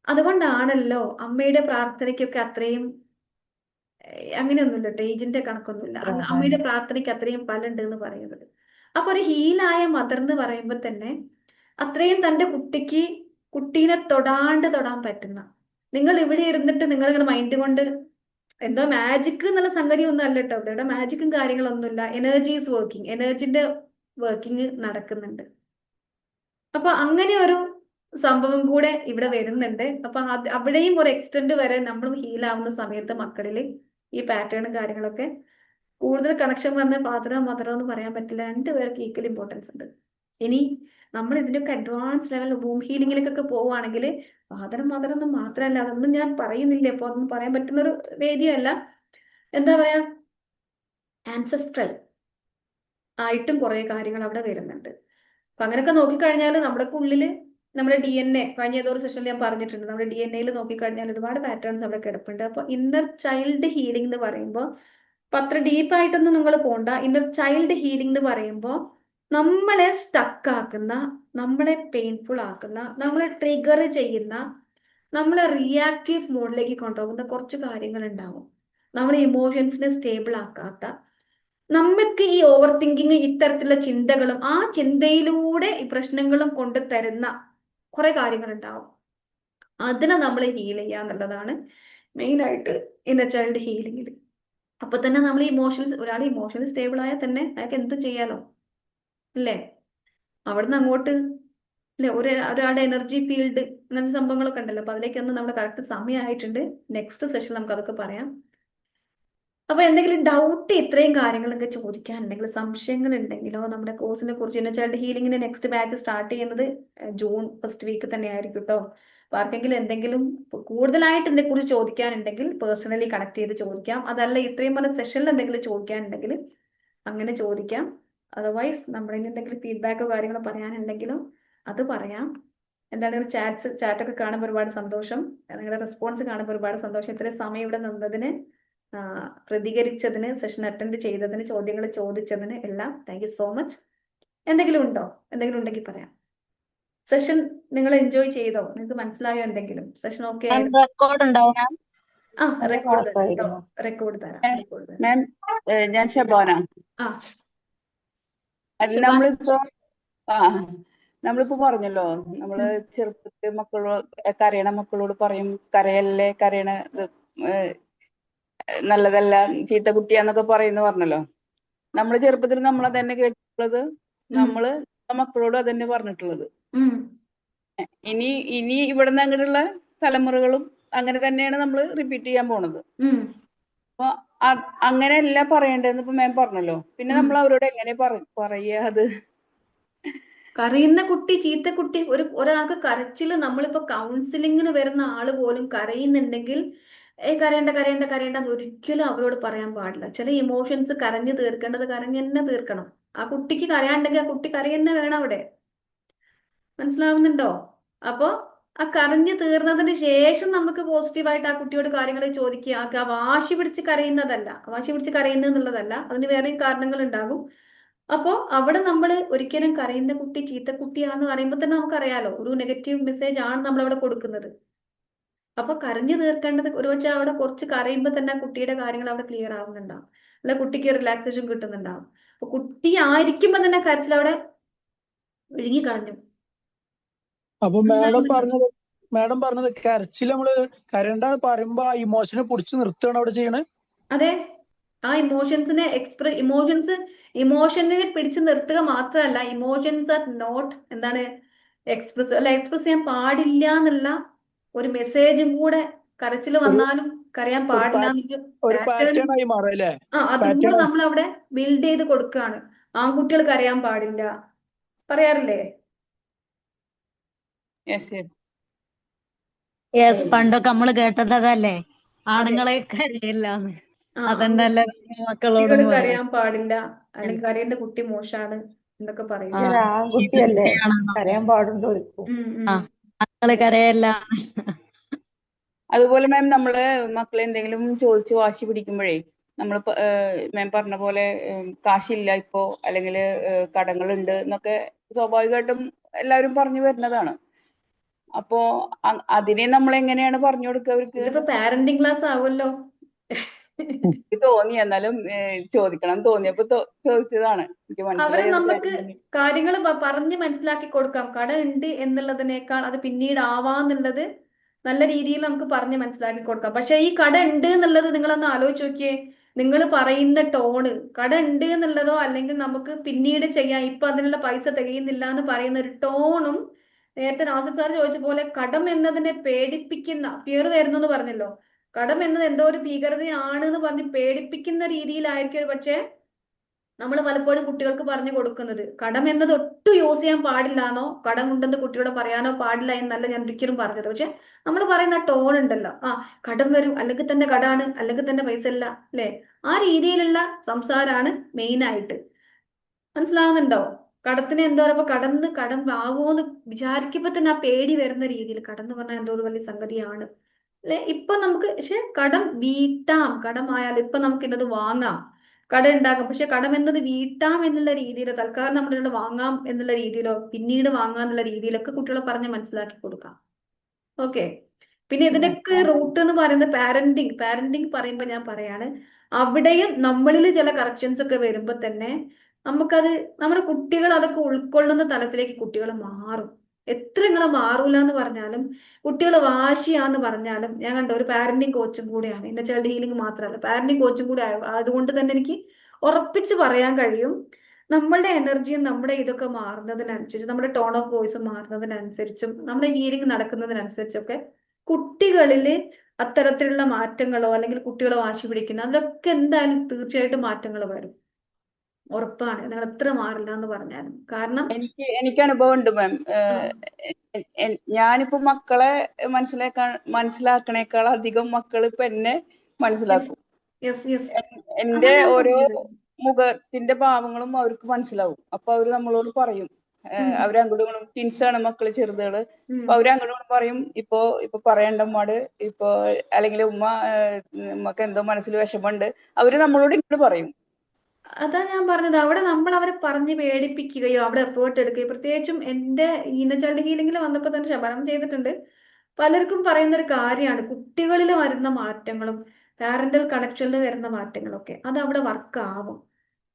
അതുകൊണ്ടാണല്ലോ അമ്മയുടെ പ്രാർത്ഥനയ്ക്കൊക്കെ അത്രയും അങ്ങനെയൊന്നുമില്ല, ഏജിന്റെ കണക്കൊന്നുമില്ല, അമ്മയുടെ പ്രാർത്ഥനയ്ക്ക് അത്രയും ഫലമുണ്ട് എന്ന് പറയുന്നത്. അപ്പൊ ഒരു ഹീലായ മദർ എന്ന് പറയുമ്പോൾ തന്നെ അത്രയും തന്റെ കുട്ടീനെ തൊടാൻ പറ്റുന്ന, നിങ്ങൾ ഇവിടെ ഇരുന്നിട്ട് നിങ്ങൾ ഇങ്ങനെ മൈൻഡ് കൊണ്ട് എന്തോ മാജിക് എന്നുള്ള സംഗതി ഒന്നും അല്ല കേട്ടോ, ഇവിടെ മാജിക്കും കാര്യങ്ങളൊന്നുമില്ല. എനർജീസ് വർക്കിംഗ്, എനർജിന്റെ വർക്കിംഗ് നടക്കുന്നുണ്ട്. അപ്പൊ അങ്ങനെ ഒരു സംഭവം കൂടെ ഇവിടെ വരുന്നുണ്ട്. അപ്പൊ അവിടെയും ഒരു എക്സ്റ്റെന്റ് വരെ നമ്മൾ ഹീൽ ആവുന്ന സമയത്ത് മക്കളിൽ ഈ പാറ്റേണും കാര്യങ്ങളൊക്കെ കൂടുതൽ കണക്ഷൻ വന്ന ഫാദറോ മദറോ എന്ന് പറയാൻ പറ്റില്ല, രണ്ടുപേർക്ക് ഈക്വൽ ഇമ്പോർട്ടൻസ് ഉണ്ട്. ഇനി നമ്മൾ ഇതിനൊക്കെ അഡ്വാൻസ് ലെവൽ വൂം ഹീലിംഗിലേക്കൊക്കെ പോവുകയാണെങ്കിൽ ഫാദറും മദറൊന്നും മാത്രമല്ല, അതൊന്നും ഞാൻ പറയുന്നില്ല, അപ്പൊ അതൊന്നും പറയാൻ പറ്റുന്ന ഒരു വേദിയല്ല. എന്താ പറയാ, ആൻസെസ്ട്രൽ ആയിട്ടും കുറെ കാര്യങ്ങൾ അവിടെ വരുന്നുണ്ട്. അപ്പൊ അങ്ങനെയൊക്കെ നോക്കിക്കഴിഞ്ഞാൽ നമ്മുടെ ഉള്ളില് നമ്മുടെ DNA, കഴിഞ്ഞ ഏതോ ഒരു സെഷനിൽ ഞാൻ പറഞ്ഞിട്ടുണ്ട്, നമ്മുടെ DNA നോക്കിക്കഴിഞ്ഞാൽ ഒരുപാട് പാറ്റേൺസ് അവിടെ കിടപ്പുണ്ട്. അപ്പൊ ഇന്നർ ചൈൽഡ് ഹീലിംഗ് എന്ന് പറയുമ്പോൾ അത്ര ഡീപ്പായിട്ടൊന്നും നിങ്ങൾ പോണ്ട. ഇന്നർ ചൈൽഡ് ഹീലിംഗ് എന്ന് പറയുമ്പോൾ നമ്മളെ സ്റ്റക്ക് ആക്കുന്ന, നമ്മളെ പെയിൻഫുൾ ആക്കുന്ന, നമ്മളെ ട്രിഗർ ചെയ്യുന്ന, നമ്മളെ റിയാക്റ്റീവ് മോഡിലേക്ക് കൊണ്ടുപോകുന്ന കുറച്ച് കാര്യങ്ങൾ ഉണ്ടാവും. നമ്മളെ ഇമോഷൻസിനെ സ്റ്റേബിൾ ആക്കാത്ത, നമുക്ക് ഈ ഓവർ തിങ്കിങ്, ഇത്തരത്തിലുള്ള ചിന്തകളും ആ ചിന്തയിലൂടെ ഈ പ്രശ്നങ്ങളും കൊണ്ട് തരുന്ന കുറെ കാര്യങ്ങൾ ഉണ്ടാവും. അതിനെ നമ്മൾ ഹീൽ ചെയ്യുക എന്നുള്ളതാണ് മെയിൻ ആയിട്ട് ഇന്നർ ചൈൽഡ് ഹീലിംഗിൽ. അപ്പൊ തന്നെ നമ്മൾ ഒരാൾ ഇമോഷണലി സ്റ്റേബിൾ ആയാൽ തന്നെ അയാൾക്ക് എന്തും ചെയ്യാലോ, അല്ലേ? അവിടുന്ന് അങ്ങോട്ട് അല്ലെ, ഒരാളുടെ എനർജി ഫീൽഡ്, അങ്ങനത്തെ സംഭവങ്ങളൊക്കെ ഉണ്ടല്ലോ. അപ്പൊ അതിലേക്കൊന്നും നമ്മുടെ കറക്റ്റ് സമയമായിട്ടുണ്ട്. നെക്സ്റ്റ് സെഷൻ നമുക്ക് അതൊക്കെ പറയാം. അപ്പൊ എന്തെങ്കിലും ഡൗട്ട്, ഇത്രയും കാര്യങ്ങളൊക്കെ ചോദിക്കാനുണ്ടെങ്കിൽ, സംശയങ്ങൾ ഉണ്ടെങ്കിലോ, നമ്മുടെ കോഴ്സിനെ കുറിച്ച്, ഇന്നർ ചൈൽഡ് ഹീലിംഗിന്റെ നെക്സ്റ്റ് ബാച്ച് സ്റ്റാർട്ട് ചെയ്യുന്നത് ജൂൺ ഫസ്റ്റ് വീക്ക് തന്നെ ആയിരിക്കും കേട്ടോ. അപ്പൊ ആർക്കെങ്കിലും എന്തെങ്കിലും കൂടുതലായിട്ട് ഇതിനെ കുറിച്ച് ചോദിക്കാനുണ്ടെങ്കിൽ പേഴ്സണലി കണക്ട് ചെയ്ത് ചോദിക്കാം. അതല്ല ഇത്രയും പറഞ്ഞ സെഷനിൽ എന്തെങ്കിലും ചോദിക്കാനുണ്ടെങ്കിൽ അങ്ങനെ ചോദിക്കാം. അതർവൈസ് നമ്മളിനി എന്തെങ്കിലും ഫീഡ്ബാക്കോ കാര്യങ്ങളോ പറയാനുണ്ടെങ്കിലോ അത് പറയാം. എന്താണ് ചാറ്റൊക്കെ കാണുമ്പോൾ ഒരുപാട് സന്തോഷം, നിങ്ങളുടെ റെസ്പോൺസ് കാണുമ്പോൾ ഒരുപാട് സന്തോഷം. ഇത്രയും സമയം ഇവിടെ നിന്നതിന്, പ്രതികരിച്ചതിന്, സെഷൻ അറ്റൻഡ് ചെയ്തതിന്, ചോദ്യങ്ങൾ ചോദിച്ചതിന് എല്ലാം താങ്ക് യു സോ മച്ച്. എന്തെങ്കിലും ഉണ്ടോ? എന്തെങ്കിലും ഉണ്ടെങ്കിൽ പറയാം. സെഷൻ നിങ്ങൾ എൻജോയ് ചെയ്തോ? നിങ്ങൾക്ക് മനസ്സിലായോ? എന്തെങ്കിലും സെഷൻ ഓക്കെ ആയിരുന്നു? റെക്കോർഡ് ഉണ്ടാവും മാം. റെക്കോർഡ് തരാം കേട്ടോ, റെക്കോർഡ് തരാം. മാം, ഞാൻ ഷബോന. നമ്മളിപ്പോ പറഞ്ഞല്ലോ, നമ്മള് ചെറുപ്പത്തിൽ കരയണ മക്കളോട് പറയും കരയല്ലേ, നല്ലതല്ല, ചീത്ത കുട്ടിയാന്നൊക്കെ പറയുന്നു പറഞ്ഞല്ലോ. നമ്മള് ചെറുപ്പത്തിൽ നമ്മൾ അതന്നെ കേട്ടിട്ടുള്ളത്, നമ്മള് മക്കളോട് അതന്നെ പറഞ്ഞിട്ടുള്ളത്. ഇനി ഇവിടുന്ന് അങ്ങോട്ടുള്ള തലമുറകളും അങ്ങനെ തന്നെയാണ് നമ്മൾ റിപ്പീറ്റ് ചെയ്യാൻ പോണത്. ഉം. അപ്പൊ അങ്ങനെയല്ല പറയേണ്ടതെന്ന് ഇപ്പൊ മാം പറഞ്ഞല്ലോ. പിന്നെ ഉം. നമ്മൾ അവരോട് എങ്ങനെ പറയാ അത്? കരയുന്ന കുട്ടി ചീത്ത കുട്ടി ഒരാൾക്ക് കരച്ചില് നമ്മളിപ്പോ കൗൺസിലിങ്ങിന് വരുന്ന ആള് പോലും കരയുന്നുണ്ടെങ്കിൽ കരയണ്ട കരയണ്ട കരയണ്ട എന്ന് ഒരിക്കലും അവരോട് പറയാൻ പാടില്ല. ചില ഇമോഷൻസ് കരഞ്ഞു തീർക്കേണ്ടത് കരഞ്ഞു തന്നെ തീർക്കണം. ആ കുട്ടിക്ക് കരയാണ്ടെങ്കിൽ ആ കുട്ടി കരയന്നെ വേണം അവിടെ. മനസ്സിലാവുന്നുണ്ടോ? അപ്പോ ആ കരഞ്ഞു തീർന്നതിന് ശേഷം നമുക്ക് പോസിറ്റീവായിട്ട് ആ കുട്ടിയോട് കാര്യങ്ങൾ ചോദിക്കുക. ആ വാശി പിടിച്ച് കരയുന്നതല്ല, വാശി പിടിച്ച് കരയുന്നത് എന്നുള്ളതല്ല, അതിന് വേറെയും കാരണങ്ങൾ ഉണ്ടാകും. അപ്പോ അവിടെ നമ്മൾ ഒരിക്കലും കരയുന്ന കുട്ടി ചീത്ത കുട്ടിയാന്ന് പറയുമ്പോൾ തന്നെ നമുക്കറിയാലോ ഒരു നെഗറ്റീവ് മെസ്സേജ് ആണ് നമ്മൾ അവിടെ കൊടുക്കുന്നത്. അപ്പൊ കരഞ്ഞു തീർക്കേണ്ടത് ഒരുപക്ഷെ അവിടെ കുറച്ച് കരയുമ്പോൾ തന്നെ ആ കുട്ടിയുടെ കാര്യങ്ങൾ അവിടെ ക്ലിയർ ആവുന്നുണ്ടാവും, അല്ല കുട്ടിക്ക് റിലാക്സേഷൻ കിട്ടുന്നുണ്ടാവും. അപ്പൊ കുട്ടി ആയിരിക്കുമ്പോ തന്നെ കരച്ചിൽ അവിടെ ഒഴുകി കളഞ്ഞു. അപ്പൊ മനസ്സിലാവുന്നുണ്ടോ? മാഡം പറഞ്ഞത് കരച്ചിൽ നമ്മള് കരണ്ട പറയുമ്പോ ആ ഇമോഷനെ പിടിച്ചു നിർത്തുകയാണ് അവിടെ ചെയ്യണേ. അതെ, ആ ഇമോഷനെ പിടിച്ചു നിർത്തുക മാത്രമല്ല, ഇമോഷൻസ് ആർ നോട്ട് എന്താണ് എക്സ്പ്രസ് ചെയ്യാൻ പാടില്ല എന്നുള്ള ഒരു മെസ്സേജും കൂടെ കരച്ചിൽ ഒരു വന്നാലും കരയാൻ ഒരു പാടില്ല പാ- എന്നൊരു ഒരു പാറ്റേൺ പാറ്റേൺ ആയി മാറും അല്ലേ? അതും കൂടെ പാറ്റേൺ. നമ്മൾ അവിടെ ബിൽഡ് ചെയ്ത് കൊടുക്കുകയാണ്. ആൺകുട്ടികൾ കരയാൻ പാടില്ല പറയാറില്ലേ? Yes yes. യെസ്, പണ്ടൊക്കെ നമ്മള് കേട്ടത് അതല്ലേ, അതെ. ആണുങ്ങളെ കരയില്ലാന്ന്. ആ അതന്നല്ലേ കുട്ടികൾ മക്കളോടും പറയാം. കരയാൻ പാടില്ല, അല്ലെങ്കിൽ കരയുന്ന കുട്ടി മോശമാണ് എന്നൊക്കെ പറയും. ആ, ഒരു ചീത്ത ആൺകുട്ടിയല്ലേ കുട്ടിയാണെന്നോ, കരയാൻ പാടുണ്ടോ ചോദിക്കും. ആ മക്കള് കരയല്ല. അതുപോലെ മാം നമ്മള് മക്കളെ എന്തെങ്കിലും ചോദിച്ച് വാശി പിടിക്കുമ്പോഴേ നമ്മൾ മാം പറഞ്ഞ പോലെ കാശില്ല ഇപ്പോ, അല്ലെങ്കിൽ കടങ്ങളുണ്ട് എന്നൊക്കെ സ്വാഭാവികമായിട്ടും എല്ലാവരും പറഞ്ഞു വരുന്നതാണ്. അപ്പോ അതിനെ നമ്മൾ എങ്ങനെയാണ് പറഞ്ഞു കൊടുക്കുക അവർക്ക്? ഇതിപ്പോ പാരന്റിങ് ക്ലാസ് ആവുമല്ലോ. എനിക്ക് തോന്നി, എന്നാലും ചോദിക്കണം തോന്നിയപ്പോ ചോദിച്ചതാണ്. എനിക്ക് അവരെ മനസ്സിലായത് നമുക്ക് കാര്യങ്ങൾ പറഞ്ഞ് മനസ്സിലാക്കി കൊടുക്കാം. കട ഉണ്ട് എന്നുള്ളതിനേക്കാൾ അത് പിന്നീട് ആവാന്നുള്ളത് നല്ല രീതിയിൽ നമുക്ക് പറഞ്ഞ് മനസ്സിലാക്കി കൊടുക്കാം. പക്ഷെ ഈ കട ഉണ്ട് എന്നുള്ളത് നിങ്ങളൊന്ന് ആലോചിച്ച് നോക്കിയേ. നിങ്ങൾ പറയുന്ന ടോണ്, കട ഉണ്ട് എന്നുള്ളതോ അല്ലെങ്കിൽ നമുക്ക് പിന്നീട് ചെയ്യാം, ഇപ്പൊ അതിനുള്ള പൈസ തികയുന്നില്ല എന്ന് പറയുന്ന ഒരു ടോണും, നേരത്തെ നാസിർ സാർ ചോദിച്ച പോലെ കടം എന്നതിനെ പേടിപ്പിക്കുന്ന ഫിയർ വരുന്നു എന്ന് പറഞ്ഞല്ലോ, കടം എന്നത് എന്തോ ഒരു ഭീകരതയാണ് എന്ന് പറഞ്ഞ് പേടിപ്പിക്കുന്ന രീതിയിലായിരിക്കും ഒരു പക്ഷേ നമ്മൾ പലപ്പോഴും കുട്ടികൾക്ക് പറഞ്ഞു കൊടുക്കുന്നത്. കടം എന്നത് ഒട്ടും യൂസ് ചെയ്യാൻ പാടില്ലാന്നോ, കടം ഉണ്ടെന്ന് കുട്ടിയോട് പറയാനോ പാടില്ല എന്നല്ല ഞാൻ ഒരിക്കലും പറഞ്ഞത്. പക്ഷെ നമ്മൾ പറയുന്ന ടോൺ ഉണ്ടല്ലോ, കടം വരും, അല്ലെങ്കിൽ തന്നെ കടാണ്, അല്ലെങ്കിൽ തന്നെ പൈസ ഇല്ല, അല്ലെ? ആ രീതിയിലുള്ള സംസാരമാണ് മെയിൻ ആയിട്ട്. മനസ്സിലാവുന്നുണ്ടോ? കടത്തിന് എന്താ പറയുക, കടം ആവോന്ന് വിചാരിക്കുമ്പോ തന്നെ ആ പേടി വരുന്ന രീതിയിൽ കടന്ന് പറഞ്ഞാൽ എന്തോ ഒരു വലിയ സംഗതിയാണ്, അല്ലെ? ഇപ്പൊ നമുക്ക് പക്ഷെ കടം വീട്ടാം, കടമായാലും ഇപ്പൊ നമുക്ക് ഇന്നത് വാങ്ങാം, കടം ഉണ്ടാക്കാം. പക്ഷെ കടം എന്നത് വീട്ടാം എന്നുള്ള രീതിയിലോ തൽക്കാലം നമ്മളുള്ള വാങ്ങാം എന്നുള്ള രീതിയിലോ പിന്നീട് വാങ്ങാം എന്നുള്ള രീതിയിലൊക്കെ കുട്ടികളെ പറഞ്ഞ് മനസ്സിലാക്കി കൊടുക്കാം. ഓക്കെ. പിന്നെ ഇതിനൊക്കെ റൂട്ട് എന്ന് പറയുന്നത് പാരന്റിങ് പറയുമ്പോൾ ഞാൻ പറയാണ്, അവിടെയും നമ്മളിൽ ചില കറക്ഷൻസ് ഒക്കെ വരുമ്പോ തന്നെ നമുക്കത് നമ്മുടെ കുട്ടികൾ അതൊക്കെ ഉൾക്കൊള്ളുന്ന തലത്തിലേക്ക് കുട്ടികൾ മാറും. എത്ര നിങ്ങൾ മാറൂല എന്ന് പറഞ്ഞാലും, കുട്ടികൾ വാശിയാന്ന് പറഞ്ഞാലും, ഞാൻ കണ്ട ഒരു പാരന്റിങ് കോച്ചും കൂടെയാണ്, എന്റെ ചൈൽഡ് ഹീലിംഗ് മാത്രമല്ല പാരന്റിങ് കോച്ചും കൂടെ അതുകൊണ്ട് തന്നെ എനിക്ക് ഉറപ്പിച്ച് പറയാൻ കഴിയും, നമ്മളുടെ എനർജിയും നമ്മുടെ ഇതൊക്കെ മാറുന്നതിനനുസരിച്ച്, നമ്മുടെ ടോൺ ഓഫ് വോയിസ് മാറുന്നതിനനുസരിച്ചും, നമ്മുടെ ഹീലിംഗ് നടക്കുന്നതിനനുസരിച്ചൊക്കെ കുട്ടികളില് അത്തരത്തിലുള്ള മാറ്റങ്ങളോ അല്ലെങ്കിൽ കുട്ടികളെ വാശി പിടിക്കുന്ന അതൊക്കെ എന്തായാലും തീർച്ചയായിട്ടും മാറ്റങ്ങൾ വരും. ഉറപ്പാണ്, നിങ്ങൾ എത്ര മാറില്ല എന്ന് പറഞ്ഞാലും. കാരണം എനിക്ക് അനുഭവം ഉണ്ട് മാം. ഞാനിപ്പോ മക്കളെ മനസ്സിലാക്കണേക്കാൾ അധികം മക്കൾ ഇപ്പൊ എന്നെ മനസ്സിലാക്കും. എന്റെ ഓരോ മുഖത്തിന്റെ ഭാവങ്ങളും അവർക്ക് മനസ്സിലാവും. അപ്പൊ അവര് നമ്മളോട് പറയും, അവരങ്ങോട്ടും ഇങ്ങോട്ടും ടിൻസാണ് മക്കള്, ചെറുതുകള്. അപ്പൊ അവരങ്ങോട്ടും ഇങ്ങോട്ടും പറയും, ഇപ്പൊ പറയണ്ട ഉമ്മാട്, ഇപ്പൊ അല്ലെങ്കിൽ ഉമ്മക്ക് എന്തോ മനസ്സിൽ വിഷമമുണ്ട്, അവര് നമ്മളോട് ഇങ്ങോട്ട് പറയും. അതാ ഞാൻ പറഞ്ഞത്, അവിടെ നമ്മൾ അവരെ പറഞ്ഞ് പേടിപ്പിക്കുകയോ അവിടെ എഫേർട്ട് എടുക്കുകയോ, പ്രത്യേകിച്ചും എന്റെ ഇന്നർ ചൈൽഡ് ഹീലിംഗിൽ വന്നപ്പോൾ തന്നെ ശമനം ചെയ്തിട്ടുണ്ട്. പലർക്കും പറയുന്ന ഒരു കാര്യമാണ്, കുട്ടികളിൽ വരുന്ന മാറ്റങ്ങളും പാരന്റൽ കണക്ഷനിൽ വരുന്ന മാറ്റങ്ങളൊക്കെ അത് അവിടെ വർക്ക് ആവും.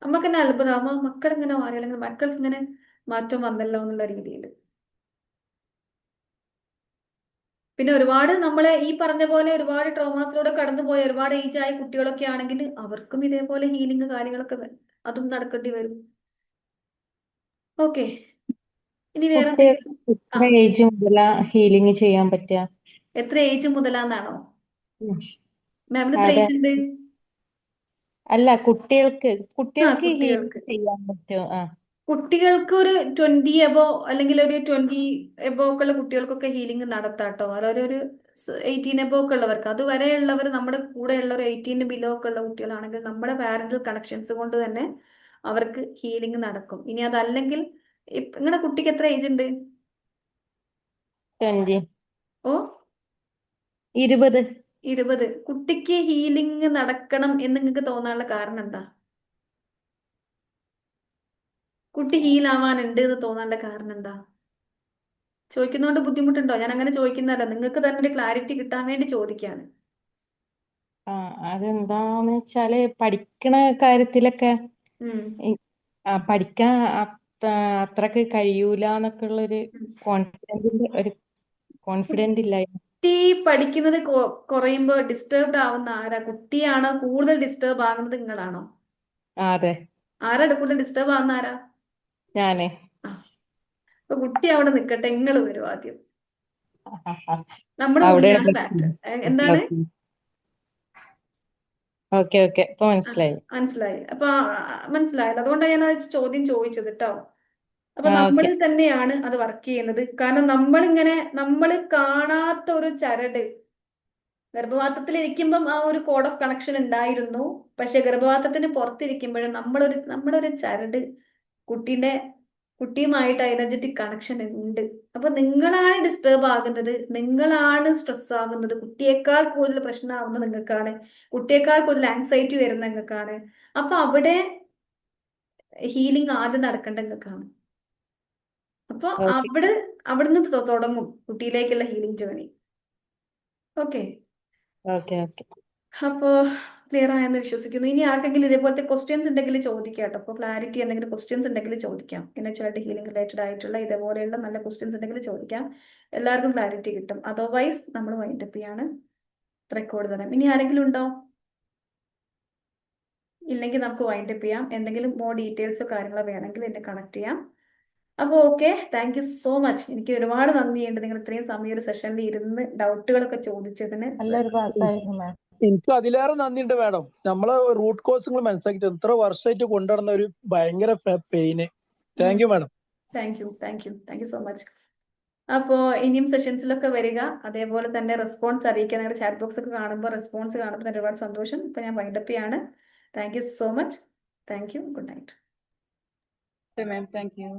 നമുക്ക് തന്നെ അത്ഭുതമാകും, മക്കൾ ഇങ്ങനെ മാറി, അല്ലെങ്കിൽ മക്കൾക്ക് ഇങ്ങനെ മാറ്റം വന്നല്ലോ എന്നുള്ള രീതിയിൽ. പിന്നെ ഒരുപാട് നമ്മളെ ഈ പറഞ്ഞ പോലെ ഒരുപാട് ട്രോമാസിലൂടെ കടന്നുപോയ ഒരുപാട് ഏജ് ആയ കുട്ടികളൊക്കെ ആണെങ്കിൽ അവർക്കും ഇതേപോലെ ഹീലിംഗ് കാര്യങ്ങളൊക്കെ അതും നടക്കേണ്ടി വരും. ഓക്കെ. ഇനി വേറെ എത്ര ഏജ് മുതലാ ഹീലിംഗ് ചെയ്യാൻ പറ്റുക? എത്ര ഏജ് മുതലാന്നാണോ? ഉം. മാമിന് എത്ര അതെ. ഏജ് ഉണ്ട്? അല്ല, കുട്ടികൾക്ക് ആ, ഹീലിംഗ് കുട്ടികൾക്ക് ചെയ്യാൻ പറ്റുമോ? കുട്ടികൾക്ക് ഒരു 20 എബോ അല്ലെങ്കിൽ ഒരു 20 എബോ ഒക്കെ ഉള്ള കുട്ടികൾക്കൊക്കെ ഹീലിംഗ് നടത്താട്ടോ. അതൊരു 18 എബോ ഒക്കെ ഉള്ളവർക്ക്, അതുവരെ ഉള്ളവർ നമ്മുടെ കൂടെ ഉള്ള ഒരു 18 ബിലോ ഒക്കെ ഉള്ള കുട്ടികളാണെങ്കിൽ നമ്മുടെ പാരന്റൽ കണക്ഷൻസ് കൊണ്ട് തന്നെ അവർക്ക് ഹീലിംഗ് നടക്കും. ഇനി അതല്ലെങ്കിൽ നിങ്ങളുടെ കുട്ടിക്ക് എത്ര ഏജ് ഉണ്ട്? 20. ഓ, 20. 20. കുട്ടിക്ക് ഹീലിംഗ് നടക്കണം എന്ന് നിങ്ങൾക്ക് തോന്നാനുള്ള കാരണം എന്താ? കുട്ടി ഹീലാവാനുണ്ട് എന്ന് തോന്നാനുള്ള കാരണം എന്താ? ചോദിക്കുന്നതുകൊണ്ട് ബുദ്ധിമുട്ടുണ്ടോ? ഞാൻ അങ്ങനെ ചോദിക്കുന്നതല്ല, നിങ്ങൾക്ക് തന്നെ ഒരു ക്ലാരിറ്റി കിട്ടാൻ വേണ്ടി ചോദിക്കുകയാണ്. അതെന്താന്ന് വെച്ചാല് പഠിക്കണ കാര്യത്തിലൊക്കെ ഉം. പഠിക്കാൻ അത്രക്ക് കഴിയൂല എന്നൊക്കെ ഉള്ളൊരു കോൺഫിഡന്റ് ഇല്ലായിരുന്നു. കുട്ടി പഠിക്കുന്നത് കുറയുമ്പോ ഡിസ്റ്റർബ്ഡ് ആവുന്ന ആരാ? കുട്ടിയാണോ കൂടുതൽ ഡിസ്റ്റർബ് ആകുന്നത്? നിങ്ങളാണോ? അതെ, ആരാ കൂടുതൽ ഡിസ്റ്റർബ് ആവുന്ന ആരാ? ഞാനേ. അപ്പൊ കുട്ടി അവിടെ നിൽക്കട്ടെ, നിങ്ങൾ വരും ആദ്യം. നമ്മുടെ അവിടെ ഉള്ളിലാണ് മാറ്റർ. എന്താണ്? ഓക്കെ ഇപ്പൊ മനസ്സിലായി. മനസ്സിലായി. അപ്പൊ മനസ്സിലായല്ലോ, അതുകൊണ്ടാണ് ഞാൻ ആ ചോദ്യം ചോദിച്ചത് കേട്ടോ. അപ്പൊ ഓക്കെ. നമ്മളിൽ തന്നെയാണ് അത് വർക്ക് ചെയ്യുന്നത്. കാരണം നമ്മൾ കാണാത്ത ഒരു ചരട് ഗർഭപാത്രത്തിൽ ഇരിക്കുമ്പം ആ ഒരു കോഡ് ഓഫ് കണക്ഷൻ ഉണ്ടായിരുന്നു. പക്ഷെ ഗർഭപാത്രത്തിന് പുറത്തിരിക്കുമ്പോഴും നമ്മളൊരു ചരട് കുട്ടിയുമായിട്ട് എനർജറ്റിക് കണക്ഷൻ ഉണ്ട്. അപ്പൊ നിങ്ങളാണ് ഡിസ്റ്റർബ് ആകുന്നത്, നിങ്ങളാണ് സ്ട്രെസ് ആകുന്നത്, കുട്ടിയേക്കാൾ കൂടുതൽ പ്രശ്നമാകുന്നത് നിങ്ങൾക്കാണ്, കുട്ടിയേക്കാൾ കൂടുതൽ ആങ്സൈറ്റി വരുന്ന നിങ്ങൾക്കാണ്. അപ്പൊ അവിടെ ഹീലിംഗ് ആദ്യം നടക്കേണ്ട നിങ്ങൾക്കാണ്. അപ്പൊ അവിടുന്ന് തുടങ്ങും കുട്ടിയിലേക്കുള്ള ഹീലിംഗ് ജേർണി. ഓക്കെ, അപ്പോ ക്ലിയർ ആയെന്ന് വിശ്വസിക്കുന്നു. ഇനി ആർക്കെങ്കിലും ഇതേപോലത്തെ ക്വസ്റ്റ്യൻസ് ഉണ്ടെങ്കിൽ ചോദിക്കാം കേട്ടോ. അപ്പോൾ ക്ലാരിറ്റി എന്തെങ്കിലും ക്വസ്റ്റ്യൻസ് ഉണ്ടെങ്കിൽ ചോദിക്കാം. ഇനർജി ഹീലിംഗ് റിലേറ്റഡ് ആയിട്ടുള്ള ഇതേപോലെയുള്ള നല്ല ക്വസ്റ്റ്യൻസ് ഉണ്ടെങ്കിൽ ചോദിക്കാം. എല്ലാവർക്കും ക്ലാരിറ്റി കിട്ടും. അതർവൈസ് നമ്മൾ വൈൻഡപ്പ് ചെയ്യാണ്, റെക്കോർഡ് തരാം. ഇനി ആരെങ്കിലും ഉണ്ടോ? ഇല്ലെങ്കിൽ നമുക്ക് വൈൻഡപ്പ് ചെയ്യാം. എന്തെങ്കിലും മോർ ഡീറ്റെയിൽസോ കാര്യങ്ങളോ വേണമെങ്കിൽ എന്നെ കണക്ട് ചെയ്യാം. അപ്പോൾ okay, thank you so much. എനിക്ക് ഒരുപാട് നന്ദിയുണ്ട് നിങ്ങൾ ഇത്രയും സമയം ഒരു സെഷനിൽ ഇരുന്ന് ഡൗട്ടുകളൊക്കെ ചോദിച്ചതിന്. നല്ലൊരു ക്ലാസ്സായിരുന്നു മാം. എനിക്ക് അതിലേറെ നന്ദിയുണ്ട് മാഡം. നമ്മളെ റൂട്ട് കോസ് നിങ്ങൾ മനസ്സിലാക്കി ഇത്ര വർഷമായിട്ട് കൊണ്ടുവരുന്ന ഒരു ഭയങ്കര pain. Thank you madam. Thank you so much. അപ്പോൾ ഇനിയും സെഷൻസിലൊക്കെ വരിക, അതേപോലെ തന്നെ റെസ്പോൺസ് അറിയിക്കുക. നിങ്ങളുടെ ചാറ്റ് ബോക്സ് ഒക്കെ കാണുമ്പോൾ റെസ്പോൺസ് കാണുമ്പോൾ ഒരുപാട് സന്തോഷം. ഇപ്പൊ ഞാൻ വൈൻഡപ്പ് ചെയ്യാണ്. Thank you so much. Thank you. Good night. Ma'am, thank you.